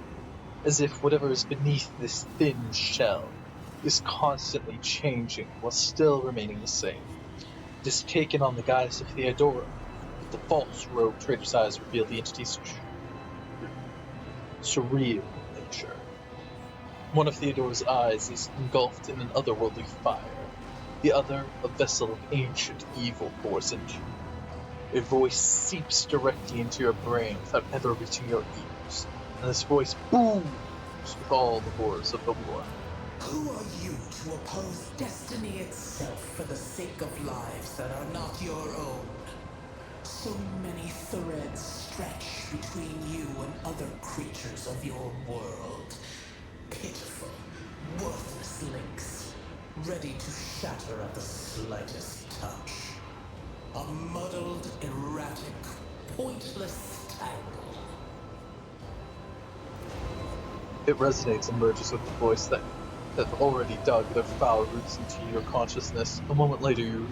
as if whatever is beneath this thin shell is constantly changing while still remaining the same. It is taken on the guise of Theodora, but the false rogue trader's eyes reveal the entity's surreal nature. One of Theodora's eyes is engulfed in an otherworldly fire. The other, a vessel of ancient evil, pours into you. A voice seeps directly into your brain without ever reaching your ears, and this voice booms with all the horrors of the war. Who are you to oppose destiny itself for the sake of lives that are not your own? So many threads stretch between you and other creatures of your world. Pitiful, worthless links. Ready to shatter at the slightest touch. A muddled, erratic, pointless tangle. It resonates and merges with the voice that have already dug their foul roots into your consciousness. A moment later, you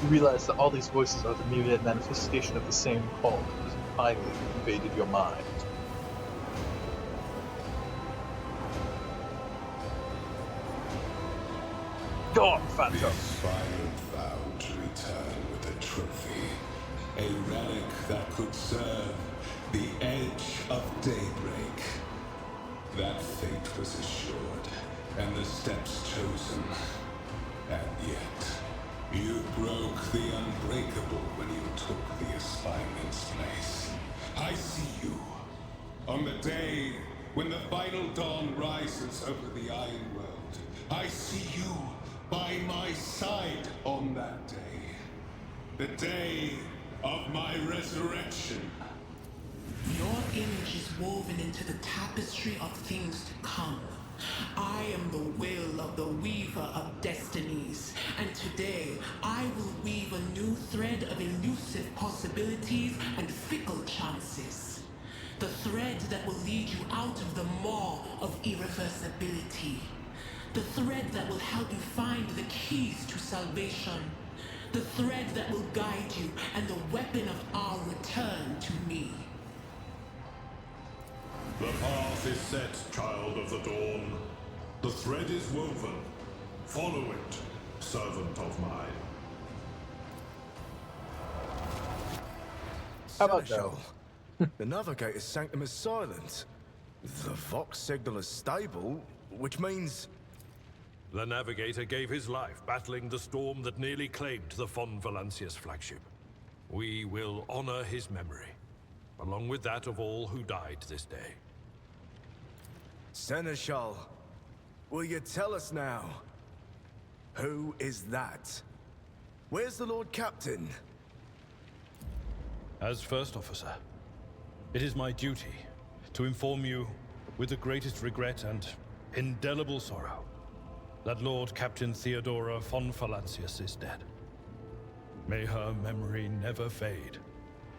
realize that all these voices are the myriad manifestation of the same call that has finally invaded your mind. Go on, Phantom! The Aspirant vowed to return with a trophy. A relic that could serve the edge of daybreak. That fate was assured, and the steps chosen. And yet, you broke the unbreakable when you took the Aspirant's place. I see you. On the day when the final dawn rises over the Iron World, I see you by my side on that day. The day of my resurrection. Your image is woven into the tapestry of things to come. I am the will of the weaver of destinies, and today I will weave a new thread of elusive possibilities and fickle chances. The thread that will lead you out of the maw of irreversibility. The thread that will help you find the keys to salvation. The thread that will guide you and the weapon of our return to me. The path is set, child of the dawn. The thread is woven. Follow it, servant of mine. How about that? The Navigator's sanctum is silent. The Vox signal is stable, which means... The Navigator gave his life battling the storm that nearly claimed the Von Valancius flagship. We will honor his memory, along with that of all who died this day. Seneschal, will you tell us now? Who is that? Where's the Lord Captain? As First Officer, it is my duty to inform you, with the greatest regret and indelible sorrow, that Lord Captain Theodora von Valancius is dead. May her memory never fade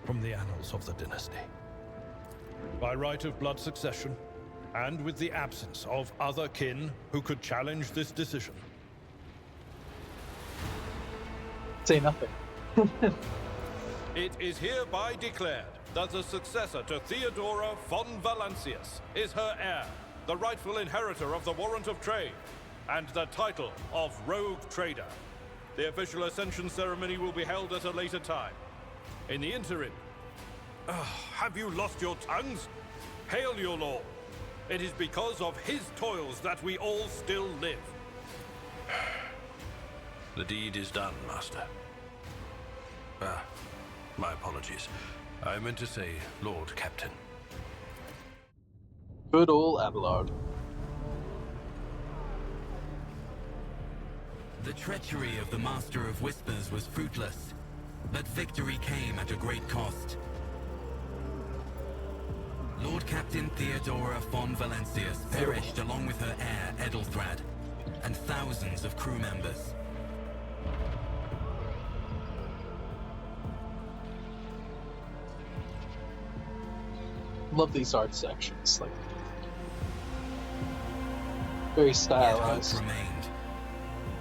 from the annals of the dynasty. By right of blood succession, and with the absence of other kin who could challenge this decision. Say nothing. It is hereby declared that the successor to Theodora von Valancius is her heir, the rightful inheritor of the warrant of trade, and the title of Rogue Trader. The official ascension ceremony will be held at a later time. In the interim, have you lost your tongues? Hail your lord. It is because of his toils that we all still live. The deed is done, Master. My apologies. I meant to say Lord Captain. Good old Abelard. The treachery of the Master of Whispers was fruitless. But victory came at a great cost. Lord Captain Theodora von Valancius perished along with her heir, Edelthrad, and thousands of crew members. Love these art sections, like very stylized. Yet hope remained,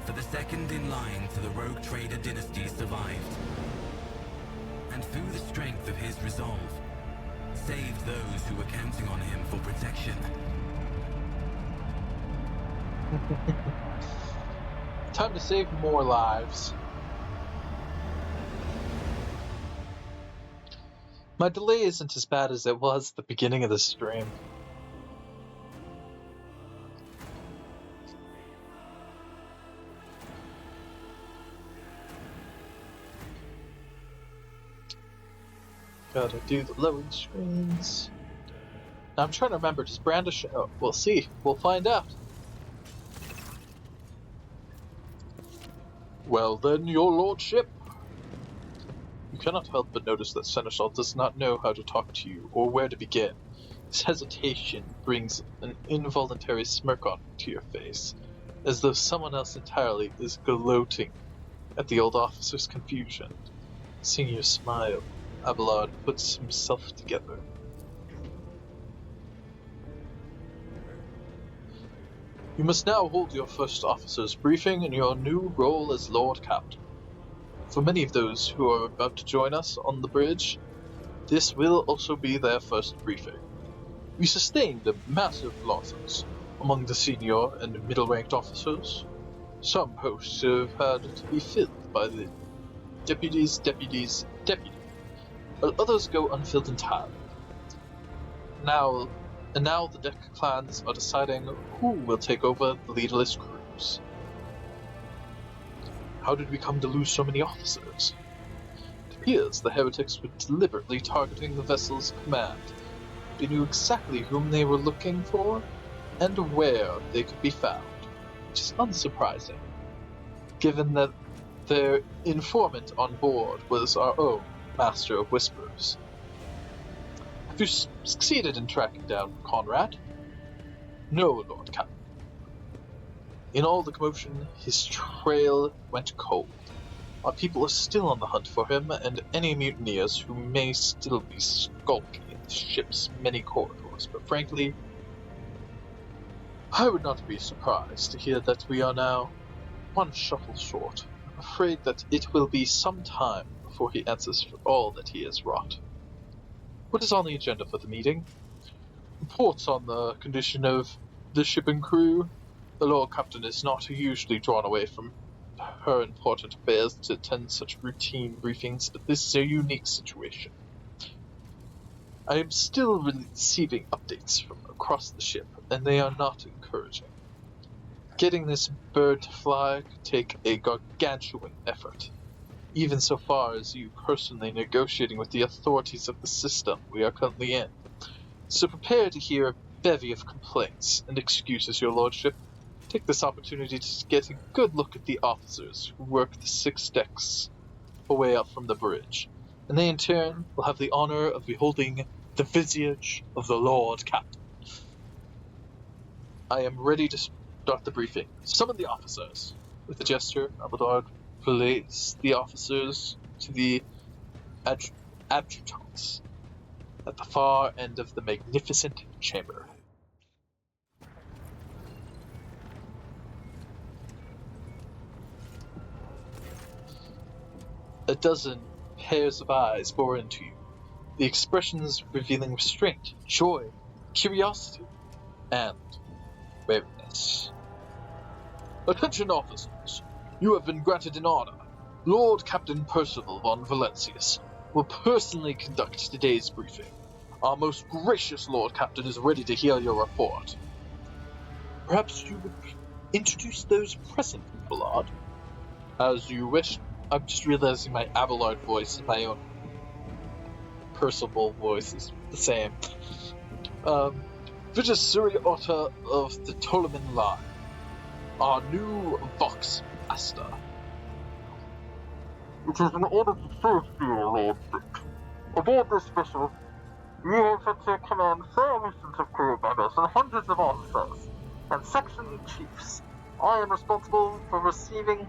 for the second in line to the rogue trader dynasty survived, and through the strength of his resolve, saved those who were counting on him for protection. Time to save more lives. My delay isn't as bad as it was at the beginning of the stream. Gotta do the loading screens. Now I'm trying to remember, does Brandish... Oh, we'll see. We'll find out. Well then, your lordship. You cannot help but notice that Seneschal does not know how to talk to you, or where to begin. His hesitation brings an involuntary smirk onto your face, as though someone else entirely is gloating at the old officer's confusion. Seeing your smile, Abelard puts himself together. You must now hold your first officer's briefing in your new role as Lord Captain. For many of those who are about to join us on the bridge, this will also be their first briefing. We sustained massive losses among the senior and middle-ranked officers. Some posts have had to be filled by the deputies, but others go unfilled entirely. Now the deck clans are deciding who will take over the leaderless crews. How did we come to lose so many officers? It appears the heretics were deliberately targeting the vessel's command. They knew exactly whom they were looking for and where they could be found, which is unsurprising, given that their informant on board was our own Master of Whispers. Have you succeeded in tracking down Conrad? No, Lord Captain. In all the commotion, his trail went cold. Our people are still on the hunt for him and any mutineers who may still be skulking in the ship's many corridors, but frankly, I would not be surprised to hear that we are now one shuffle short. I'm afraid that it will be some time before he answers for all that he has wrought. What is on the agenda for the meeting? Reports on the condition of the ship and crew. The Lord Captain is not usually drawn away from her important affairs to attend such routine briefings, but this is a unique situation. I am still receiving updates from across the ship, and they are not encouraging. Getting this bird to fly could take a gargantuan effort, even so far as you personally negotiating with the authorities of the system we are currently in. So prepare to hear a bevy of complaints and excuses, your lordship. Take this opportunity to get a good look at the officers who work the 6 decks away up from the bridge, and they in turn will have the honor of beholding the visage of the Lord Captain. I am ready to start the briefing. Summon the officers. With a gesture, Abelard relays the officers to the adjutants at the far end of the magnificent chamber. A dozen pairs of eyes bore into you, the expressions revealing restraint, joy, curiosity, and wariness. Attention officers, you have been granted an honor. Lord Captain Percival von Valancius will personally conduct today's briefing. Our most gracious Lord Captain is ready to hear your report. Perhaps you would introduce those present, Abelard? As you wish. I'm just realizing my Abelard voice and my own Percival voice is the same. Vigisuriota of the Ptoleman line. Our new Vox Master. It is an honor to serve you, Lordship. Aboard this vessel, you have had to command thousands of crew members and hundreds of officers and section chiefs. I am responsible for receiving,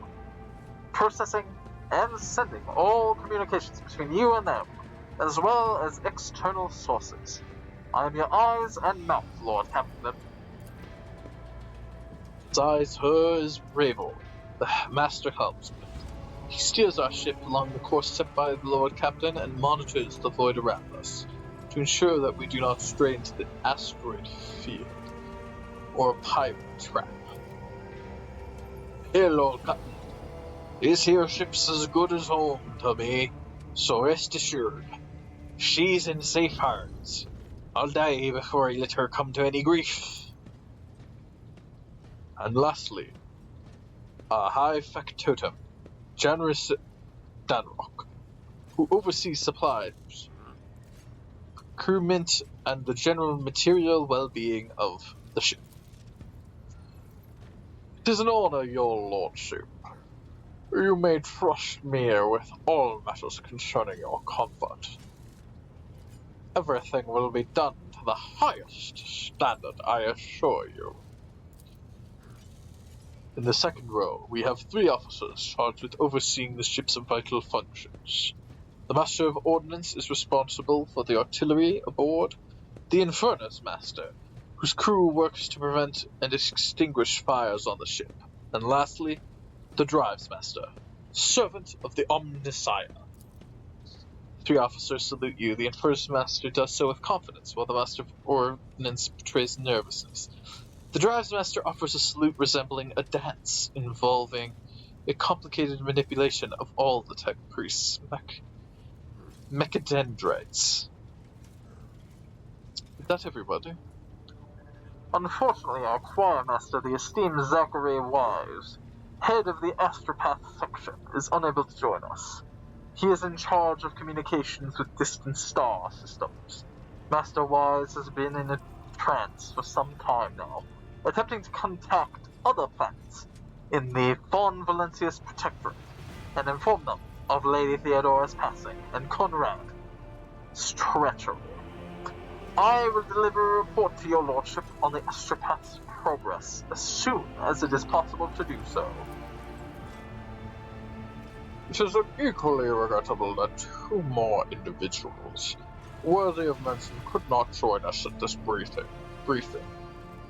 processing, and sending all communications between you and them, as well as external sources. I am your eyes and mouth, Lord Captain. His eyes, hers, Rayvor, the Master Helmsman. He steers our ship along the course set by the Lord Captain and monitors the void around us to ensure that we do not stray into the asteroid field or a pirate trap. Here, Lord Captain, this here ship's as good as home to me, so rest assured, she's in safe hands. I'll die before I let her come to any grief. And lastly, a high factotum, generous Danrock, who oversees supplies, procurement, and the general material well-being of the ship. It is an honor, your lordship. You may trust me with all matters concerning your comfort. Everything will be done to the highest standard, I assure you. In the second row, we have 3 officers charged with overseeing the ship's vital functions. The Master of Ordnance is responsible for the artillery aboard, the Infernus Master, whose crew works to prevent and extinguish fires on the ship, and lastly, the Drives Master, servant of the Omnissiah. 3 officers salute you. The Infernus Master does so with confidence, while the Master of Ordnance betrays nervousness. The Drives Master offers a salute resembling a dance, involving a complicated manipulation of all the tech priests' mechadendrites. Is that everybody? Unfortunately, our choir master, the esteemed Zachary Wise, head of the Astropath section, is unable to join us. He is in charge of communications with distant star systems. Master Wise has been in a trance for some time now, attempting to contact other planets in the Von Valancius Protectorate and inform them of Lady Theodora's passing and Conrad's treachery. I will deliver a report to your lordship on the Astropath's progress as soon as it is possible to do so. It is equally regrettable that 2 more individuals worthy of mention could not join us at this briefing.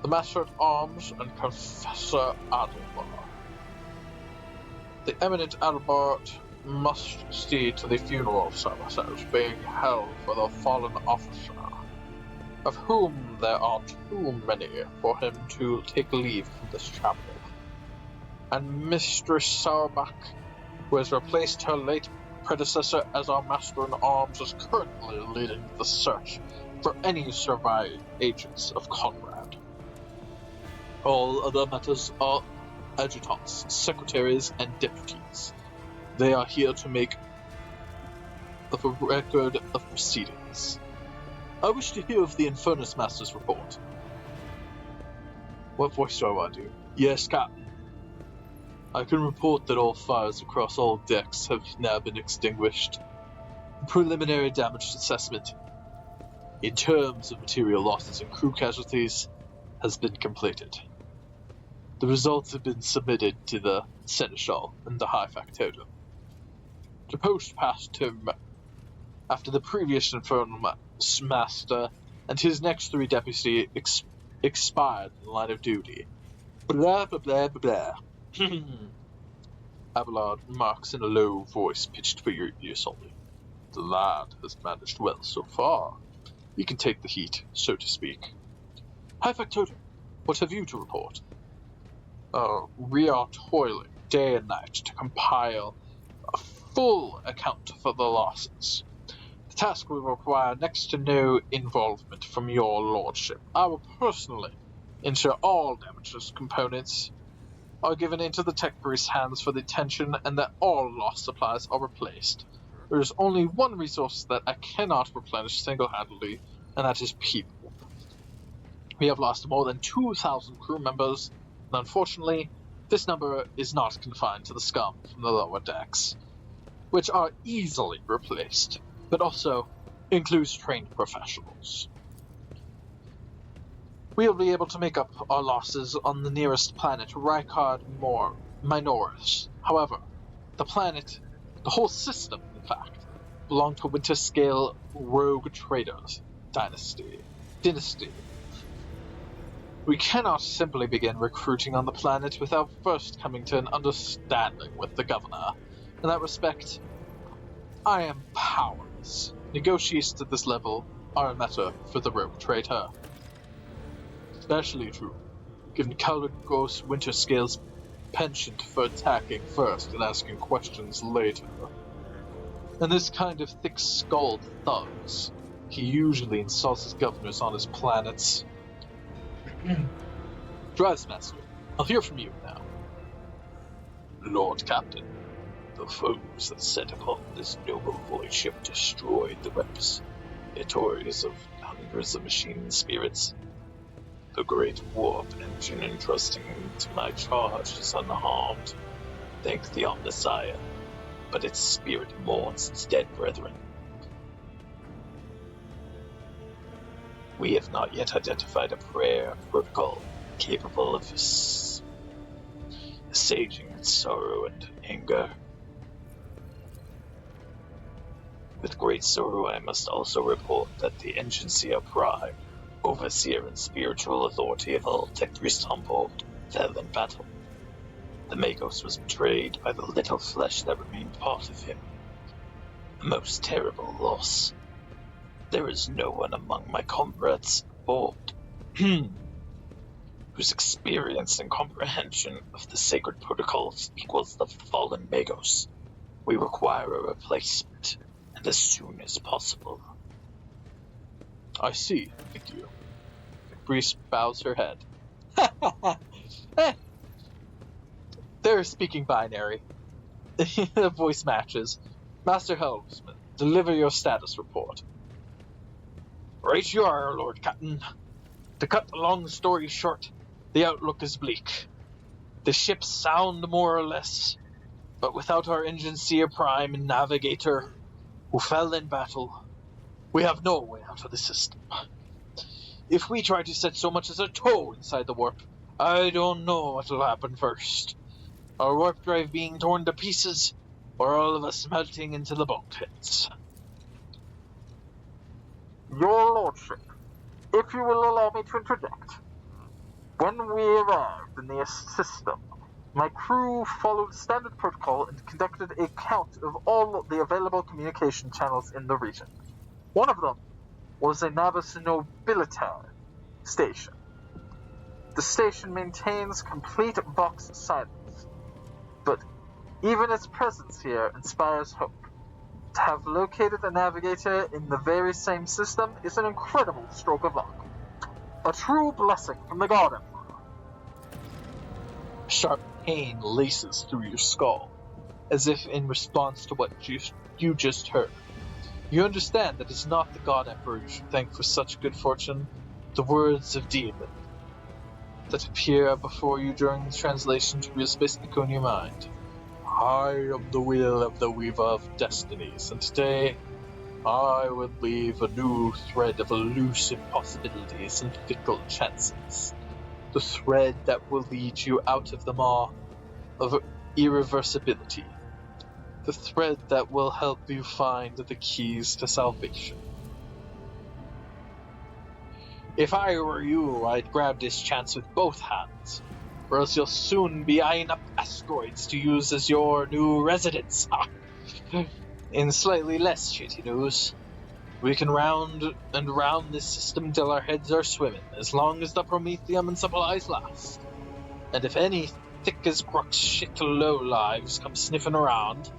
The Master at Arms and Confessor Adelbar. The eminent Adelbart must see to the funeral services being held for the fallen officer, of whom there are too many for him to take leave from this chapel. And Mistress Sauerbach, who has replaced her late predecessor as our Master-in-Arms, is currently leading the search for any surviving agents of Conrad. All other matters are adjutants, secretaries, and deputies. They are here to make of a record of proceedings. I wish to hear of the Infernus Master's report. What voice do I want to do? Yes, Captain. I can report that all fires across all decks have now been extinguished. The preliminary damage assessment, in terms of material losses and crew casualties, has been completed. The results have been submitted to the Seneschal and the High Factotum. The post passed to him after the previous Infernus Master and his next 3 deputies expired in the line of duty. Blah, blah, blah, blah, blah. Abelard remarks in a low voice pitched for your ears only. The lad has managed well so far. He can take the heat, so to speak. High Factotum, what have you to report? We are toiling day and night to compile a full account for the losses. The task will require next to no involvement from your lordship. I will personally ensure all damages components are given into the tech priest's hands for the attention and that all lost supplies are replaced. There is only one resource that I cannot replenish single-handedly, and that is people. We have lost more than 2,000 crew members, and unfortunately, this number is not confined to the scum from the lower decks. which are easily replaced, but also includes trained professionals. We'll be able to make up our losses on the nearest planet, Rykard Minoris. However, the whole system, in fact, belonged to Winterscale Rogue Traders Dynasty. We cannot simply begin recruiting on the planet without first coming to an understanding with the governor. In that respect, I am powerless. Negotiations at this level are a matter for the Rogue Trader. Especially true, given Caligos Winterscale's penchant for attacking first and asking questions later. And this kind of thick-skulled thugs, he usually insults his governors on his planets. Drivesmaster, I'll hear from you now. Lord Captain, the foes that set upon this noble void ship destroyed the repositories of hundreds of machine spirits. The great warp engine entrusting to my charge is unharmed, thank the Omnissiah, but its spirit mourns its dead brethren. We have not yet identified a prayer protocol capable of assuaging its sorrow and anger. With great sorrow, I must also report that the Omnissiah Prime, overseer and spiritual authority of all Tectris Humboldt, fell in battle. The Magos was betrayed by the little flesh that remained part of him. A most terrible loss. There is no one among my comrades aboard whose experience and comprehension of the sacred protocols equals the fallen Magos. We require a replacement, and as soon as possible. I see, thank you. Breeze bows her head. They're speaking binary. The voice matches. Master Helmsman, deliver your status report. Right you are, Lord Captain. To cut the long story short, the outlook is bleak. The ship's sound more or less, but without our Omnissiah Prime and Navigator, who fell in battle, we have no way out of the system. If we try to set so much as a toe inside the warp, I don't know what'll happen first. Our warp drive being torn to pieces, or all of us melting into the bulkheads. Your Lordship, if you will allow me to interject. When we arrived in the system, my crew followed standard protocol and conducted a count of all the available communication channels in the region. One of them was a Navis Nobilitar station. The station maintains complete box silence, but even its presence here inspires hope. To have located a navigator in the very same system is an incredible stroke of luck. A true blessing from the God Emperor. Sharp pain laces through your skull, as if in response to what you just heard. You understand that it's not the God Emperor you should thank for such good fortune. The words of Demon that appear before you during the translation to real space echo in your mind. I am the will of the Weaver of Destinies, and today I will weave a new thread of elusive possibilities and fickle chances. The thread that will lead you out of the maw of irreversibility. The thread that will help you find the keys to salvation. If I were you, I'd grab this chance with both hands, or else you'll soon be eyeing up asteroids to use as your new residence. In slightly less shitty news, we can round and round this system till our heads are swimming, as long as the Prometheum and supplies last. And if any thick-as-crux shit lowlives come sniffing around,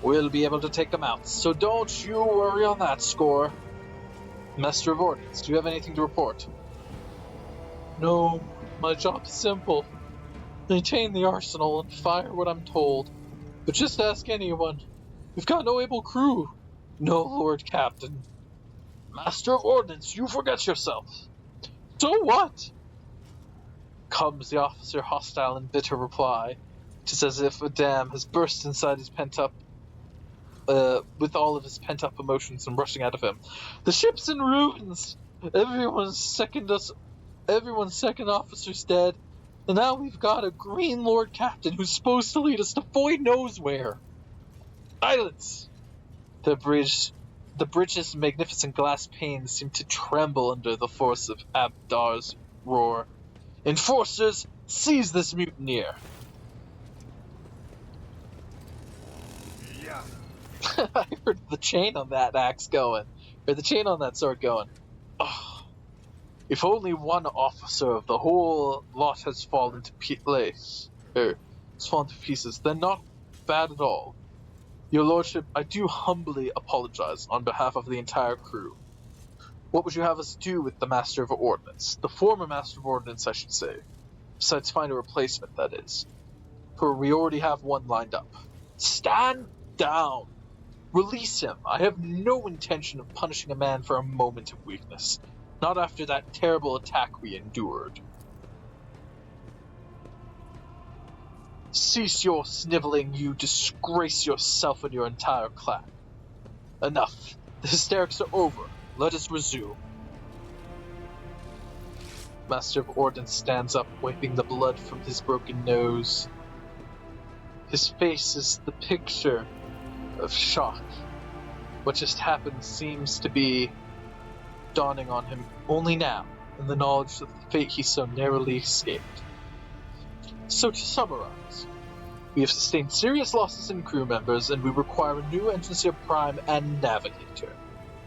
we'll be able to take them out, so don't you worry on that score. Master of Ordnance, do you have anything to report? No, my job's simple. Maintain the arsenal and fire what I'm told. But just ask anyone. We've got no able crew. No Lord Captain. Master of Ordnance, you forget yourself. So what? Comes the officer hostile and bitter reply. Just as if a dam has burst inside his pent-up with all of his pent-up emotions and rushing out of him. The ship's in ruins! Everyone's second officer's dead, and now we've got a Green Lord Captain who's supposed to lead us to Void knows where. Silence! The bridge's magnificent glass panes seemed to tremble under the force of Abdar's roar. Enforcers, seize this mutineer! I heard the chain on that axe going, or the chain on that sword going. Oh, if only one officer of the whole lot has fallen to pieces, then not bad at all. Your lordship, I do humbly apologize on behalf of the entire crew. What would you have us do with the Master of Ordnance? The former Master of Ordnance, I should say. Besides find a replacement, that is. For we already have one lined up. Stand down! Release him! I have no intention of punishing a man for a moment of weakness. Not after that terrible attack we endured. Cease your sniveling, you disgrace yourself and your entire clan. Enough. The hysterics are over. Let us resume. Master of Ordnance stands up, wiping the blood from his broken nose. His face is the picture of shock. What just happened seems to be dawning on him only now, in the knowledge of the fate he so narrowly escaped. So to summarize, we have sustained serious losses in crew members, and we require a new Omnissiah Prime and Navigator.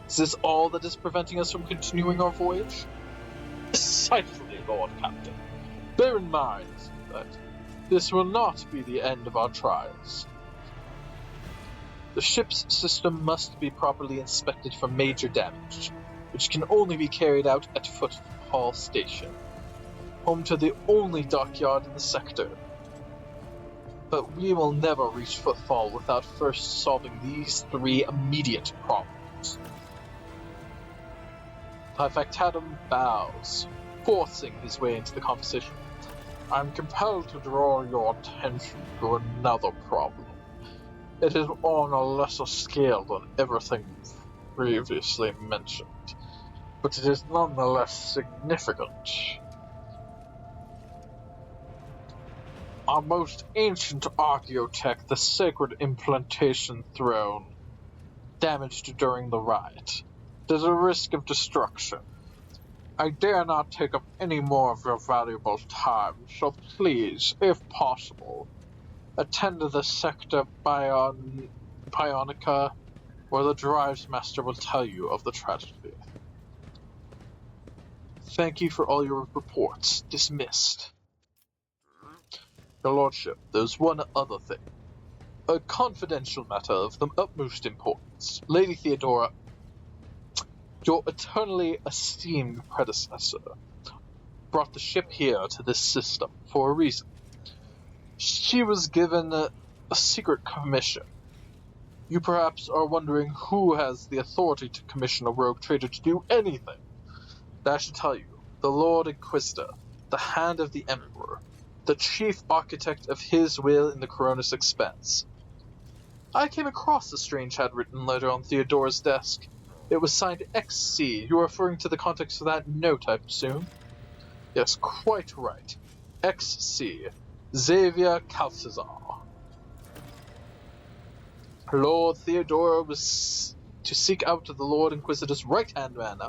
Is this all that is preventing us from continuing our voyage? Precisely, Lord Captain. Bear in mind that this will not be the end of our trials. The ship's system must be properly inspected for major damage, which can only be carried out at Footfall Station, home to the only dockyard in the sector. But we will never reach Footfall without first solving these three immediate problems. Factatum bows, forcing his way into the conversation. I'm compelled to draw your attention to another problem. It is on a lesser scale than everything previously mentioned, but it is nonetheless significant. Our most ancient archaeotech, the Sacred Implantation Throne, damaged during the riot. There's a risk of destruction. I dare not take up any more of your valuable time, so please, if possible, attend to the Sector Bionica, where the Drives Master will tell you of the tragedy. Thank you for all your reports. Dismissed. Your Lordship, there's one other thing. A confidential matter of the utmost importance. Lady Theodora, your eternally esteemed predecessor, brought the ship here to this system for a reason. She was given a secret commission. You perhaps are wondering who has the authority to commission a rogue trader to do anything. I should tell you, the Lord Inquisitor, the Hand of the Emperor, the chief architect of his will in the Coronis Expanse. I came across a strange handwritten letter on Theodora's desk. It was signed XC. You're referring to the context of that note, I presume? Yes, quite right. XC. Xavier Calcazar. Lord Theodora was to seek out the Lord Inquisitor's right-hand man,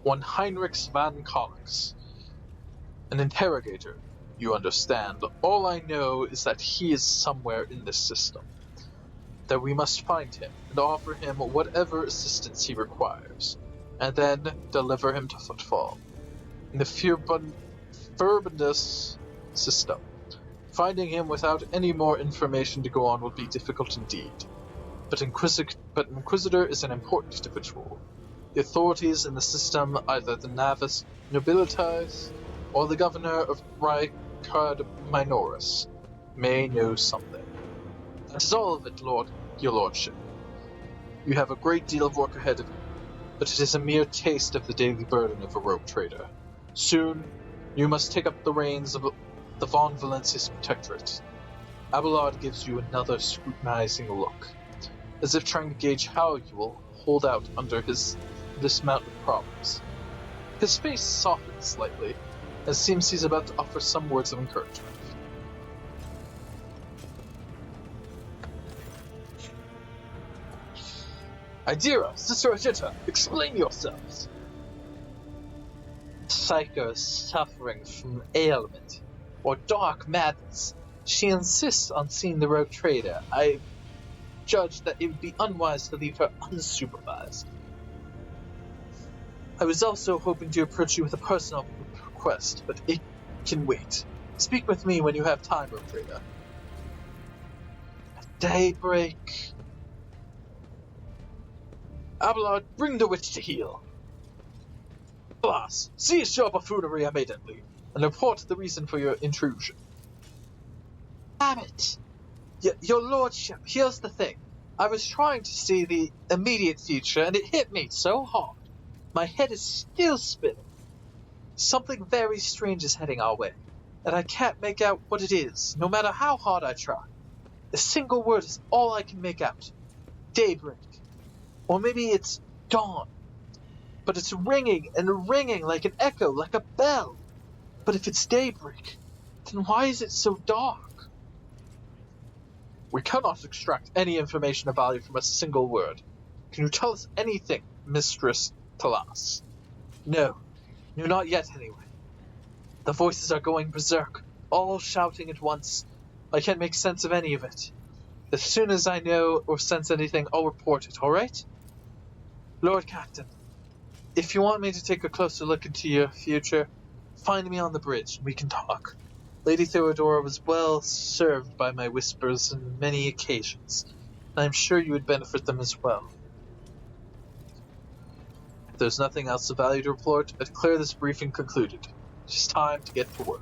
one Heinrich van Collix. An interrogator, you understand. All I know is that he is somewhere in this system. That we must find him and offer him whatever assistance he requires, and then deliver him to Footfall. In the Furbundus system, finding him without any more information to go on would be difficult indeed. But Inquisitor is an important individual. The authorities in the system, either the Navis Nobilitas or the governor of Ricard Minoris, may know something. That is all of it, your lordship. You have a great deal of work ahead of you, but it is a mere taste of the daily burden of a rogue trader. Soon, you must take up the reins of the Von Valencius Protectorate. Abelard gives you another scrutinizing look. as if trying to gauge how you will hold out under this mountain of problems. His face softens slightly, as it seems he's about to offer some words of encouragement. Idira, Sister Ajita, explain yourselves! Psycho is suffering from ailment, or dark madness. She insists on seeing the rogue trader. I judged that it would be unwise to leave her unsupervised. I was also hoping to approach you with a personal request, but it can wait. Speak with me when you have time, rogue trader. At daybreak... Abelard, bring the witch to heel. Boss, cease your buffoonery immediately, and report the reason for your intrusion. Damn it! Your lordship, here's the thing. I was trying to see the immediate future, and it hit me so hard. My head is still spinning. Something very strange is heading our way, and I can't make out what it is, no matter how hard I try. A single word is all I can make out. Daybreak. Or maybe it's dawn. But it's ringing and ringing like an echo, like a bell. But if it's daybreak, then why is it so dark? We cannot extract any information of value from a single word. Can you tell us anything, Mistress Talas? No, not yet anyway. The voices are going berserk, all shouting at once. I can't make sense of any of it. As soon as I know or sense anything, I'll report it, alright? Lord Captain, if you want me to take a closer look into your future, find me on the bridge and we can talk. Lady Theodora was well served by my whispers on many occasions, and I'm sure you would benefit them as well. If there's nothing else of value to report, I declare this briefing concluded. It's time to get to work.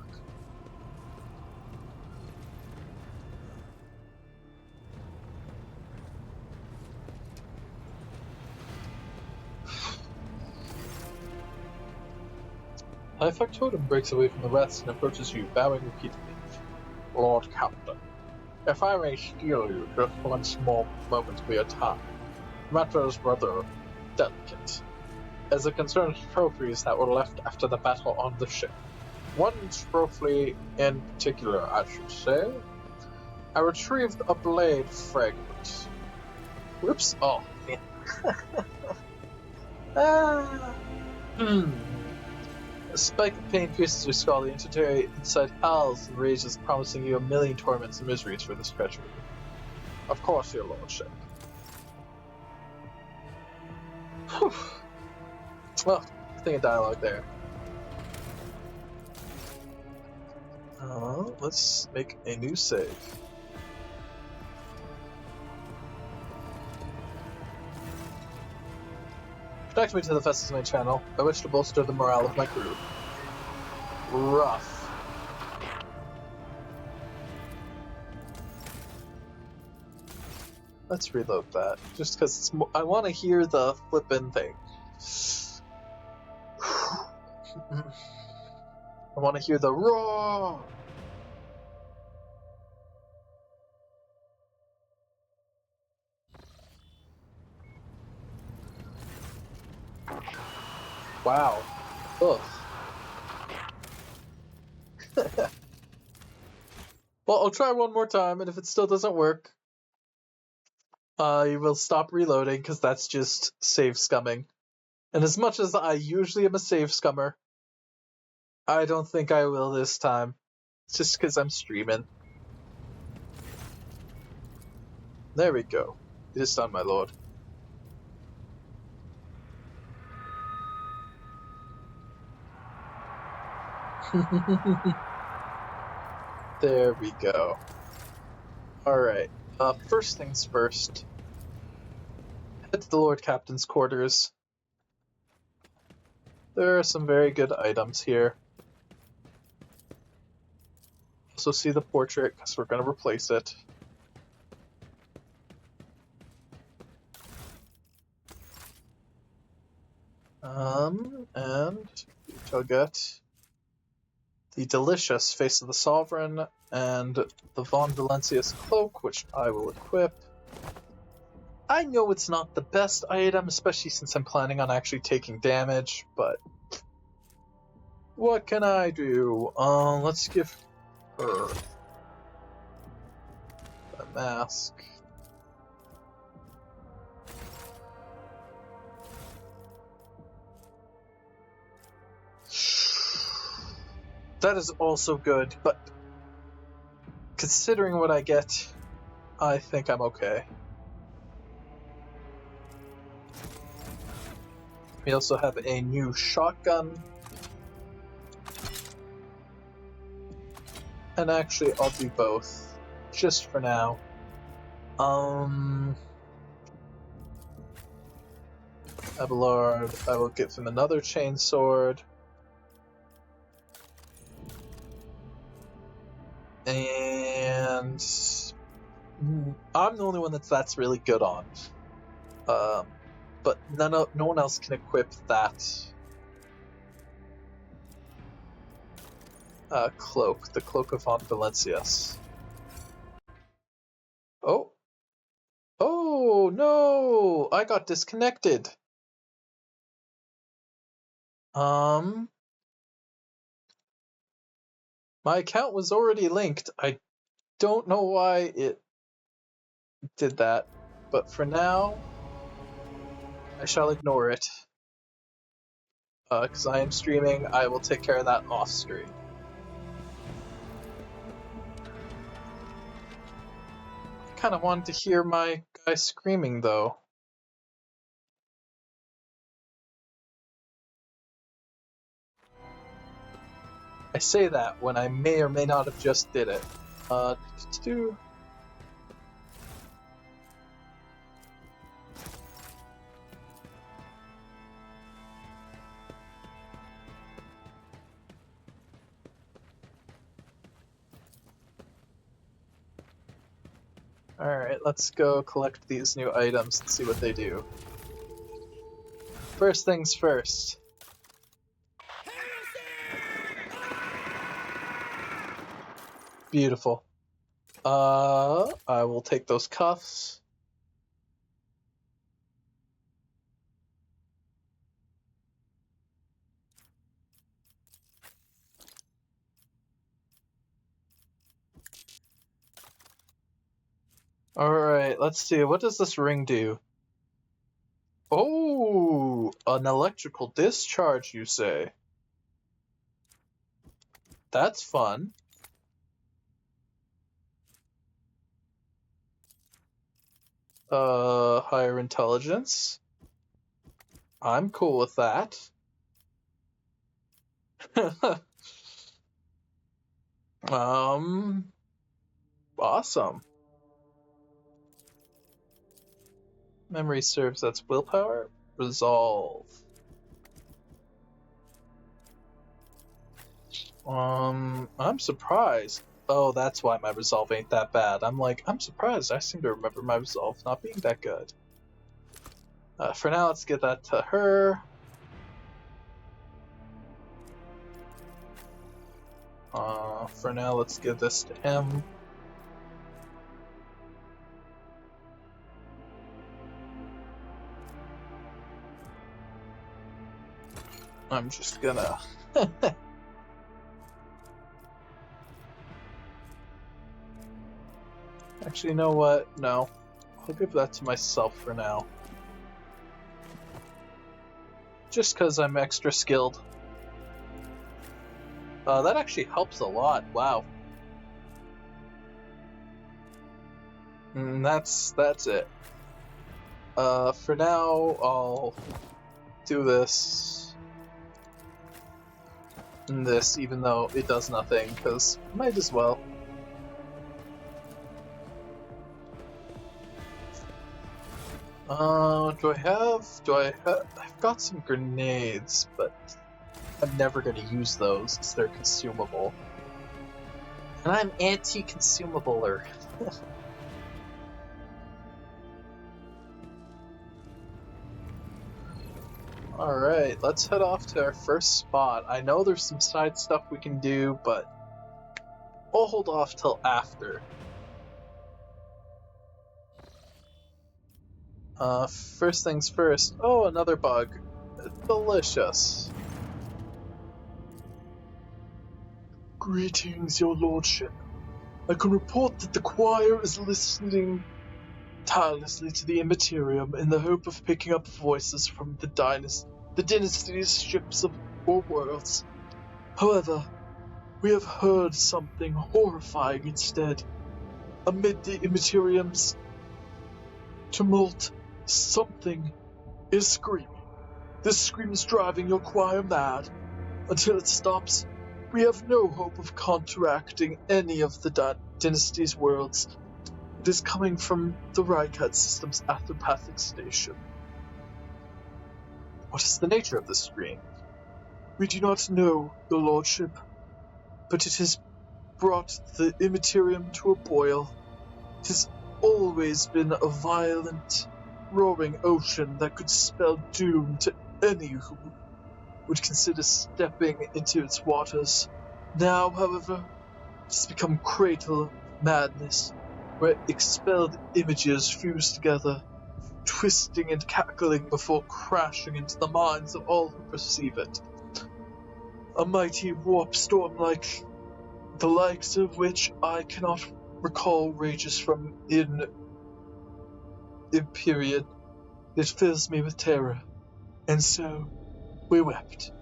High Factotum breaks away from the rest and approaches you, bowing repeatedly. Lord Captain, if I may steal you just one small moment of your time, the matter is rather delicate, as it concerns trophies that were left after the battle on the ship. One trophy in particular, I should say. I retrieved a blade fragment. Whoops. Oh, man. A spike of pain pierces your skull. The entity inside howls and rages, promising you 1,000,000 torments and miseries for this treachery. Of course, your lordship. Whew. Well, thing of dialogue there. Let's make a new save. Connect me to the Festus main channel. I wish to bolster the morale of my crew. Rough. Let's reload that, just because it's I want to hear the flippin' thing. I want to hear the roar. Wow. Ugh. Well, I'll try one more time, and if it still doesn't work, I will stop reloading, because that's just save scumming. And as much as I usually am a save scummer, I don't think I will this time. It's just because I'm streaming. There we go. It is done, my lord. There we go. Alright, first things first. Head to the Lord Captain's quarters. There are some very good items here. Also see the portrait, because we're going to replace it. And we shall get the delicious Face of the Sovereign and the Von Valencius cloak, which I will equip. I know it's not the best item, especially since I'm planning on actually taking damage, but what can I do? Let's give her a mask. That is also good, but considering what I get, I think I'm okay. We also have a new shotgun. And actually, I'll do both, just for now. Abelard, I will give him another chainsword. And I'm the only one that's really good on. But no one else can equip that cloak, the Cloak of Valencias. Oh no! I got disconnected. My account was already linked. I don't know why it did that, but for now, I shall ignore it. Because I am streaming, I will take care of that off stream. I kind of wanted to hear my guy screaming, though. I say that when I may or may not have just did it. Alright, let's go collect these new items and see what they do. First things first. Beautiful. I will take those cuffs. Alright, let's see. What does this ring do? Oh, an electrical discharge, you say? That's fun. Higher intelligence. I'm cool with that. Awesome. Memory serves, that's willpower. Resolve. I'm surprised. Oh, that's why my resolve ain't that bad. I'm surprised. I seem to remember my resolve not being that good. For now, let's get that to her. For now, let's give this to him. I'm just gonna... Actually, you know what? No. I'll give that to myself for now. Just because I'm extra skilled. That actually helps a lot. Wow. That's it. For now, I'll do this and this, even though it does nothing, because might as well. I've got some grenades, but I'm never going to use those because they're consumable. And I'm anti-consumabler. Alright, let's head off to our first spot. I know there's some side stuff we can do, but we'll hold off till after. First things first. Oh, another bug. Delicious. Greetings, your lordship. I can report that the choir is listening tirelessly to the Immaterium in the hope of picking up voices from the dynasty's ships or worlds. However, we have heard something horrifying instead. Amid the Immaterium's tumult, something is screaming. This scream is driving your choir mad. Until it stops, we have no hope of counteracting any of the dynasty's worlds. It is coming from the Rykad system's astropathic station. What is the nature of this scream? We do not know, your lordship, but it has brought the Immaterium to a boil. It has always been a violent, roaring ocean that could spell doom to any who would consider stepping into its waters. Now, however, it has become cradle of madness, where expelled images fuse together, twisting and cackling before crashing into the minds of all who perceive it. A mighty warp storm like the likes of which I cannot recall rages from in period. It fills me with terror, and so we wept.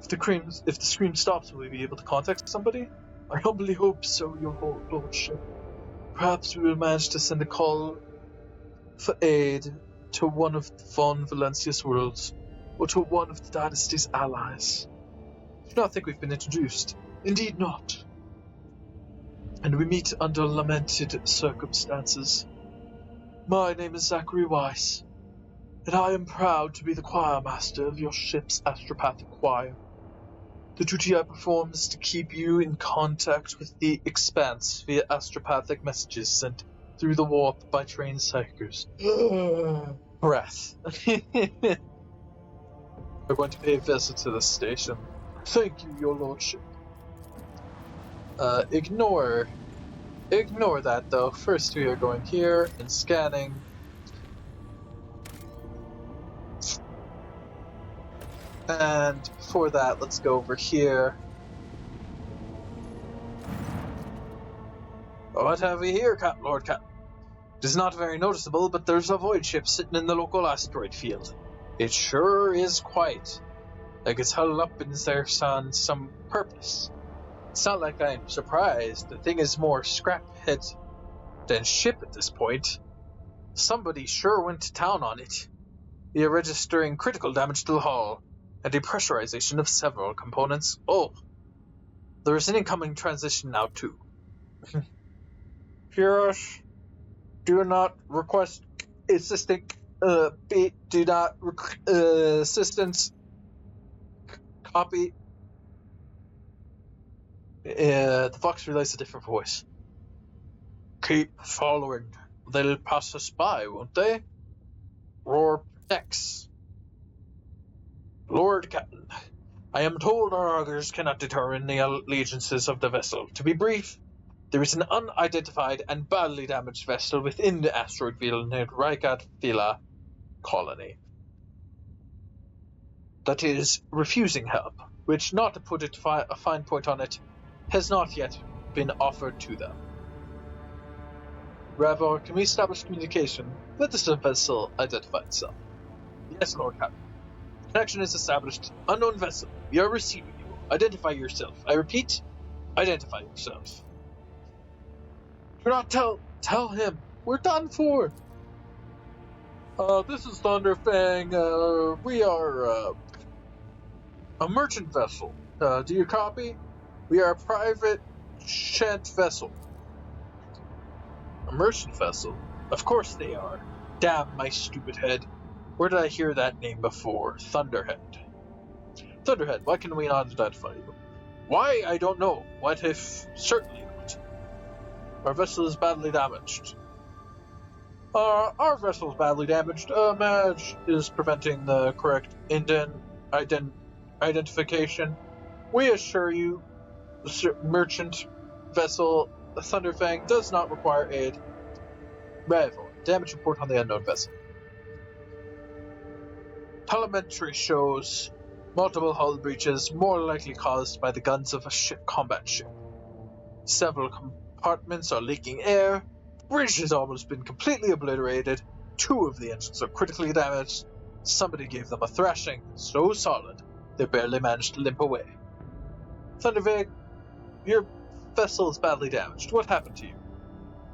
If the scream stops, will we be able to contact somebody? I humbly hope so, your lordship. Perhaps we will manage to send a call for aid to one of von Valencia's worlds, or to one of the dynasty's allies. I do not think we've been introduced. Indeed not. And we meet under lamented circumstances. My name is Zachary Weiss, and I am proud to be the choir master of your ship's astropathic choir. The duty I perform is to keep you in contact with the Expanse via astropathic messages sent through the warp by trained psychers. Breath. We're going to pay a visit to this station. Thank you, your lordship. Ignore that, though. First we are going here and scanning. And for that, let's go over here. What have we here, Lord Captain? It is not very noticeable, but there's a void ship sitting in the local asteroid field. It sure is quiet. Like it's huddled up in there on some purpose. It's not like I'm surprised. The thing is more scraphead than ship at this point. Somebody sure went to town on it. We are registering critical damage to the hull and depressurization of several components. Oh, there is an incoming transition now too. Yes. Do not request assistance. Do not assistance. Copy. The Vox relays a different voice. Keep following. They'll pass us by, won't they? Roar protects. Lord Captain, I am told our others cannot determine the allegiances of the vessel. To be brief, there is an unidentified and badly damaged vessel within the asteroid field near Rykad Villa colony that is refusing help, which, not to put a fine point on it, has not yet been offered to them. Ravor, can we establish communication? Let this vessel identify itself. Yes, Lord Captain. Connection is established. Unknown vessel. We are receiving you. Identify yourself. I repeat, identify yourself. Do not tell him. We're done for. This is Thunderfang. We are a merchant vessel. Do you copy? We are a private shant vessel. A merchant vessel? Of course they are. Damn my stupid head. Where did I hear that name before? Thunderhead. Thunderhead, why can we not identify you? Why? I don't know. What if? Certainly not. Our vessel is badly damaged. Our vessel is badly damaged. Madge is preventing the correct identification. We assure you, merchant vessel Thunderfang does not require aid. Revoid. Damage report on the unknown vessel. Telemetry shows multiple hull breaches, more likely caused by the guns of a combat ship. Several compartments are leaking air. The bridge has almost been completely obliterated. 2 of the engines are critically damaged. Somebody gave them a thrashing so solid they barely managed to limp away. Thundervig, your vessel is badly damaged. What happened to you?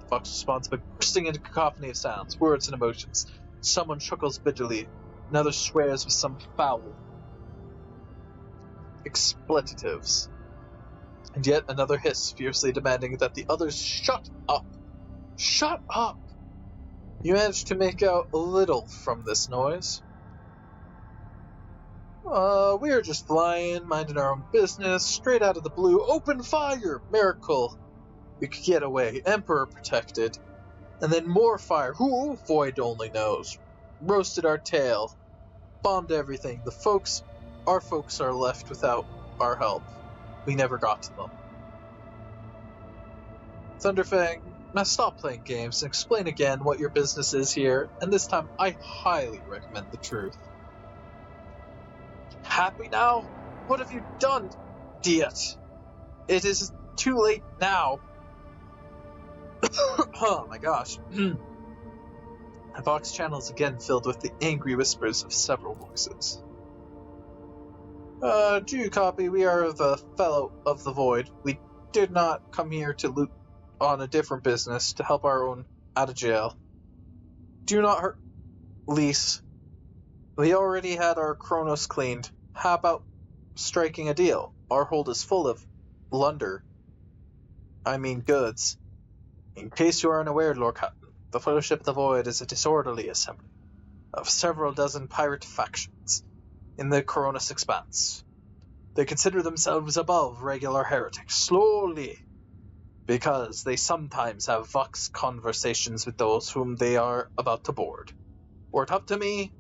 Fox responds by bursting into a cacophony of sounds, words, and emotions. Someone chuckles bitterly. Another swears with some foul expletives. And yet another hiss, fiercely demanding that the others shut up. Shut up! You managed to make out a little from this noise. We are just flying, minding our own business, straight out of the blue. Open fire! Miracle! We could get away. Emperor protected. And then more fire. Who? Void only knows. Roasted our tail. Bombed everything. Our folks are left without our help. We never got to them. Thunderfang, now stop playing games and explain again what your business is here, and this time I highly recommend the truth. Happy now? What have you done, idiot? It is too late now. Oh my gosh. The Vox channel is again filled with the angry whispers of several voices. Do you copy? We are the Fellow of the Void. We did not come here to loot on a different business, to help our own out of jail. Do not hurt Lise. We already had our Chronos cleaned. How about striking a deal? Our hold is full of goods. In case you are unaware, Lord Captain, the Fellowship of the Void is a disorderly assembly of several dozen pirate factions in the Coronis Expanse. They consider themselves above regular heretics, slowly, because they sometimes have vox conversations with those whom they are about to board. Were it up to me,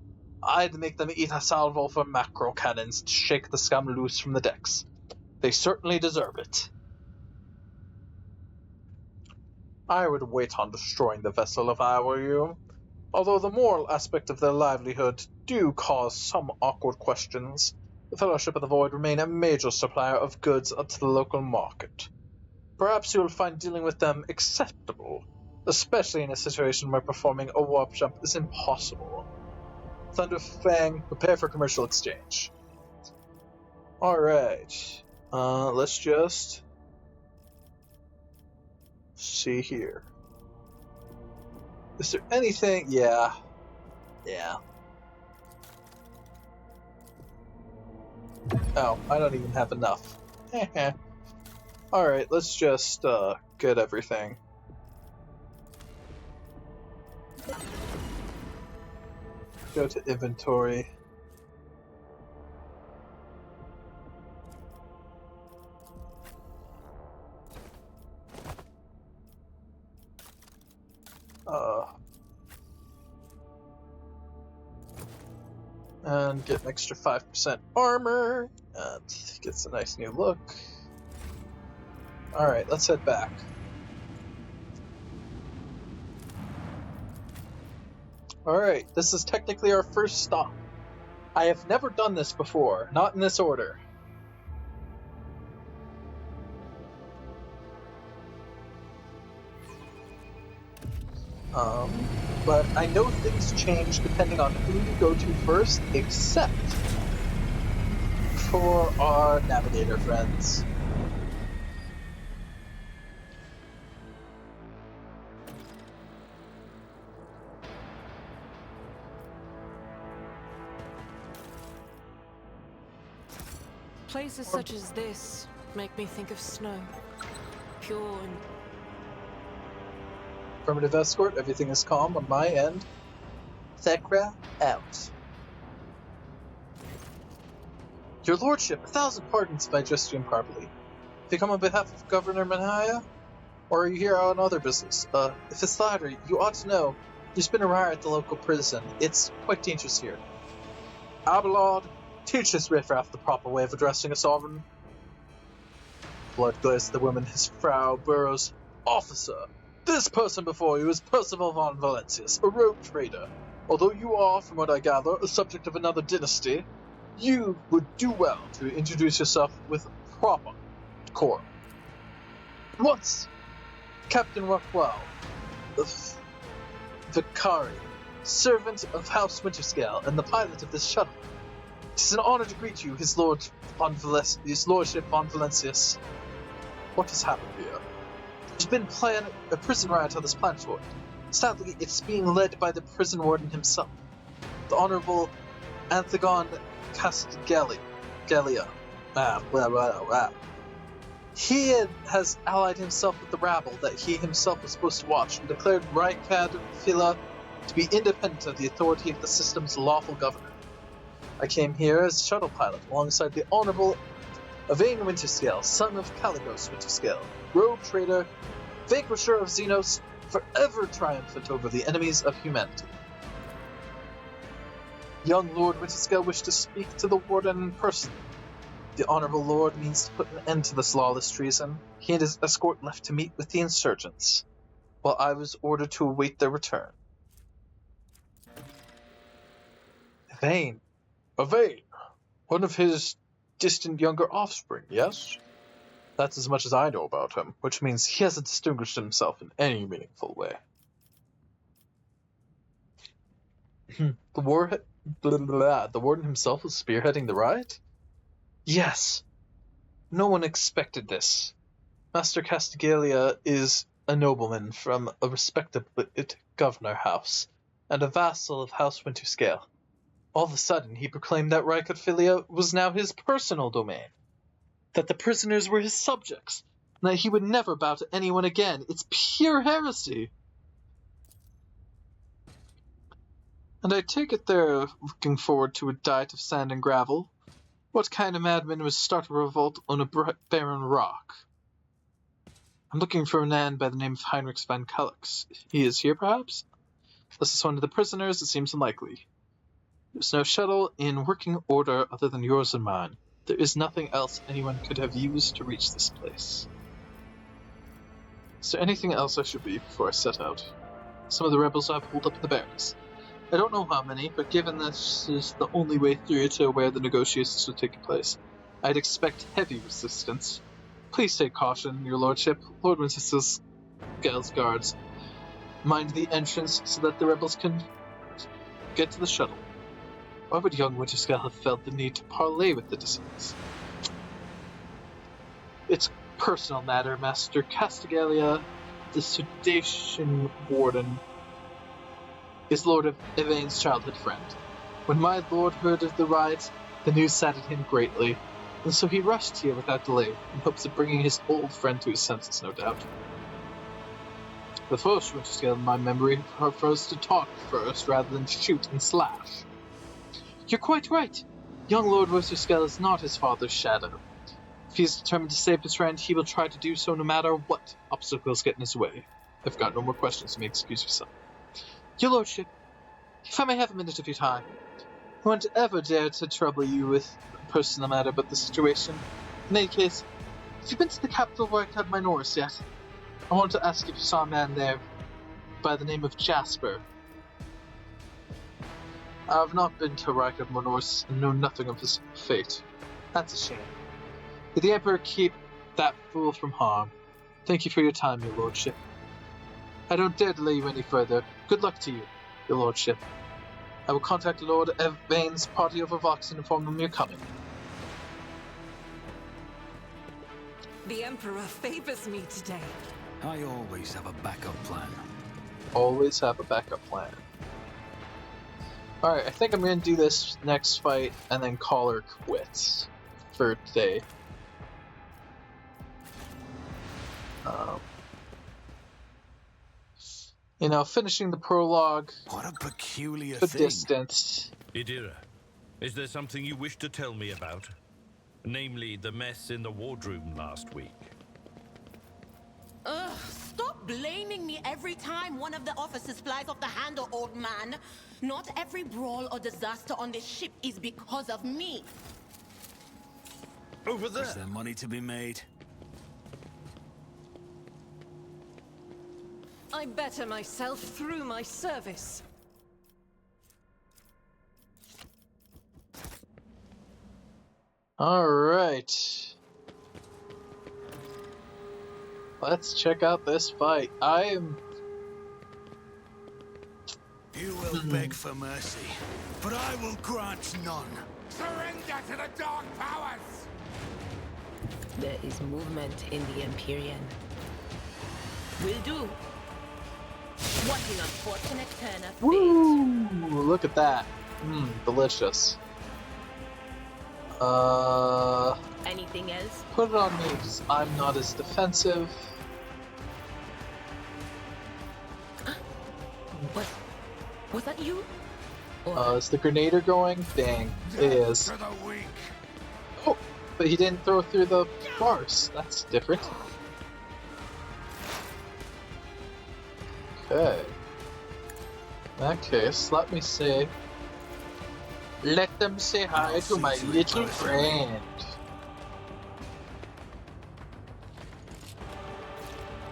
I'd make them eat a salvo for macro cannons to shake the scum loose from the decks. They certainly deserve it. I would wait on destroying the vessel if I were you, although the moral aspect of their livelihood do cause some awkward questions. The Fellowship of the Void remain a major supplier of goods to the local market. Perhaps you'll find dealing with them acceptable, especially in a situation where performing a warp jump is impossible. Thunderfang, prepare for commercial exchange. Alright, let's just see here. Is there anything? Yeah. Oh, I don't even have enough. Alright, let's just get everything. Go to inventory. And get an extra 5% armor, and gets a nice new look. Alright, let's head back. Alright, this is technically our first stop. I have never done this before, not in this order. But I know things change depending on who you go to first, except for our navigator friends. Places such as this make me think of snow. Pure and... Affirmative escort, everything is calm on my end. Thekra, out. Your Lordship, 1,000 pardons if I addressed you improperly. Have you come on behalf of Governor Manhaya? Or are you here on other business? If it's the latter, you ought to know there's been a riot at the local prison. It's quite dangerous here. Abelard, teach this riffraff the proper way of addressing a sovereign. Blood glares at the woman. His Frau burrows. Officer, This person before you is Percival von Valencius, a rogue trader. Although you are, from what I gather, a subject of another dynasty, you would do well to introduce yourself with proper decorum. Once, Captain Rockwell, the Vicari, servant of House Winterscale and the pilot of this shuttle. It is an honor to greet you, His Lordship von Valencius. What has happened here? There's been a prison riot on this planetoid. Sadly, it's being led by the prison warden himself, the Honorable Anthegon Castigalia. He has allied himself with the rabble that he himself was supposed to watch and declared Rykad Phila to be independent of the authority of the system's lawful governor. I came here as a shuttle pilot alongside the Honorable Yvain Winterscale, son of Caligos Winterscale, rogue trader, vanquisher of Xenos, forever triumphant over the enemies of humanity. Young Lord Winterscale wished to speak to the warden in person. The Honorable Lord means to put an end to this lawless treason. He and his escort left to meet with the insurgents, while I was ordered to await their return. Yvain, one of his distant younger offspring, yes? That's as much as I know about him, which means he hasn't distinguished himself in any meaningful way. The warden himself was spearheading the riot? Yes. No one expected this. Master Castigalia is a nobleman from a respectable governor house, and a vassal of House Winterscale. All of a sudden, he proclaimed that Rykard was now his personal domain, that the prisoners were his subjects, and that he would never bow to anyone again. It's pure heresy. And I take it they're looking forward to a diet of sand and gravel. What kind of madman would start a revolt on a barren rock? I'm looking for a man by the name of Heinrich van Kalix. He is here, perhaps? This is one of the prisoners. It seems unlikely. There's no shuttle in working order other than yours and mine. There is nothing else anyone could have used to reach this place. Is there anything else I should be before I set out? Some of the rebels I've pulled up in the barracks. I don't know how many, but given this is the only way through to where the negotiations are taking place, I'd expect heavy resistance. Please take caution, your lordship. Lord Winterscale's guards mind the entrance so that the rebels can get to the shuttle. Why would young Winterscale have felt the need to parley with the dissidents? It's a personal matter, Master Castigalia, the sedation warden, is Lord of Yvain's childhood friend. When my lord heard of the riot, the news saddened him greatly, and so he rushed here without delay, in hopes of bringing his old friend to his senses, no doubt. The first Winterscale, in my memory, prefers to talk first rather than shoot and slash. You're quite right. Young Lord Winterscale is not his father's shadow. If he is determined to save his friend, he will try to do so no matter what obstacles get in his way. I've got no more questions, you may excuse yourself. Your lordship, if I may have a minute of your time, I won't ever dare to trouble you with a personal matter about the situation. In any case, have you been to the capital where I cut my Norris yet? I want to ask if you saw a man there by the name of Jasper. I've not been to Rykard Monorus and know nothing of his fate. That's a shame. May the Emperor keep that fool from harm. Thank you for your time, your lordship. I don't dare delay you any further. Good luck to you, your lordship. I will contact Lord Yvain's party over Vox and inform them you're coming. The Emperor favors me today. I always have a backup plan. Always have a backup plan. Alright, I think I'm going to do this next fight and then call her quits for today. Finishing the prologue. What a peculiar the thing. Distance. Idira, is there something you wish to tell me about? Namely, the mess in the wardroom last week. Ugh, stop blaming me every time one of the officers flies off the handle, old man. Not every brawl or disaster on this ship is because of me. Over there. Is there money to be made? I better myself through my service. All right. Let's check out this fight. You will beg for mercy, but I will grant none. Surrender to the dark powers! There is movement in the Empyrean. Will do. What an unfortunate turn of fate. Woo! Look at that. Delicious. Anything else? Put it on me, because I'm not as defensive. Was that you? Is the Grenader going? Dang, it is. Oh, but he didn't throw through the bars. That's different. Okay. In that case, let me say... Let them say hi to my little friend.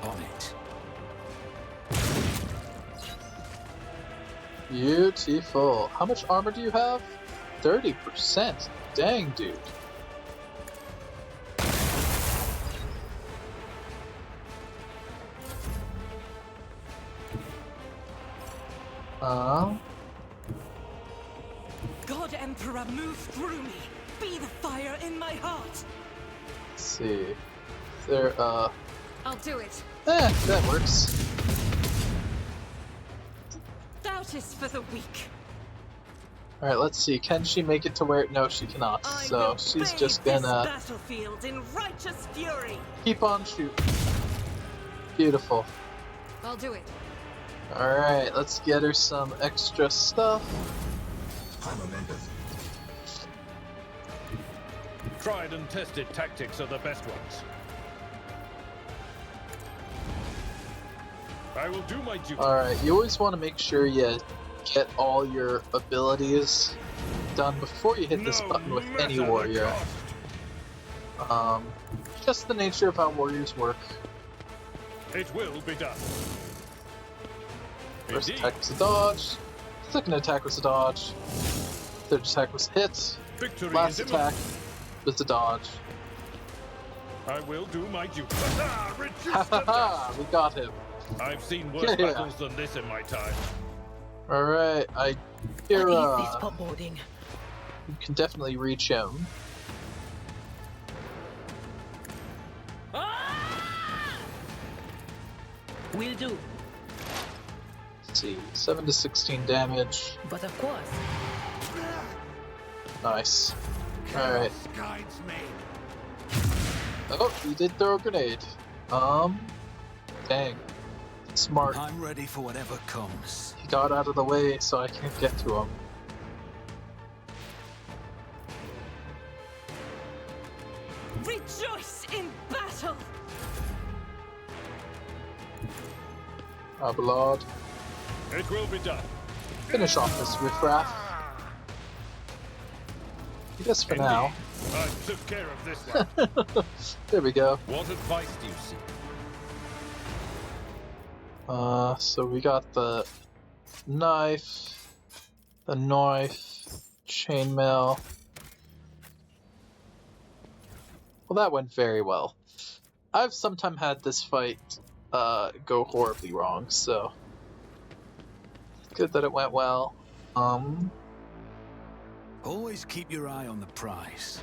On it. Beautiful. How much armor do you have? 30%. Dang, dude. God Emperor, move through me. Be the fire in my heart. Let's see. Is there, I'll do it. that works. Doubt is for the weak. Alright, let's see. Can she make it to where... No, she cannot. So she's just gonna... Battlefield in righteous fury. Keep on shooting. Beautiful. I'll do it. Alright, let's get her some extra stuff. Tried and tested tactics are the best ones. I will do my duty. Alright, you always want to make sure you get all your abilities done before you hit this button with any warrior. Just the nature of how warriors work. It will be done. First attack was a dodge. Second attack was a dodge. Third attack was a hit. Victory Last is attack was a dodge. I will do my duty. Ha ha ha! We got him. I've seen worse battles than this in my time. Alright, I hear What is this foreboding? you can definitely reach him. Will do. Let's see, 7 to 16 damage. But of course. Nice. Alright. Guides me. Oh, he did throw a grenade. Dang. Smart. I'm ready for whatever comes. He got out of the way so I can't get to him. Rejoice in battle. Blood. It will be done. Finish off this riffraff. I guess for now. I took care of this one. There we go. What advice do you seek? So we got the knife, chainmail. Well, that went very well. I've sometimes had this fight go horribly wrong, so good that it went well. Always keep your eye on the prize.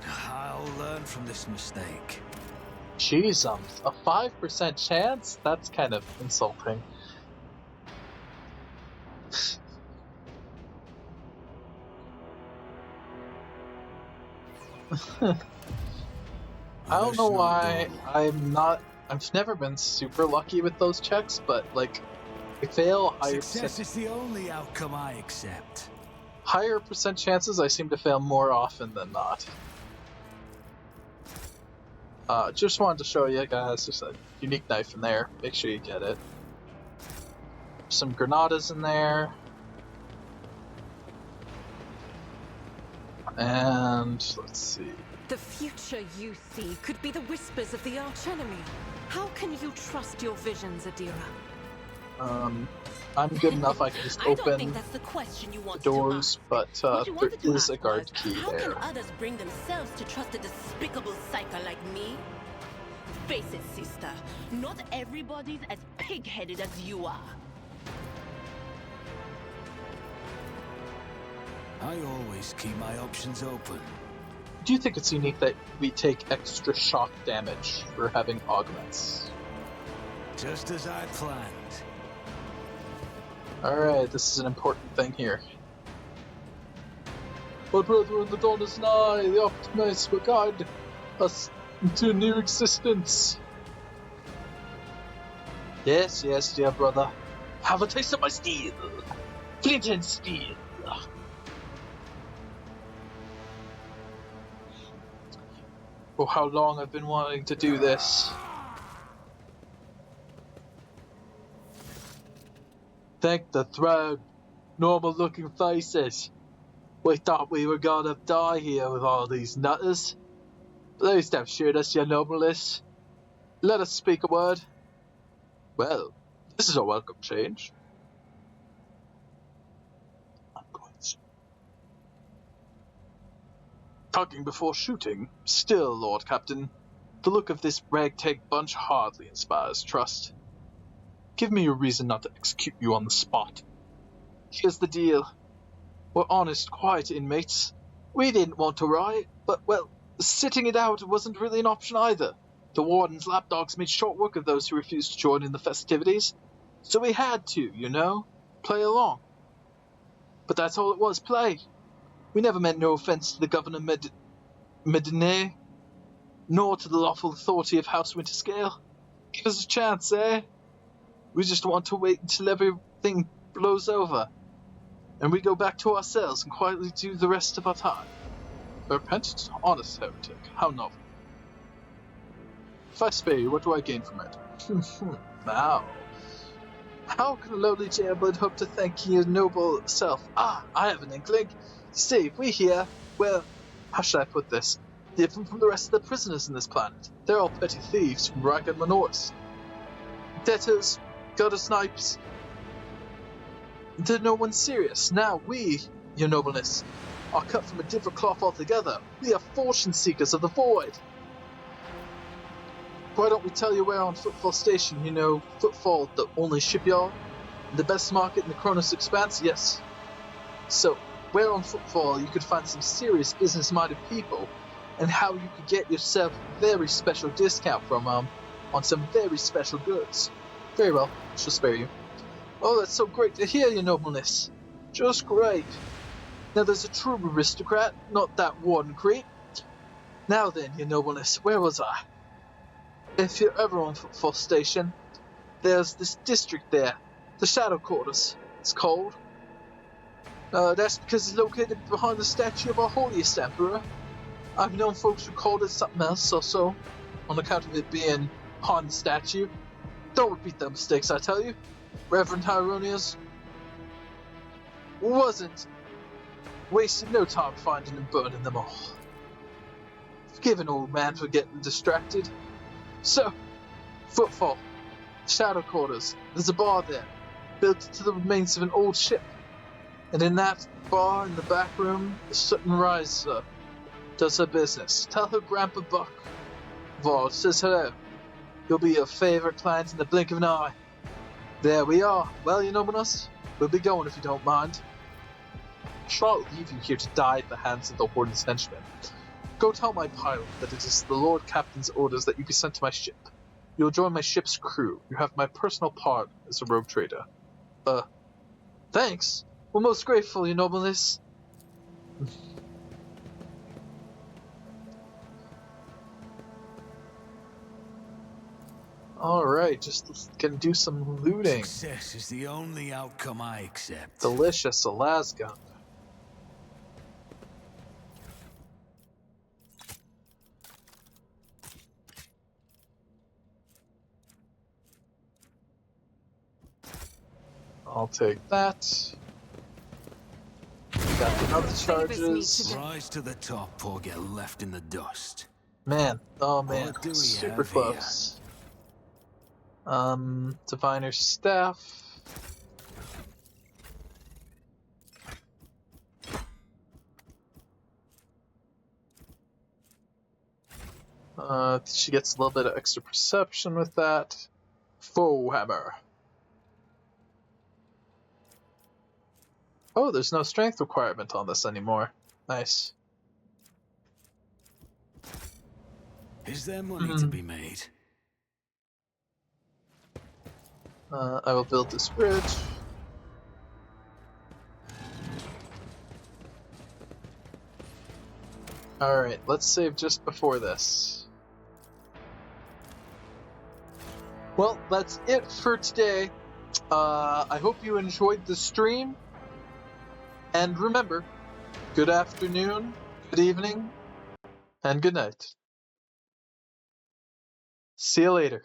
I'll learn from this mistake. Jeez, a 5% chance? That's kind of insulting. I don't know why I've never been super lucky with those checks, but like, I fail higher Success is the only outcome I accept. Higher percent chances, I seem to fail more often than not. Just wanted to show you guys, there's a unique knife in there. Make sure you get it. Some granadas in there. And let's see. The future you see could be the whispers of the archenemy. How can you trust your visions, Adira? I'm good enough. I can just I don't think open that's the question you the wanted doors, to but ask. What you there wanted to is a ask guard was, key how there. can others bring themselves to trust a despicable psycho like me? Face it, sister. Not everybody's as pig-headed as you are. I always keep my options open. Do you think it's unique that we take extra shock damage for having augments? Just as I planned. Alright, this is an important thing here. My brethren, the dawn is nigh. The optimists will guide us into new existence. Yes, yes, dear brother. Have a taste of my steel. Flint and steel. Oh, how long I've been wanting to do this. Thank the throne. Normal looking faces. We thought we were gonna die here with all these nutters. Please don't shoot us, your nobleness. Let us speak a word. Well, this is a welcome change. I'm going to... Talking before shooting. Still, Lord Captain, the look of this ragtag bunch hardly inspires trust. Give me a reason not to execute you on the spot. Here's the deal. We're honest, quiet inmates. We didn't want to riot, but, well, sitting it out wasn't really an option either. The warden's lapdogs made short work of those who refused to join in the festivities. So we had to, you know, play along. But that's all it was, play. We never meant no offense to the Governor Medine, nor to the lawful authority of House Winterscale. Give us a chance, eh? We just want to wait until everything blows over, and we go back to our cells and quietly do the rest of our time. A repentant, honest heretic. How novel. If I spare you, what do I gain from it? Now, how can a lowly jailbird hope to thank your noble self? Ah, I have an inkling. See, if we here, well, how should I put this? Different from the rest of the prisoners in this planet. They're all petty thieves from Rakan Manoris. Debtors, gutter snipes. They're no one serious. Now we, your nobleness, are cut from a different cloth altogether. We are fortune seekers of the void. Why don't we tell you where on Footfall Station, you know, Footfall, the only shipyard, the best market in the Kronos Expanse? Yes. So, where on Footfall you could find some serious business-minded people, and how you could get yourself a very special discount from on some very special goods. Very well, I shall spare you. Oh, that's so great to hear, your nobleness. Just great. Now there's a true aristocrat, not that warden creep. Now then, your nobleness, where was I? If you're ever on Footfall Station, there's this district there, the Shadow Quarters, it's called. That's because it's located behind the statue of our holiest emperor. I've known folks who called it something else or so, on account of it being behind the statue. Don't repeat their mistakes, I tell you. Reverend Hieronius wasted no time finding and burning them all. Forgive an old man for getting distracted. So, Footfall, Shadow Quarters, there's a bar there, built to the remains of an old ship. And in that bar in the back room, a certain riser does her business. Tell her Grandpa Buck Vaughn says hello. He'll be your favorite client in the blink of an eye. There we are. Well, you know us, we'll be going if you don't mind. I shall not leave you here to die at the hands of the Warden's henchmen. Go tell my pilot that it is the Lord Captain's orders that you be sent to my ship. You'll join my ship's crew. You have my personal pardon as a rogue trader. Thanks. We're most grateful, your nobleness. Alright, just gonna do some looting. Success is the only outcome I accept. Delicious, a lasgun. I'll take that. got the other charges. Rise to the top or get left in the dust. Man, oh man, What do we super have here? close. Diviner Staff. She gets a little bit of extra perception with that. Foe Hammer. Oh, there's no strength requirement on this anymore. Nice. Is there money to be made? I will build this bridge. Alright, let's save just before this. Well, that's it for today. I hope you enjoyed the stream. And remember, good afternoon, good evening, and good night. See you later.